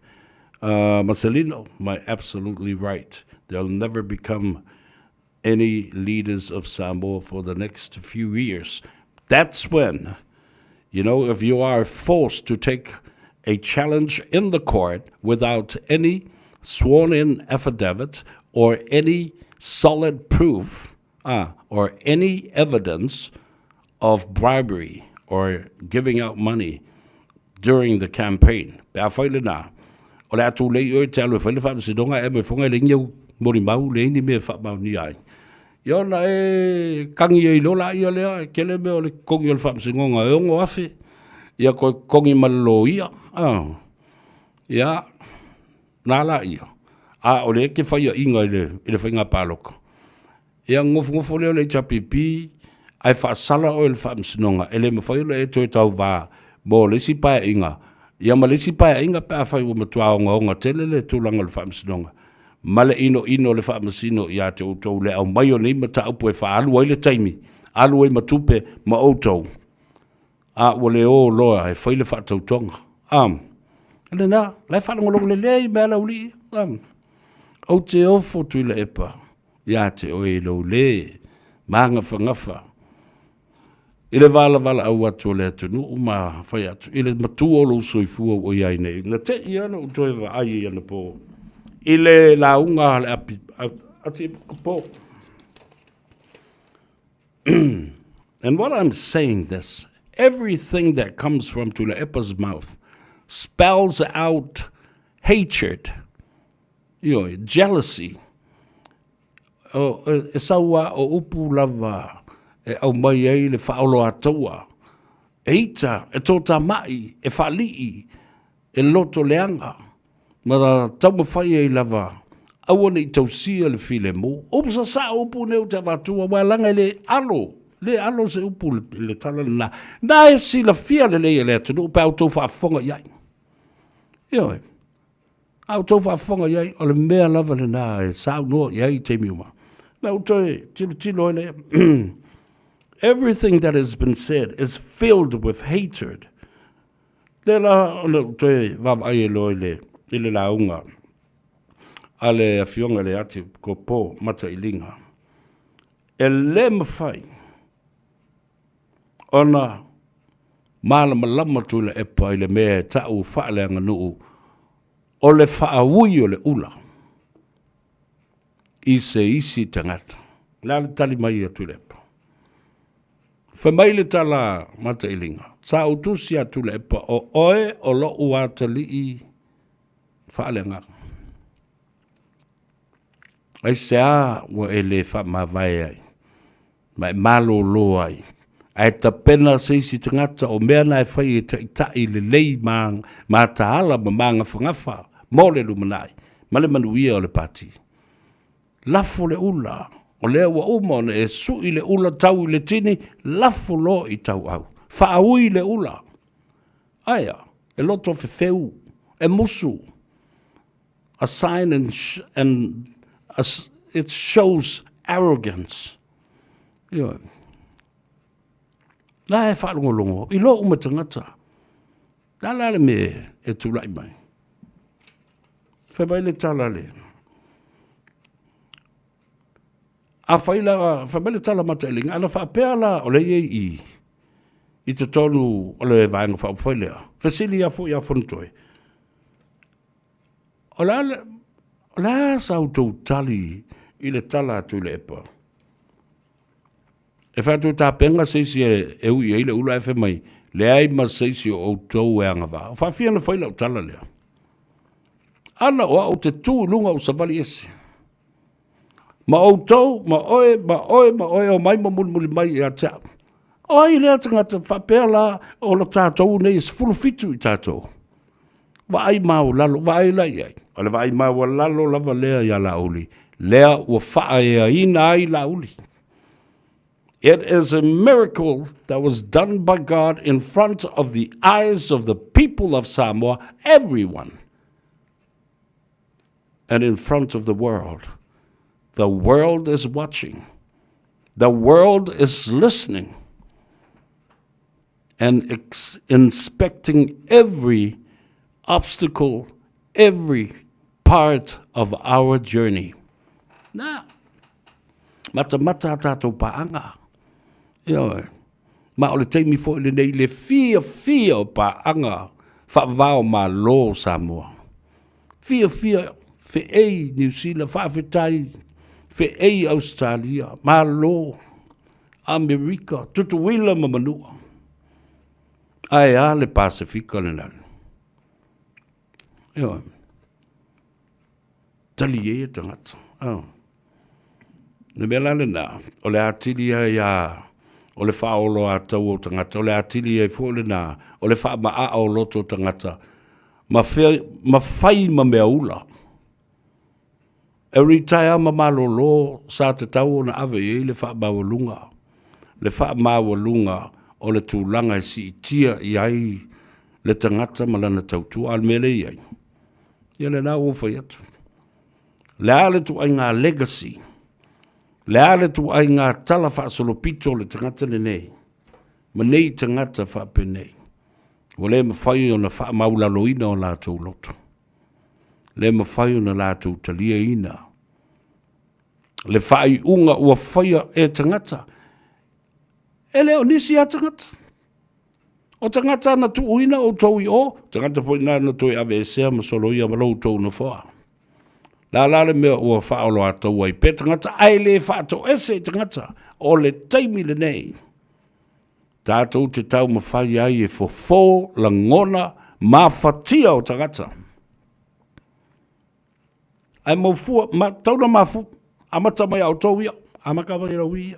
Marcelino, my absolutely right. They'll never become any leaders of Samoa for the next few years. That's when... You know, if you are forced to take a challenge in the court without any sworn-in affidavit or any solid proof or any evidence of bribery or giving out money during the campaign. Pea whaile nā. O le atu lei oi te alu e whaile whaamasidonga e me whonga le ngiau mori mau le ini me whaamau ni ai. Ia na e kangi e lola ia lea, kele me o le kongi o le whaamasingonga e ongo afe. Ia koe kongi malolo ia. Ia, nāla ia. O le ke whaia inga i le whainga pāloka. Ia ngofu leo le chapipi, ai whaasala o le whaamasingonga, ele me whaia le e toi tau wā, mo le si pae inga. Ia ma le si pae inga pēa whai o matua onga tele le tūlanga le whaamasingonga. Male ino le whaamasino ia te outou le au mai o nei mata upu e whaalu ai le taimi. Alu ai matupe ma outou. Wale o loa e whaile whaatautonga. Ane nā, lai whanangolong le lei mea lau li. Au te ofo tui le epa. Ia te oe lau le. Maanga whangafa. Ile wala au atu le atunu. Uma whai atu. Ile matu o lo soifua o iai nei. Na te iana o toi wa ai iana po. Ile la unga le api ati po And what I'm saying this, everything that comes from Tule'epa's mouth spells out hatred, jealousy. E saua o upu lava e au mai ai le whaolo atua. E ita, e tōta mai, e whalii, e loto leanga. Ma tau mawhai ai lava. Awane i tausia le file mo. Opsa sa upu neu te watua, wai langa le alo. Le alo se upu le tala na. Na e si la fia le leia le atu, upe au tau whaafonga iai. Ioi. Au tau whaafonga iai, o le mea lava le na e sao noa iai te miuma. Now, everything that has been said is filled with hatred. Ale afionga le ati ko po mata ilinga. E le mawhai. Ona mala malama tula e pa ile mea tau whaale anga nuu. O le whaawui o le ula. I se isi tangata. Nā le tali mai atu lepa. Whamai le tala mata ilinga. Sa utusi atu lepa o oe o lo uata li I whaale ngaka. Ai se a wa e le wha mawai ai. Mai malo lo ai. Ai ta pena se isi tangata o mea nai whai e tai le lei ma ta ala ma manga whangafa. Mo le lumanai. Male manuia o le pati. Lafo le ula, o lea wa umona e sui le ula tau I le tini, lafo lo I tau au. Whaaui le ula. Aia, e loto fefeu, e musu. A sign it shows arrogance. Nā e whaalongolongo, I lo umatangata. Nā lale me e tulai mai. Whewai le tala le. A whaila, whamele tala mata ilinga, ana whapea la o le I te tonu o le vaenga whawhailea. Whasili a fo I a whanutoi. O la sau tau tali I le tala atu le epa. E whātou tā penga seisi e ui e le ula e whamai, le ai ma seisi o tau e anga wā. O whawhia na whaila o tala lea. Ana o te tū lunga o savali esi. Ma o tau, ma oe o mai ma muli mai I a tea. Oi lea tangata whapea la o la tātou nei is fulu fitu I tātou. Wa ai mau lalo, wa ai lai ai. Ale wa ai mau lalo lava lea I a la uli. Lea ua wha ea ina ai la uli. It is a miracle that was done by God in front of the eyes of the people of Samoa, everyone. And in front of the world. The world is watching. The world is listening. And inspecting every obstacle, every part of our journey. Na, mata tātou paanga. Ma ole teimi fo le nei le fia o paanga whawao ma lo Samoa. Fia fe ei New Zealand, whawhetai, fe ei Australia, ma lo Amerika, tutuwila ma manua. Ai a le Pasifika le nani. Tali e tangata. Ne mea le na, o le atili ia, o le whaolo a tau o tangata, o le atili ia fo le na, o le wha maa o loto tangata, ma whai ma mea ula. E ritaya ma malolo sa te tau na ave e le wha mawalunga. Le wha mawalunga o le tūlanga e si tia I ai le tangata malana tautua al mele I ai. Ia le nā uwhai atu. Le ale tu ai ngā legacy. Le ale tu ai ngā tala wha solopito le tangata nei. Ma nei tangata wha pe nei. O le mawhai o na wha maulaloina o lātou loto. Le mawhai o na lātou talia ina. Le whai unga ua whaia e tangata. E leo nisi a tangata. O tangata na tu uina o tau I o. Tangata fo ina na toi ave esea ma solo ia ma lau tau na whaa. La le mea ua whaolo a tau ai. Pe tangata ai le whaato ese tangata. o le taimi le nei. Tātou te tau mawhai ai e fofo la ngona mawhatia o tagata. Ai mawfua, tauna mafu, amata mai au tau ia, amaka mai rau ia.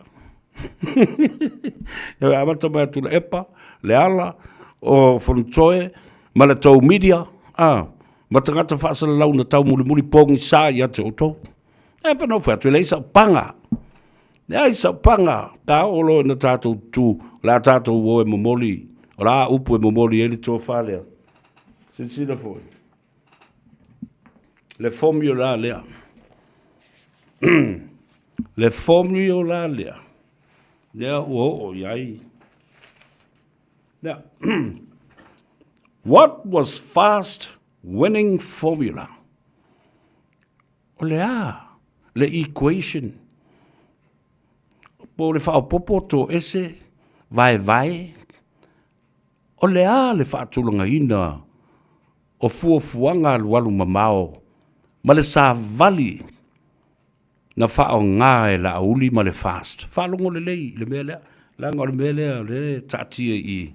Amata mai atu le epa, le ala, o whantoe, ma le tau media, ma tagata whaasala lau na tau muli muli pongi sā i ate o tau. E whanau whatu, le isa panga. Le isa panga, tā olo na tātou tū, la tātou o e momoli, o la upu e momoli e li tō whalea. Sisina foi. Le formula lea. Le formula lea. Lea o iai. Now, what was fast winning formula? O le equation. Po le whaopopo tō ese, vai. O le whaatulanga ina, o fuafuanga lualu mamao, ma le sa vali, na whao ngā e la auli ma le fast. Whalongo le lei, le mea lea, langa le mea lea, le tatia i,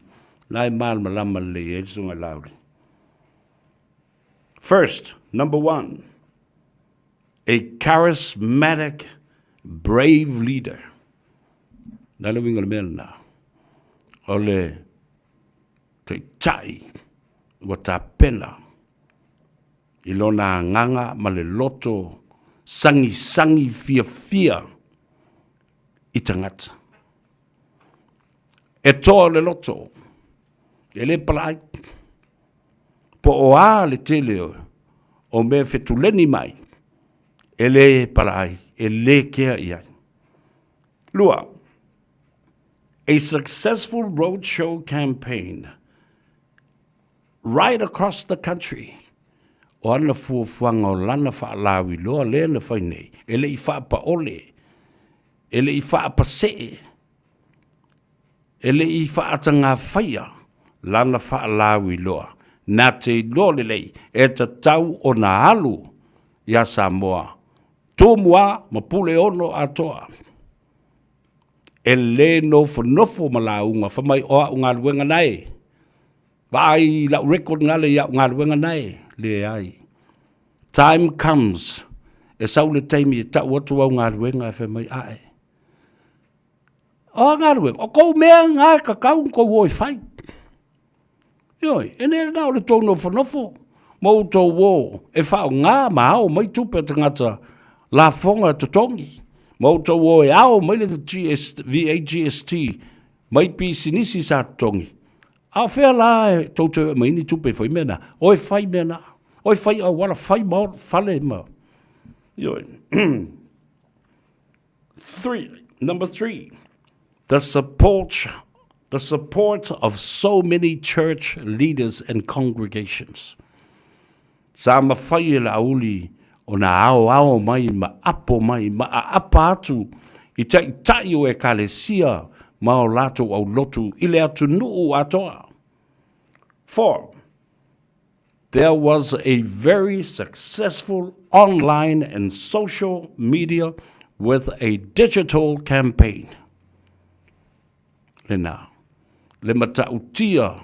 nai mal malama le e sunga lauri. First, number 1, a charismatic, brave leader. Nala winga le mea na. O le te tai, wa ta pena. Ilona nganga ma le loto, sangi fia i tangata. E toa le loto, e le palai, po o a le tele o me fetuleni mai, e le palai, e le kea iai. Lua, a successful roadshow campaign right across the country. O ana fuafuanga o lana whaalawi loa lea na whainei. E le I whaapa ole. E le I whaapa see. E le I whaatanga whaia. Lana whaalawi loa. Nā te loa le lei. E ta tau o na alu. Ia Samoa. Tō mua ma pule ono atoa. E le no whanofo ma la unga. Whamai oa unga luenga nei. Vai la record ngale ia unga luenga nei. Le ai. Time comes. E sau le taimi e tau atu au ngā ruenga e whamai ae. O ngā ruenga. O kou mea ngā kakau kou oi whai. Ioi, e nere nao le tōno whanofo. Mau tō wō. E whao ngā ma au mai tupe tangata la whonga tutongi. Mau tō wō e au mai le VAGST. Mai pi sinisi sa tutongi. A whea la e tōtou e maini tupe whai mena. Oi whai mena. Oi whai au wala whai maor whale ma. Number 3. The support of so many church leaders and congregations. Sa ma whai la auli o na ao mai ma apo mai ma a apa atu I tai o e kalesia ma o lato au lotu I le atu nuu atoa. 4. There was a very successful online and social media with a digital campaign. Lena, le matautia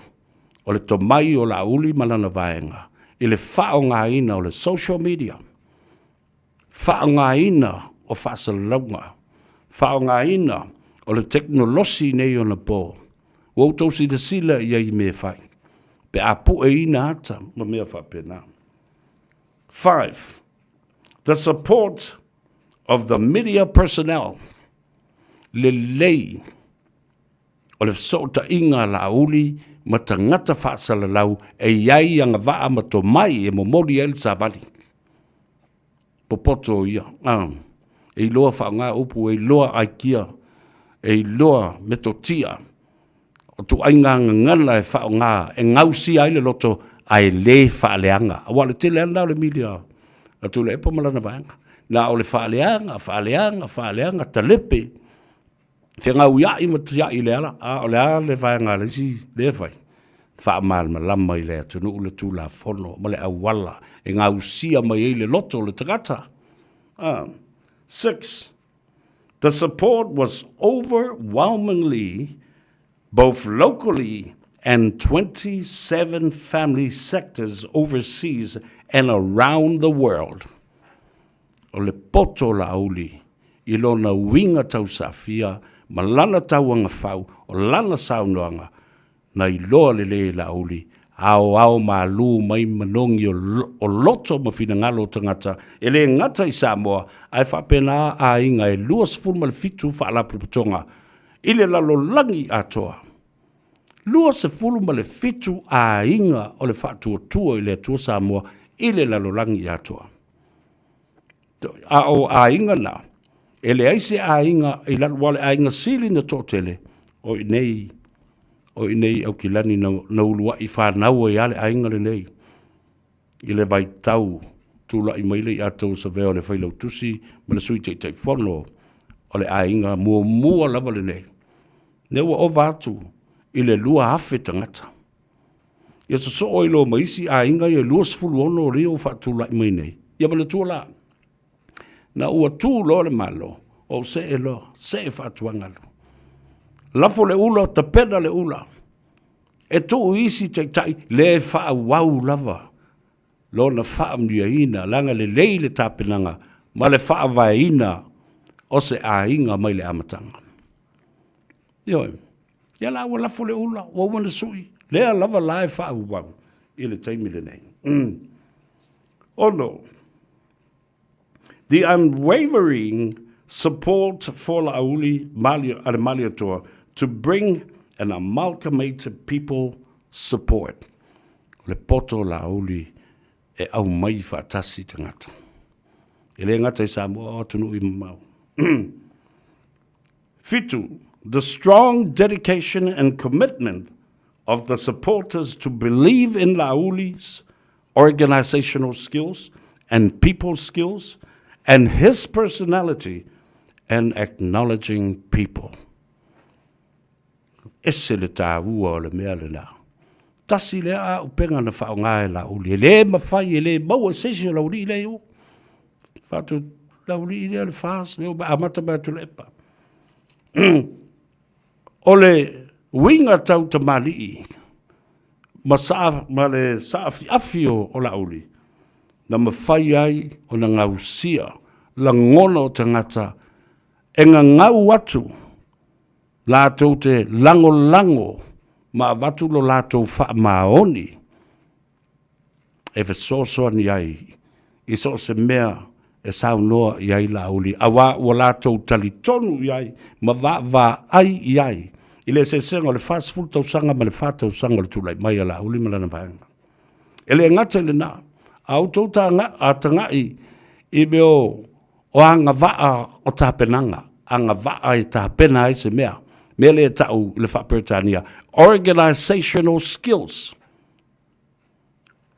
o le tomai o la uli malana vaenga. I le whaonga ina o le social media. Whaonga ina o whaasalaunga. Whaonga ina o le teknolosi nei o na po. Wautou si de sila I ai me whai. Pe apu e ina ata, ma mea whapena. 5. The support of the media personnel. Le lei. O le sota inga la uli, ma tangata whaasala lau, e iai anga waa ma to mai e momori el sa vali. Popoto ia. E loa whaanga upu, e loa aikia, e loa metotia. O tu ainga ngana e whaonga, e ngausi ai le loto ai le whaaleanga. Awa le tele ana le media, a tu le epa malana vaanga. Na o le whaaleanga, talepe. Whianga uia I matia I le ala, o le ala le vaanga le si, le vai. Whaamal malama I le atunu le tu la fono, ma le awala, e ngausia mai e le loto le tagata. 6. The support was overwhelmingly, both locally and 27 family sectors overseas and around the world. O le poto lauli, I lona winga tau safia, ma lana tau anga whau, o lana saunoanga, na I loa le lauli, ao malu mai manongi o loto mawhina ngalo tangata, e le ngata I Samoa, ai whapena a inga e luas fulma le fitu whaalapu putonga, ile lalo langi atoa. Lua se fulma le fitu a inga o le whaatua tua I le atua Samoa, ile lalo langi atoa. A inga na, e le aise a inga, I lalo wale a inga sili na tōtele, o nei au kilani na ulua I whanau e ale a inga le nei. I le vai tau, tūla I maile I atau sa veo le whailau tusi, ma le sui tei whono, o le a inga mua lava le nei. Neua o vātu, I le lua hafe tangata. Ia so oilo maisi a inga I lua sifulu ono rio whaatula I mai nei. Ia mana tuala. Na ua tū lo le malo, o se e lo, se e whaatuangalo. Lafo le ula, ta pena le ula. E tō isi tai le wha wau lava. Lo na wha mnia ina, langa le leile tāpenanga, ma le wha vai ina, o se a inga mai le amatanga. Ioi, ia la ua lafo le ula, wa wana sui, lea lava lae wha wau, I le taimi le nei. Oh no. The unwavering support for Lauli Maliatoa to bring an amalgamated people support. Le poto Lauli e au mai whaatasi tangata. E le ngata I Samoa o tunu I mamau. Fitu, the strong dedication and commitment of the supporters to believe in Lauli's organizational skills and people skills and his personality and acknowledging people. Ese le tāua o le mea le nā. Tasi le a upenga na whaonga e Lauli. Le mawhai e le maua sesi o Lauli I le o. Whatu Lauli I le whaas, le o amata mea tu lepa. O le winga tau tamali ma le saafi afio o Lauli. Na mawhai ai o na ngausia, la ngona o tangata, e ngā ngau atu, lātou te lango, ma watu lo lātou wha maoni, e whasosoa ni ai, I so se mea e sau noa I ai Lauli, a wā ua lātou talitonu I ai, ma wā ai I ai, I le se senga le fast food tau sanga ma le whātau sanga le tūlai mai a Lauli ma lana vāenga. E le ngata le nā, au tau a tangai I beo o anga waa o tāpenanga, anga waa I tāpena I se mea, mea le tau le whapertania, organizational skills.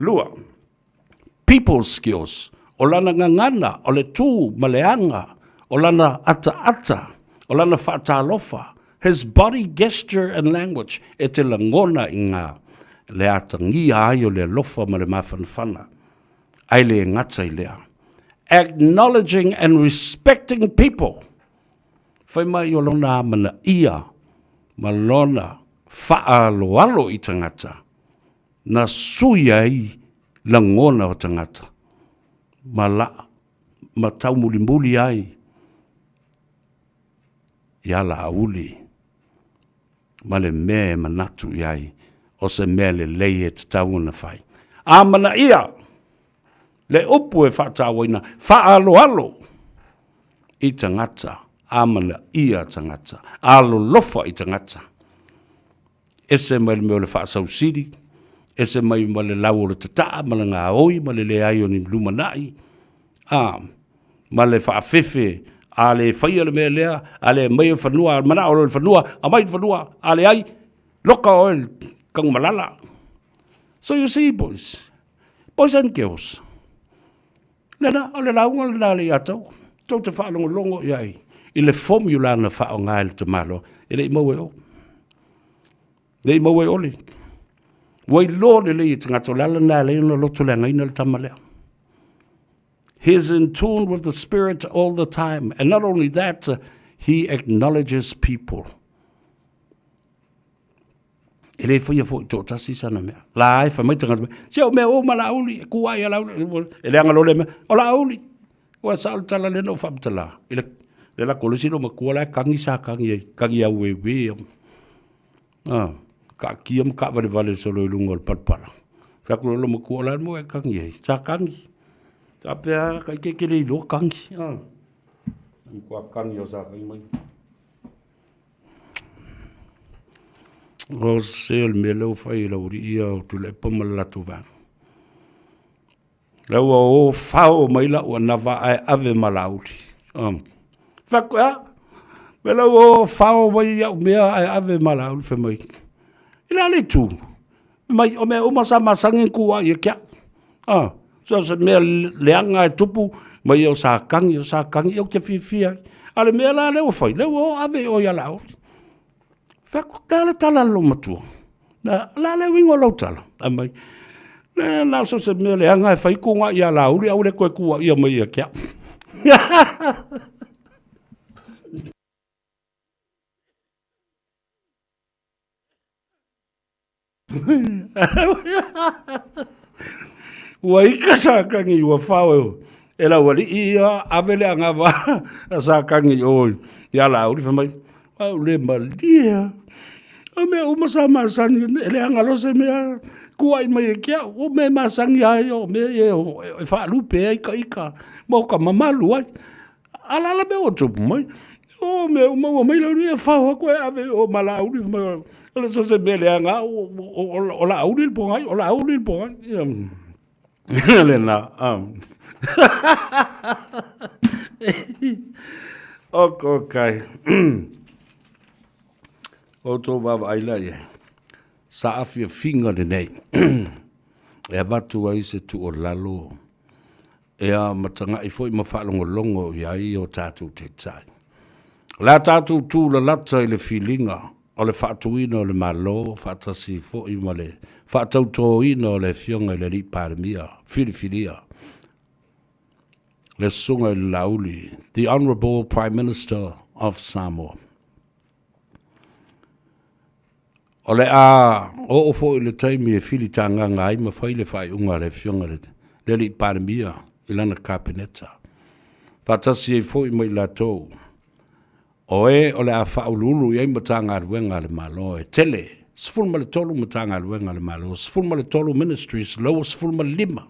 Lua, people skills, o lana ngangana, o le tū, ma le anga, o lana ata, o lana whaatalofa, his body gesture and language, e te langona I ngā, le atangia ai o le lofa ma le mawhanawhana. Ai le ngata I lea. Acknowledging and respecting people. Whai mai o lona mana ia, ma lona whaaloalo I tangata, na sui ai langona o tangata, ma tau muli ai, ia la auli, ma le mea manatu ai, o se mea le leie te tauna whai. A mana ia, le upu e whaatawaina, whaaloalo I tangata, amana ia tangata, alo lofa I tangata. Ese mai meo le whaasausiri, ese mai ma le lau o le tataa, ma le ngā oi, ma le ai o ni lumanai, ma le whaafefe, a le whaia le mea lea, a le mai o whanua, mana o le whanua, a mai whanua, a le ai, loka o el kang malala. So you see, boys and girls, lena, o le launga le nale atau, tau te whaalongo longo iai, I le formula na whaonga ele te malo, ele I maue o. Le I maue oli. Wai lo le le I tangato lala na le ina loto le ngaina le tamalea. He is in tune with the Spirit all the time. And not only that, he acknowledges people. E le fo fo to tasi sana me. La ai fa mai tanga. Se o me o malauli ku ai ala e le angalo le me. O lauli. O sa tala le no fa tala. Ile le la kolosi no ma ku la kangi sa kangi au we. Ah, ka kiam ka vale solo lungol patpala. Fa ku lo ma ku la mo e kangi. Sa kangi. Sa pe ka ke le lo kangi. Ah. Ko kangi o sa kangi mai. O se me lo fai lo ri o tu le pa mala tu va lo o fao mai la o na va ave malauri fa ko me lo o fao mai ya me ave malauri fe mai ila le tu mai o me o masa masangin ku a ye kya so se me le anga tupu mai o sa kang o ke fi ale me la le o fai le o ave o ya la Tala lo matua. Na la le wingo lo tala. Amai. Na so se me le anga fai ku nga ia la uri au le koe kua ia mai ia kia. Ua ika sa kangi ua whao e la wali ia avele anga wa sa kangi o ia la uri whamai. Au le malia. O me o masama sani ele angalo se me kuai mai kia o me masangi ai o me e fa lupe ai ka mo ka mamalu ai ala la be o tupu mai o me o mai lo ni fa ko ave o mala uri me ole so se me le anga o la uri po ai o la uri po ai le na okay. O tō wawa aila ia. Sa awhia whinga le nei. E watu ai se tu o lalo. E a matanga i fwoi mawhalongo longo i ai o tātou te tai. La tātou tū la lata i le whilinga. O le whaatuina o le malo. Whaatasi fwoi ma le. Whaatautoina o le whionga i le riparimia. Whiriwhiria. Le sunga i lauli. The Honourable Prime Minister of Samoa. O le o fo le taimi e fili tanga ngai ma fai le fai unga le fionga le li paramia i lana kabineta. Fatasi e fo i mai la tau. O le a fa ululu i matanga ruenga le malo e tele. Sful ma le tolu matanga ruenga le malo. Sful ma le tolu ministries lo sful ma lima.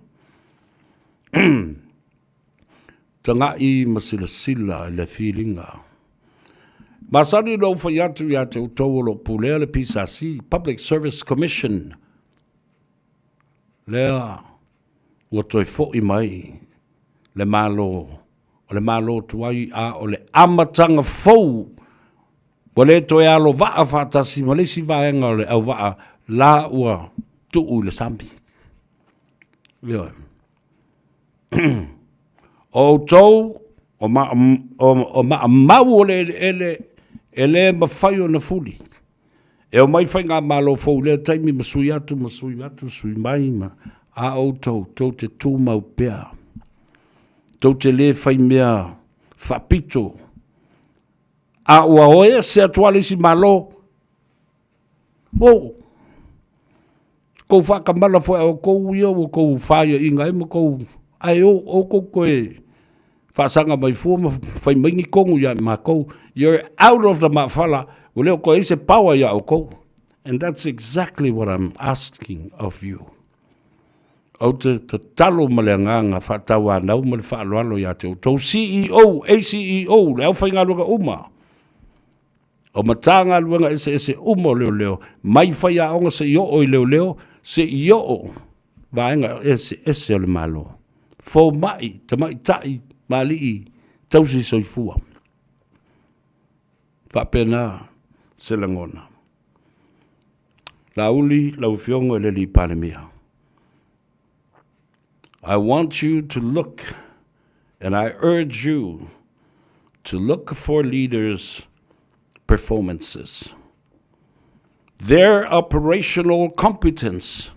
Tanga i masila le feelinga. Masani no fayatu ya te utolo pulea le PSC Public Service Commission. Lea o toi fo i mai le malo tuai a o le amatanga fou. Wale toi alo vaa fatasi malesi vaenga le au vaa la ua tuu le sambi. Lea. O tau o mau ele mawhai o na fuli. E o mai whai ngā malo fau lea taimi masui atu, sui mai ma. A o tau te tū mau pēr. Tau te le whai mea whapito. A ua oe se atuale si malo. Wow. Kou whakamala fwoi o kou ia o kou whaia inga ema kou. Ai o kou koe. Fasanga mai fuma fai mingi kongu ya mako. You're out of the mafala. Uleo ko ise power ya oko. And that's exactly what I'm asking of you. O te talo malenganga fatawa na umal fa'aloalo ya te o CEO, ACEO, leo fai ngā luka uma. O matanga luenga ese uma leo. Mai fai a onga se i o leo. Se i o. Vaenga ese ole malo. Fo mai, tamai tai. Mali tausi soifua. Whapena se langona. Lauli lau fiongo le li panemia. I want you to look, and I urge you to look for leaders' performances. Their operational competence.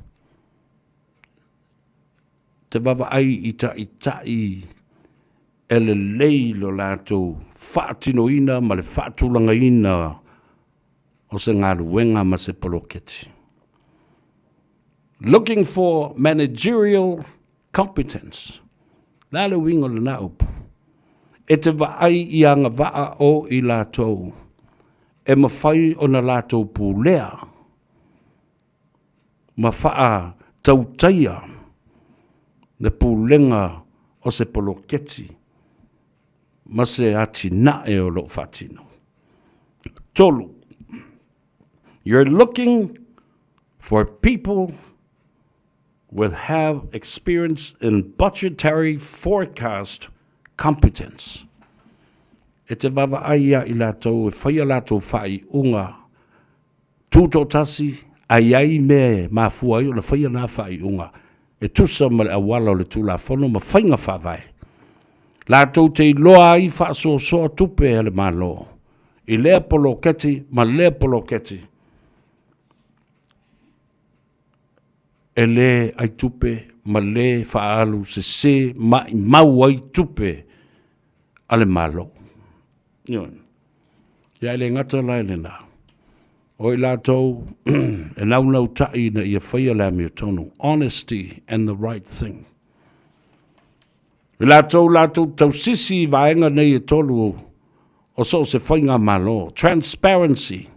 Te baba ai ita i ele leilo lato whaatinoina ma le whaatulangaina o se ngā luenga ma se poloketi. Looking for managerial competence. Lale wingo le na upu. E te vaai I anga vaa o I lātou. E mawhai o na lātou pūlea. Ma whaa tautaia. Ne pūlenga o se poloketi. Ma se ati nae o lo whatino. Tolu. You're looking for people will have experience in budgetary forecast competence. E te wawa aia I lātou e whaia lātou whai unga tūto tasi ai me mafua I o na whaia nā whai unga e tusa ma le awala o le tūla whono ma whainga whawai. Lātou te loa I whaaso soa tupe e le malo. I lea polo keti ma lea polo keti. E le ai tupe, ma le whaalu se mau ai tupe ale malo. Ia le ngata lai le nā. O I lātou, e nau tai na ia whaia la mi o tonu. Honesty and the right thing. I lātou tau sisi vaenga nei e tolu o so se whainga malo. Transparency.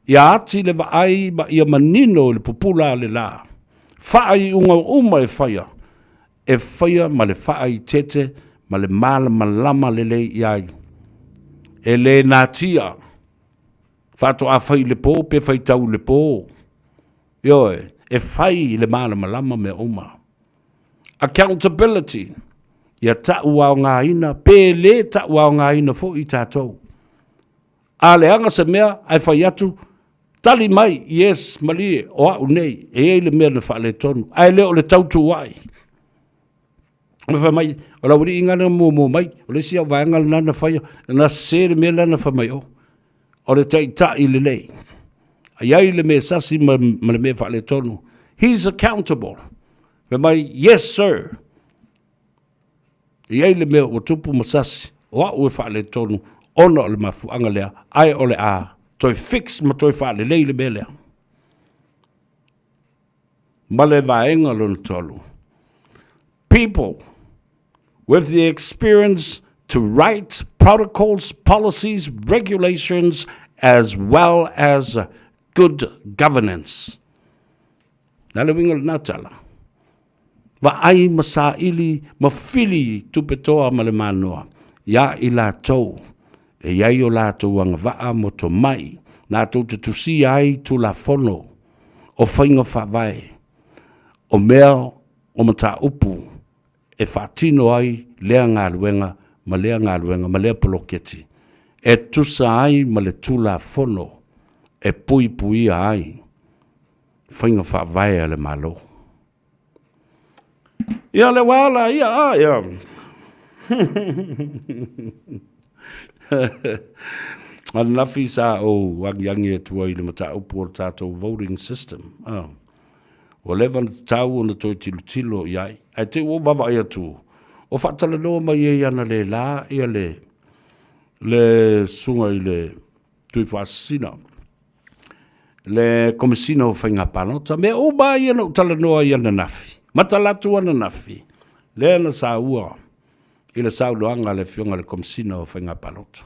Ia ati le vaai ma ia manino le pupula le la. Whaai unga uma e whaia. E whaia ma le whaai tete, ma le mala malama le le iai. E le nātia. Whato a whai le pō, pe whai tau le pō. Ioe, e whai le mala malama me uma. Accountability. Ia tau au ngā ina, pe le tau au ngā ina fo I tātou. A le anga se mea, ai whai atu, tali mai, yes, malie, o au nei, e le mea le whaale tonu. Ai leo le tautu wai. O le mai, o la wuri ingana mō mai, o le sia vaenga le nana whaia, na se le mea lana whamai o. O le ta I le lei. Ai le mea sasi ma le mea whaale tonu. He's accountable. Ve mai, yes sir. Ai le mea o tupu masasi, o au e whaale tonu, ona o le mafu anga lea, ai o le a. Toi fix ma toi whaale lei le mea lea. Ma le vaenga lona tolu. People with the experience to write protocols, policies, regulations, as well as good governance. Nale winga le natala. Va ai masaili mafili tupetoa ma le manoa. Ya I lātou. E iai o lātou anga waa moto mai, lātou te tusi ai tu la fono, o whainga whawai, o mea o mata upu, e whaatino ai lea ngā luenga, ma lea poloketi, e tusa ai ma le tu la fono, e pui ai, whainga whawai ale malo. Ia le wala, ia. Anafi sa o wangiangi e tua I le mata upu o tātou voting system. O lewa tau o na toi tilo iai. Ai te o baba ia tu. O whatala noa mai e ana le la ia le sunga I le tui whasina. Le komisina o whainga panota. Me o ba ia na utala noa ia na nafi. Matalatu ana nafi. Le ana sa ua. Ila sauloanga le fionga le komisina o whainga palota.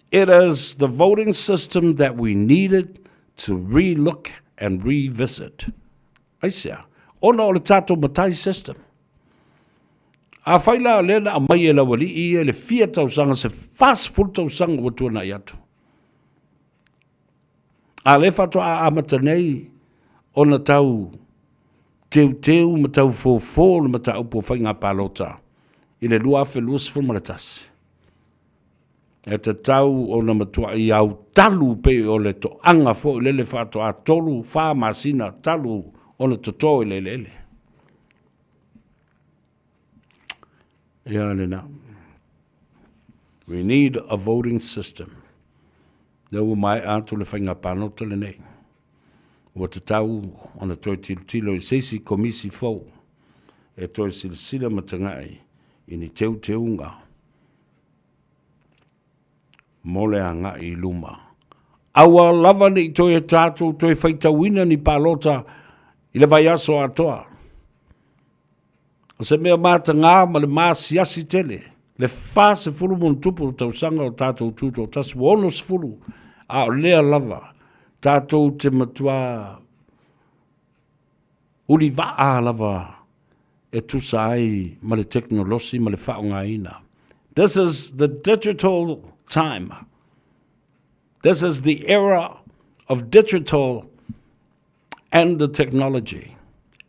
It is the voting system that we needed to re-look and revisit. Aisia, ona o le tātou matai system. A whaila lena a mai e la wali I le fia tausanga se fast full tausanga wa tuana I atu. A le whato a amata nei ona tau teu ma tau fōfō ma tau po whainga palota. I le lua fe luas fulmaratasi. E te tau o na matua I au talu pe o le to anga fo I lele whato a tolu wha masina talu o le to to I lele. Ia le na. We need a voting system. Nau mai atu le whainga panota le nei. O te tau o na toi tilo I seisi komisi fau. E toi sila matangai. Ini teu ngā. Mole anga I luma. Awa lava ni toi e tātou toi whaitawina ni palota I le vai aso atoa. O se mea mata ngā ma le māsiasi tele. Le whā se furu mon tupu tau sanga o tātou tūto. Tasu ono se furu. A o lea lava. Tātou te matua. Uli waa lava. E tusa ai ma le teknolosi ma le whaonga ina. This is the digital time. This is the era of digital and the technology.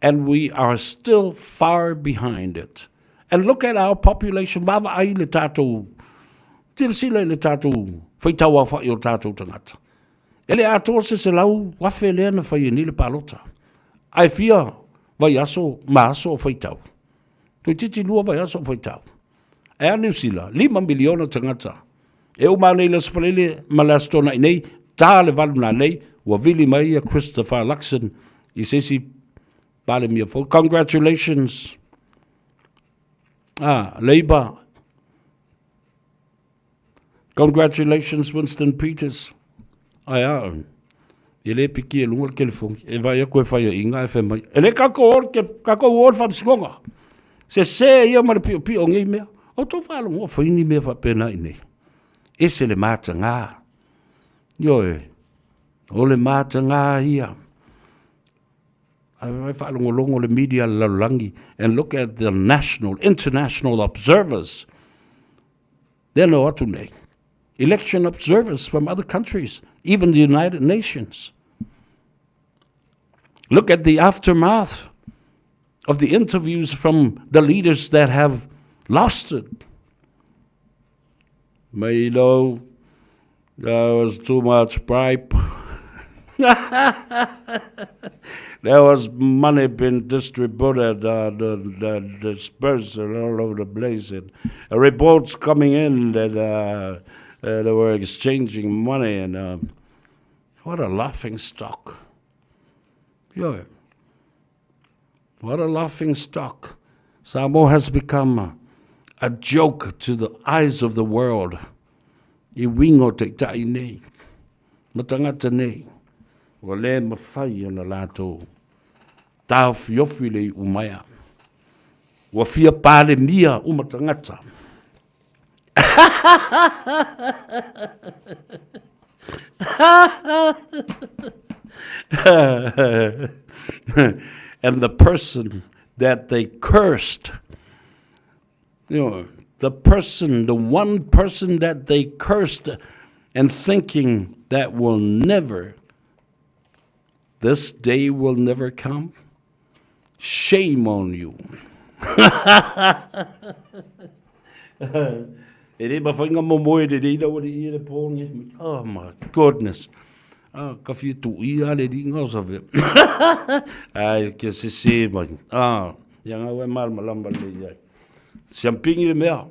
And we are still far behind it. And look at our population. Wawa ai le tātou. Tira sila le tātou. Whaitaua whai o tātou tangata. Ele ato se lau wafe lea na whai ni le palota. Ai fia vai aso ma aso o whaitau. Tui titi lua vai aso o whaitau. E a New Zealand, 5 miliona tangata. E o ma nei las whalele ma las tona i nei. Tā le walu na nei. Wa vili mai a Christopher Luxon. I sesi congratulations. Labour. Congratulations, Winston Peters. Ai au. Ele piki e lunga ke le fongi. E vai a koe whai a inga e whemai. Ele kako or whamsikonga. Se ia mara pio pio ngai mea. O tō whalongo o whaini mea whapena i nei. E se le mata ngā. Ioe. O le mata ngā ia. I follow along the media lalangi and look at the national, international observers. They're no atune. Election observers from other countries, even the United Nations. Look at the aftermath of the interviews from the leaders that have lost it. Milo, there was too much bribe. There was money being distributed, dispersed all over the place. And reports coming in that they were exchanging money. And what a laughing stock. Yeah. What a laughing stock. Samoa has become a joke to the eyes of the world. I wingo te tai nei. Matangata nei. Wa le mawhai ana lātou. Tāo whiofi le umaya. Wa fia pāle mia umatangata. And the person that they cursed, the one person that they cursed and thinking that will never, this day will never come. Shame on you. Oh my goodness. Ka fi tu ia le dinga sa ve. Ai ke se mai. Yang awe mal malamba le ia. Champing le mer.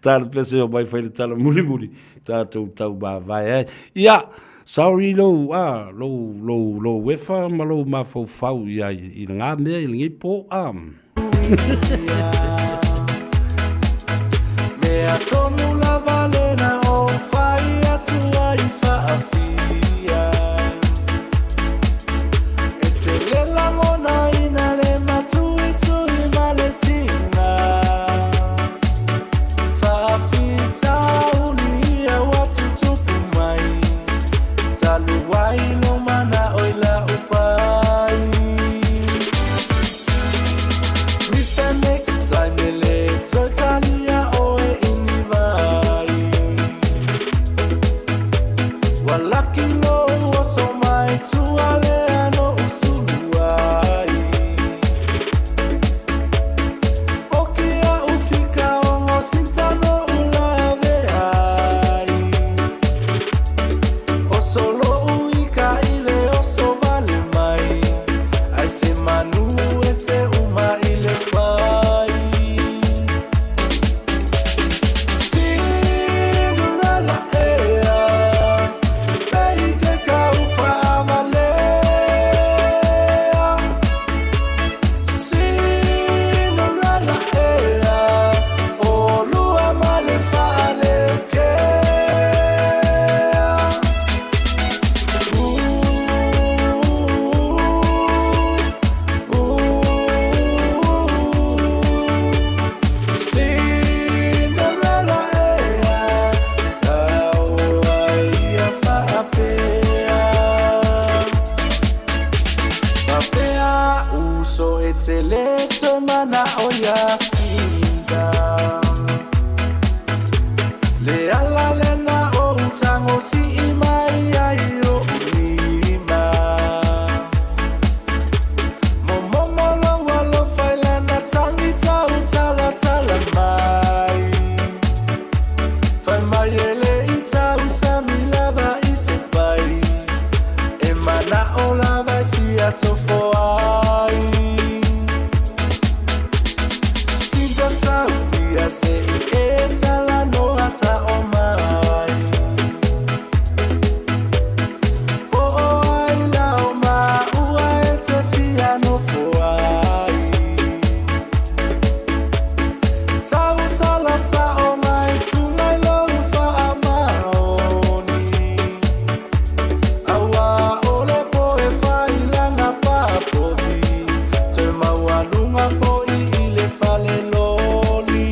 Tal pese o mai fai tal muri. Ta tu tau ba vai. Ya, sorry lo wefa malo ma fau ia I nga me I ngi po Mea tomu la valena o fai atua I whaafia E te lela mona ina le matui tui maletina Whaafita ulia watu tupu mai Taluwai lo mana oila upai Mr. Next time ele Zotalia oe iniva so eteleto mana oyasinda le ala lena o utango si imai ai o ulima momomolo walo failana tangita utala tala mai fai mai ele ita usamilava isepai emana ola vai fiato foai sinta sabia se etala no asa omai o ai la oma ua ete fiano foai tau tala sa omai sungai lolu fa amaoni awa ole poe failanga papovi te maualunga foi ile fale loli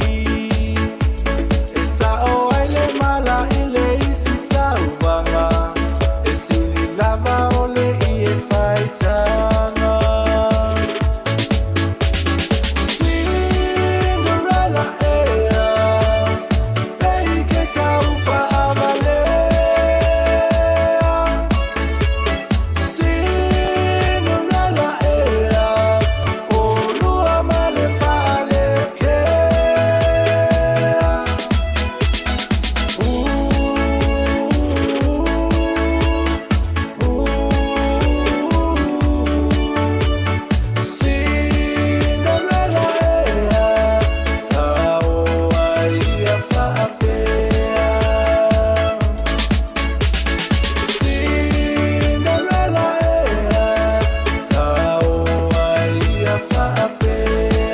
esa o aile mala ile isi tauvanga esi lava ole ie faitanga Cinderella ea pei ke kaufa avalea Cinderella ea o lua male fale kea Cinderella ea tau ai a whaapea Cinderella ea tau ai a whaapea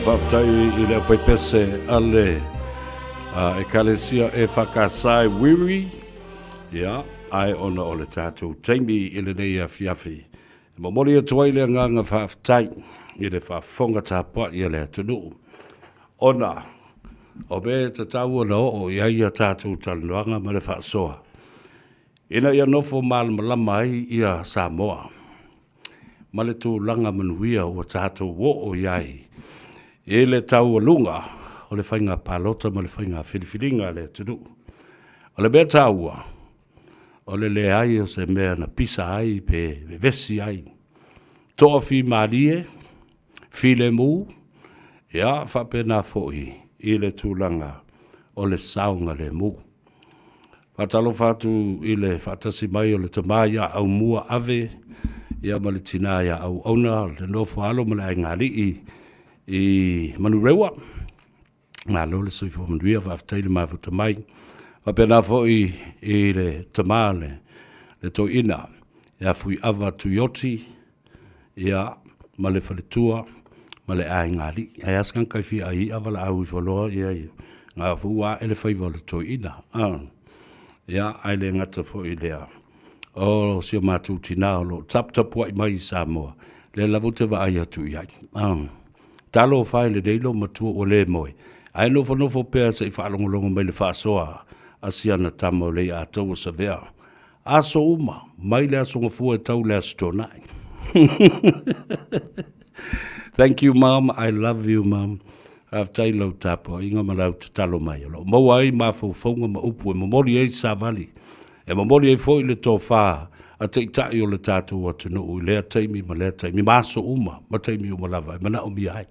Whaftai I lea whai pese ale e kalesia e whakasai wiri ai ona o le tātou taimi I le nei a fiafi Mamori atuai le nganga whaftai I le whafonga tāpua I le atunu ona o me te tau ana o iai a tātou taluanga ma le whaasoa Ina ia nofo malama ai ia Samoa ma le tūlanga manuia o tātou o iai E le tau alunga, o le whainga palota ma le whainga whiriwhiringa le tunu. O le mea taua, o le ai o se mea na pisa ai pe vesi ai. Toa fi marie, fi le mu, ia whapena foi I le tūlanga o le saunga le mu. Whatalo whātu i le whātasi mai o le tamaya au mua ave, ia ma le tina ia au auna, le nofo alo ma le ngari i manu rewa. Ngā lo le sui fo manuia whaftai le mafuta mai. Wapena fo i le tamale, le to ina, ia fui ava tuyoti, ia ma le whaletua, ma le ai ngari. Ai askan kai fi ai ava la au i whaloa, ia ngā fua ele whaiva le to ina. Ia, ai le ngata fo i lea. O sio mātou tina o lo tap-tapua i mai Samoa. Le lavu te wa ai atu iai. Talo o whai le deilo matua o le moe. Ai nofo pēr sa i whaalongolongo mai le whaasoa a siana tamo le a tau o savea. Aso uma, mai le aso ngafua e tau le astonai. Thank you, Mom. I love you, Mom. Aftai lau tapo, inga malau te talo mai. Mau ai mawhauwhaunga ma upu e mamori ei sa vali. E mamori ei fo i le tō wha a te itai o le tātou a tunu ui lea taimi ma lea taimi. Maso uma, ma taimi uma lava. E mana o mi ai.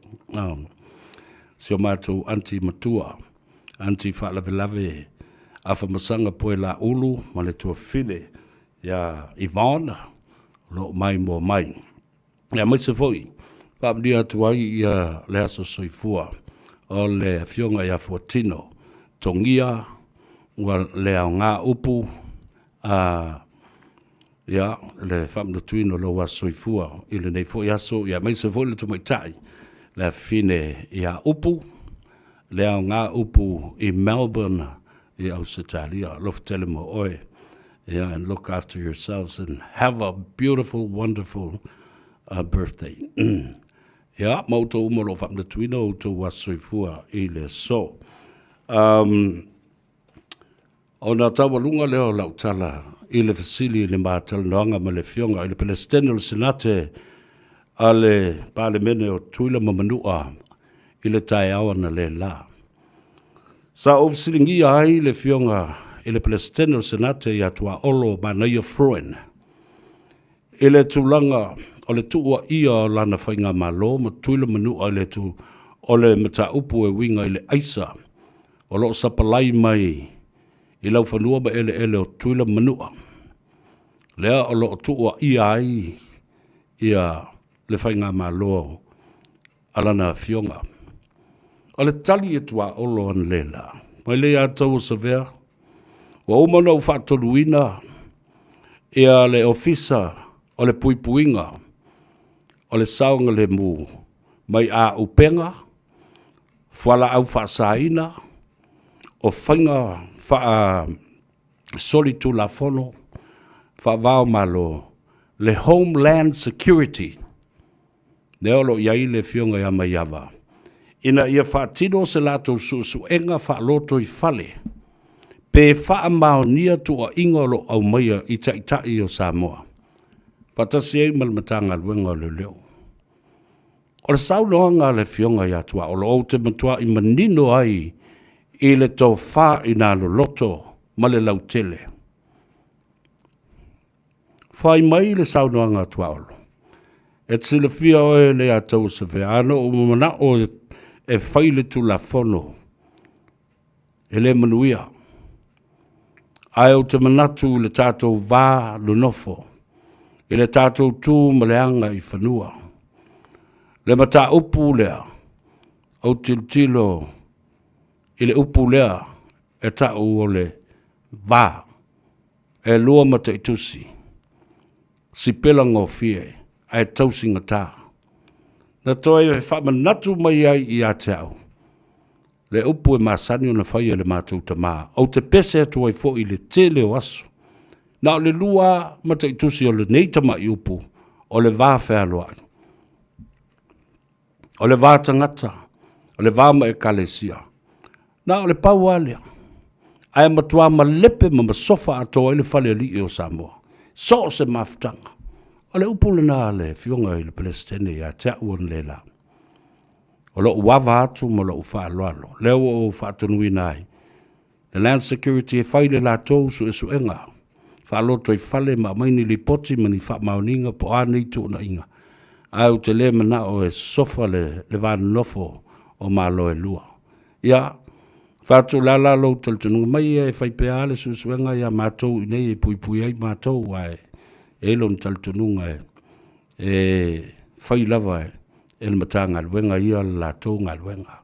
Sio mātou anti matua, anti whaalawe lave, awha masanga poe la ulu, ma le tua while, ia Ivana, lo mai mo mai. Ia mai se foi, whaamdi atu ai ia le aso soifua, o le fionga ia fuatino, tongia, ua le au ngā upu, ia le whaamda tuino lo wa soifua, ile nei foi aso, ia mai se foi le tumaitai, le fine ia upu, le au ngā upu i Melbourne, i Australia, lof tele mo oe, and look after yourselves and have a beautiful, wonderful birthday. Mauto umolo whamna tuino uto wasoifua i le so. O nga tawalunga leo lautala i le fasili le mātala noanga ma le fionga i le Palestinian Senate a le palemene o tuila mamanua i le tae awana le la. Sa ofisilingi ai le fionga i le Palestinian Senate i atua olo mana ia fruen. I le tulanga o le tuua ia lana whainga malo ma tuila manua i le tu o le mata upu e winga i le aisa o lo sapalai mai i lau whanua ma ele o tuila manua. Lea o lo tuua ia ai ia le whainga malo alana fionga. O le tali e tua olo an lela. Mai le atau sa vea. Wa umana u whatoruina ia le ofisa o le puipuinga o le saunga le mu. Mai a upenga, whala au whaasaina, o whainga wha solitu la fono, wha vau malo, le Homeland Security. Neolo iai le fionga ia mai awa. Ina ia whaatino se lato su enga whaaloto i fale. Pe wha mao nia tua ingolo au maia i taitai o Samoa. Patasi ei malmatanga luenga le leo. O le saunoanga le fionga ia tua o lo o te matua i manino ai i le tau wha i nā loto ma le lautele. Whai mai le saunoanga tua olo. E tila fia oe le atau sa vea ano o mana o e whaile tu la fono. E le manuia. Ai o te manatu le tātou vā lunofo. E le tātou tū maleanga i whanua. Le mata upu lea. Au tiltilo. I le upu lea. E tau o le vā. E lua mata i tusi. Si pelango fie. Ai tausinga tā. Na toi e whamanatu mai ai i a te au. Le upu e masani o na whaia le mātou ta maa. Au te pese atu ai fo i le tele o aso. Na o le lua mata i tusi o le neitama i upu. O le vā whēaloa. O le vā tangata. O le vā ma e kalesia. Na o le pau alea. Ai matua ma lepe ma masofa atoa i le whale li o Samoa. So se maftanga. O le upu lena le fionga i le Palestine ia te uon le la. O lo uawa atu mo lo ufa aloalo. Leo o ufa atunui nai. Le land security e whaile la tau su e su enga. Wha aloto i whale ma maini li poti mani wha mauninga po anei tu na inga. Au te le mana o e sofa le vāna nofo o malo e lua. Ia, Whātu lala lo talutunu mai e whaipea le susuenga ia mātou i nei e pui ai mātou ai e lon talutununga e whai lava e le mata ngaluenga ia lātou ngaluenga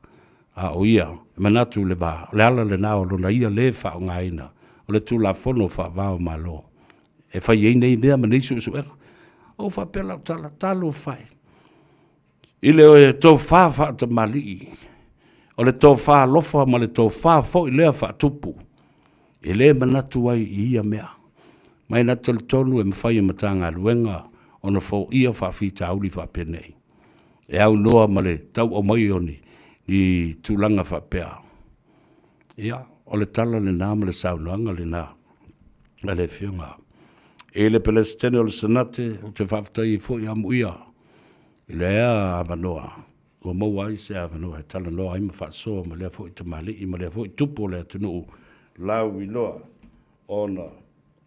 a o ia manatu le wā le ala le nao lona ia le whao ngaina o le tū la fono wha wao malo e whai ei nei nea manei susuenga o whapea lau tala talo whai i le o e tō wha ta mali o le tō wha lofa ma le tō wha fo i lea wha tupu. E le manatu ai i ia mea. Mai na tala tonu e mwhai e matanga luenga o na fo ia wha whita auli wha penei. E au noa ma le tau o mai oni i tūlanga wha pea. Ia, o le tala le nā ma le saunoanga le nā. Le le whiunga. E le pelestene o le sanate o te whaftai i fo i amuia. I le ea avanoa. Ko mau ai se avanoa he tala noa ai ma whaasoa ma lea fo i te mali i ma lea fo i tupo lea tunu lau i noa ona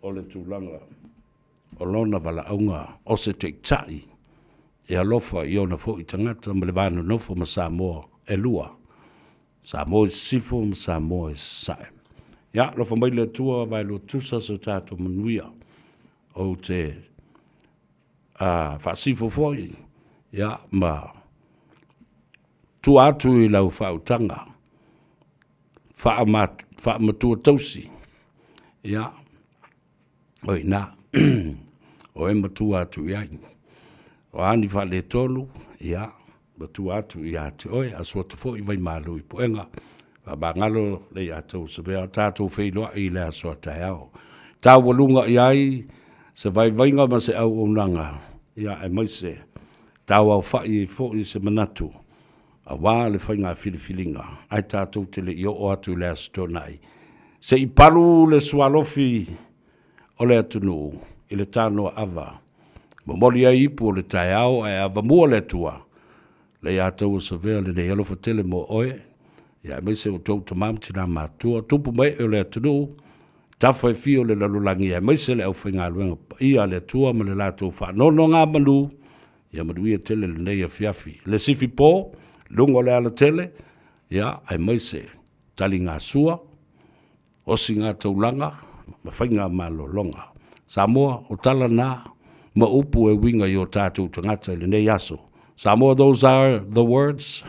o le tūlanga o lona wala aunga o se te tai e alofa i ona fo i tangata ma le vānu nofo ma Samoa e lua Samoa i sifo ma Samoa i sae ia lofa mai le tua vai lo tusa so tātou manuia o te whaasifo foi ia ma tu atu i lau whautanga. Wha matua tausi. Ia. Oi nā. O e matua atu i ai. O ani wha le tonu. Ia. Matua atu i ati. Oi, asua te fo i vai malu i poenga. Wa bangalo le atou se vea tātou whainoa i le asua tai au. Tā walunga i ai. Se vai vainga ma se au unanga. Ia e maise. Tā wau whai i fo i se manatu. A wā le whainga whiliwhilinga, ai tātou te le i o atu le astonai. Se i paru le sualofi o le atunu, i le tānoa awa. Mamoli ai ipu o le tai au, ai awa mua le tua. Le atou sa vea le ne alofa tele mo oe, ia mai se o tau tamam tina mātua, tupu mai o le atunu, tawha e fio le lalulangi, ia mai se le au whainga luenga, ia le tua ma le lātou wha. Nono ngā manu, ia maduia tele le nei a fiafi. Le sifi pō, lungo le ala tele, ia, ai maise, tali ngā sua, osi ngā taulanga, ma whai ngā malo longa. Samoa, o tala nā, ma upu e winga i o tātou tangata le nei aso. Samoa, those are the words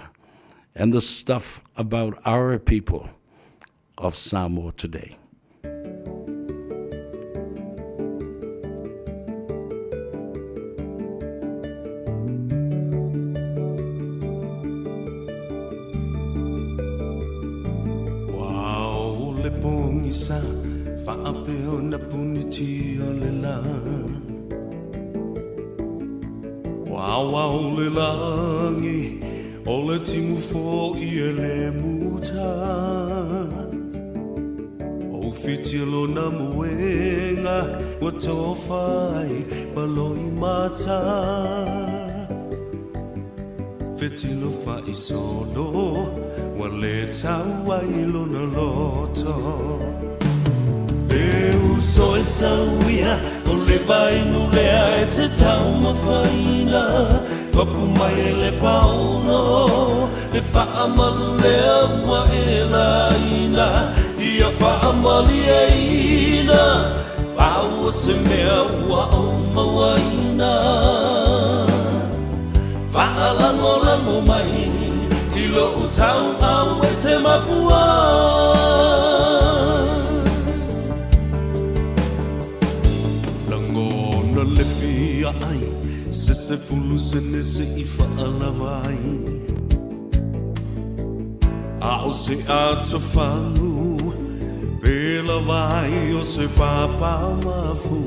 and the stuff about our people of Samoa today. Whaapeo na puniti o le la Wawa o le langi O le timu fo i e le muta O fitilo na muenga Wa tofai baloi mata Fitilo fai solo Wa le tau ai lona loto Eu sou essa uia, o le vai no lea e te tau mawhaina Papu mai e le pauno, le whaamalu lea ua e la ina Ia whaamali e ina, pau o se mea ua au mawaina Whaalango mai, i lo utau au e te mapua le fia ai se fulu se nese i whaalawai a o se ato whangu pela vai o se papa mafu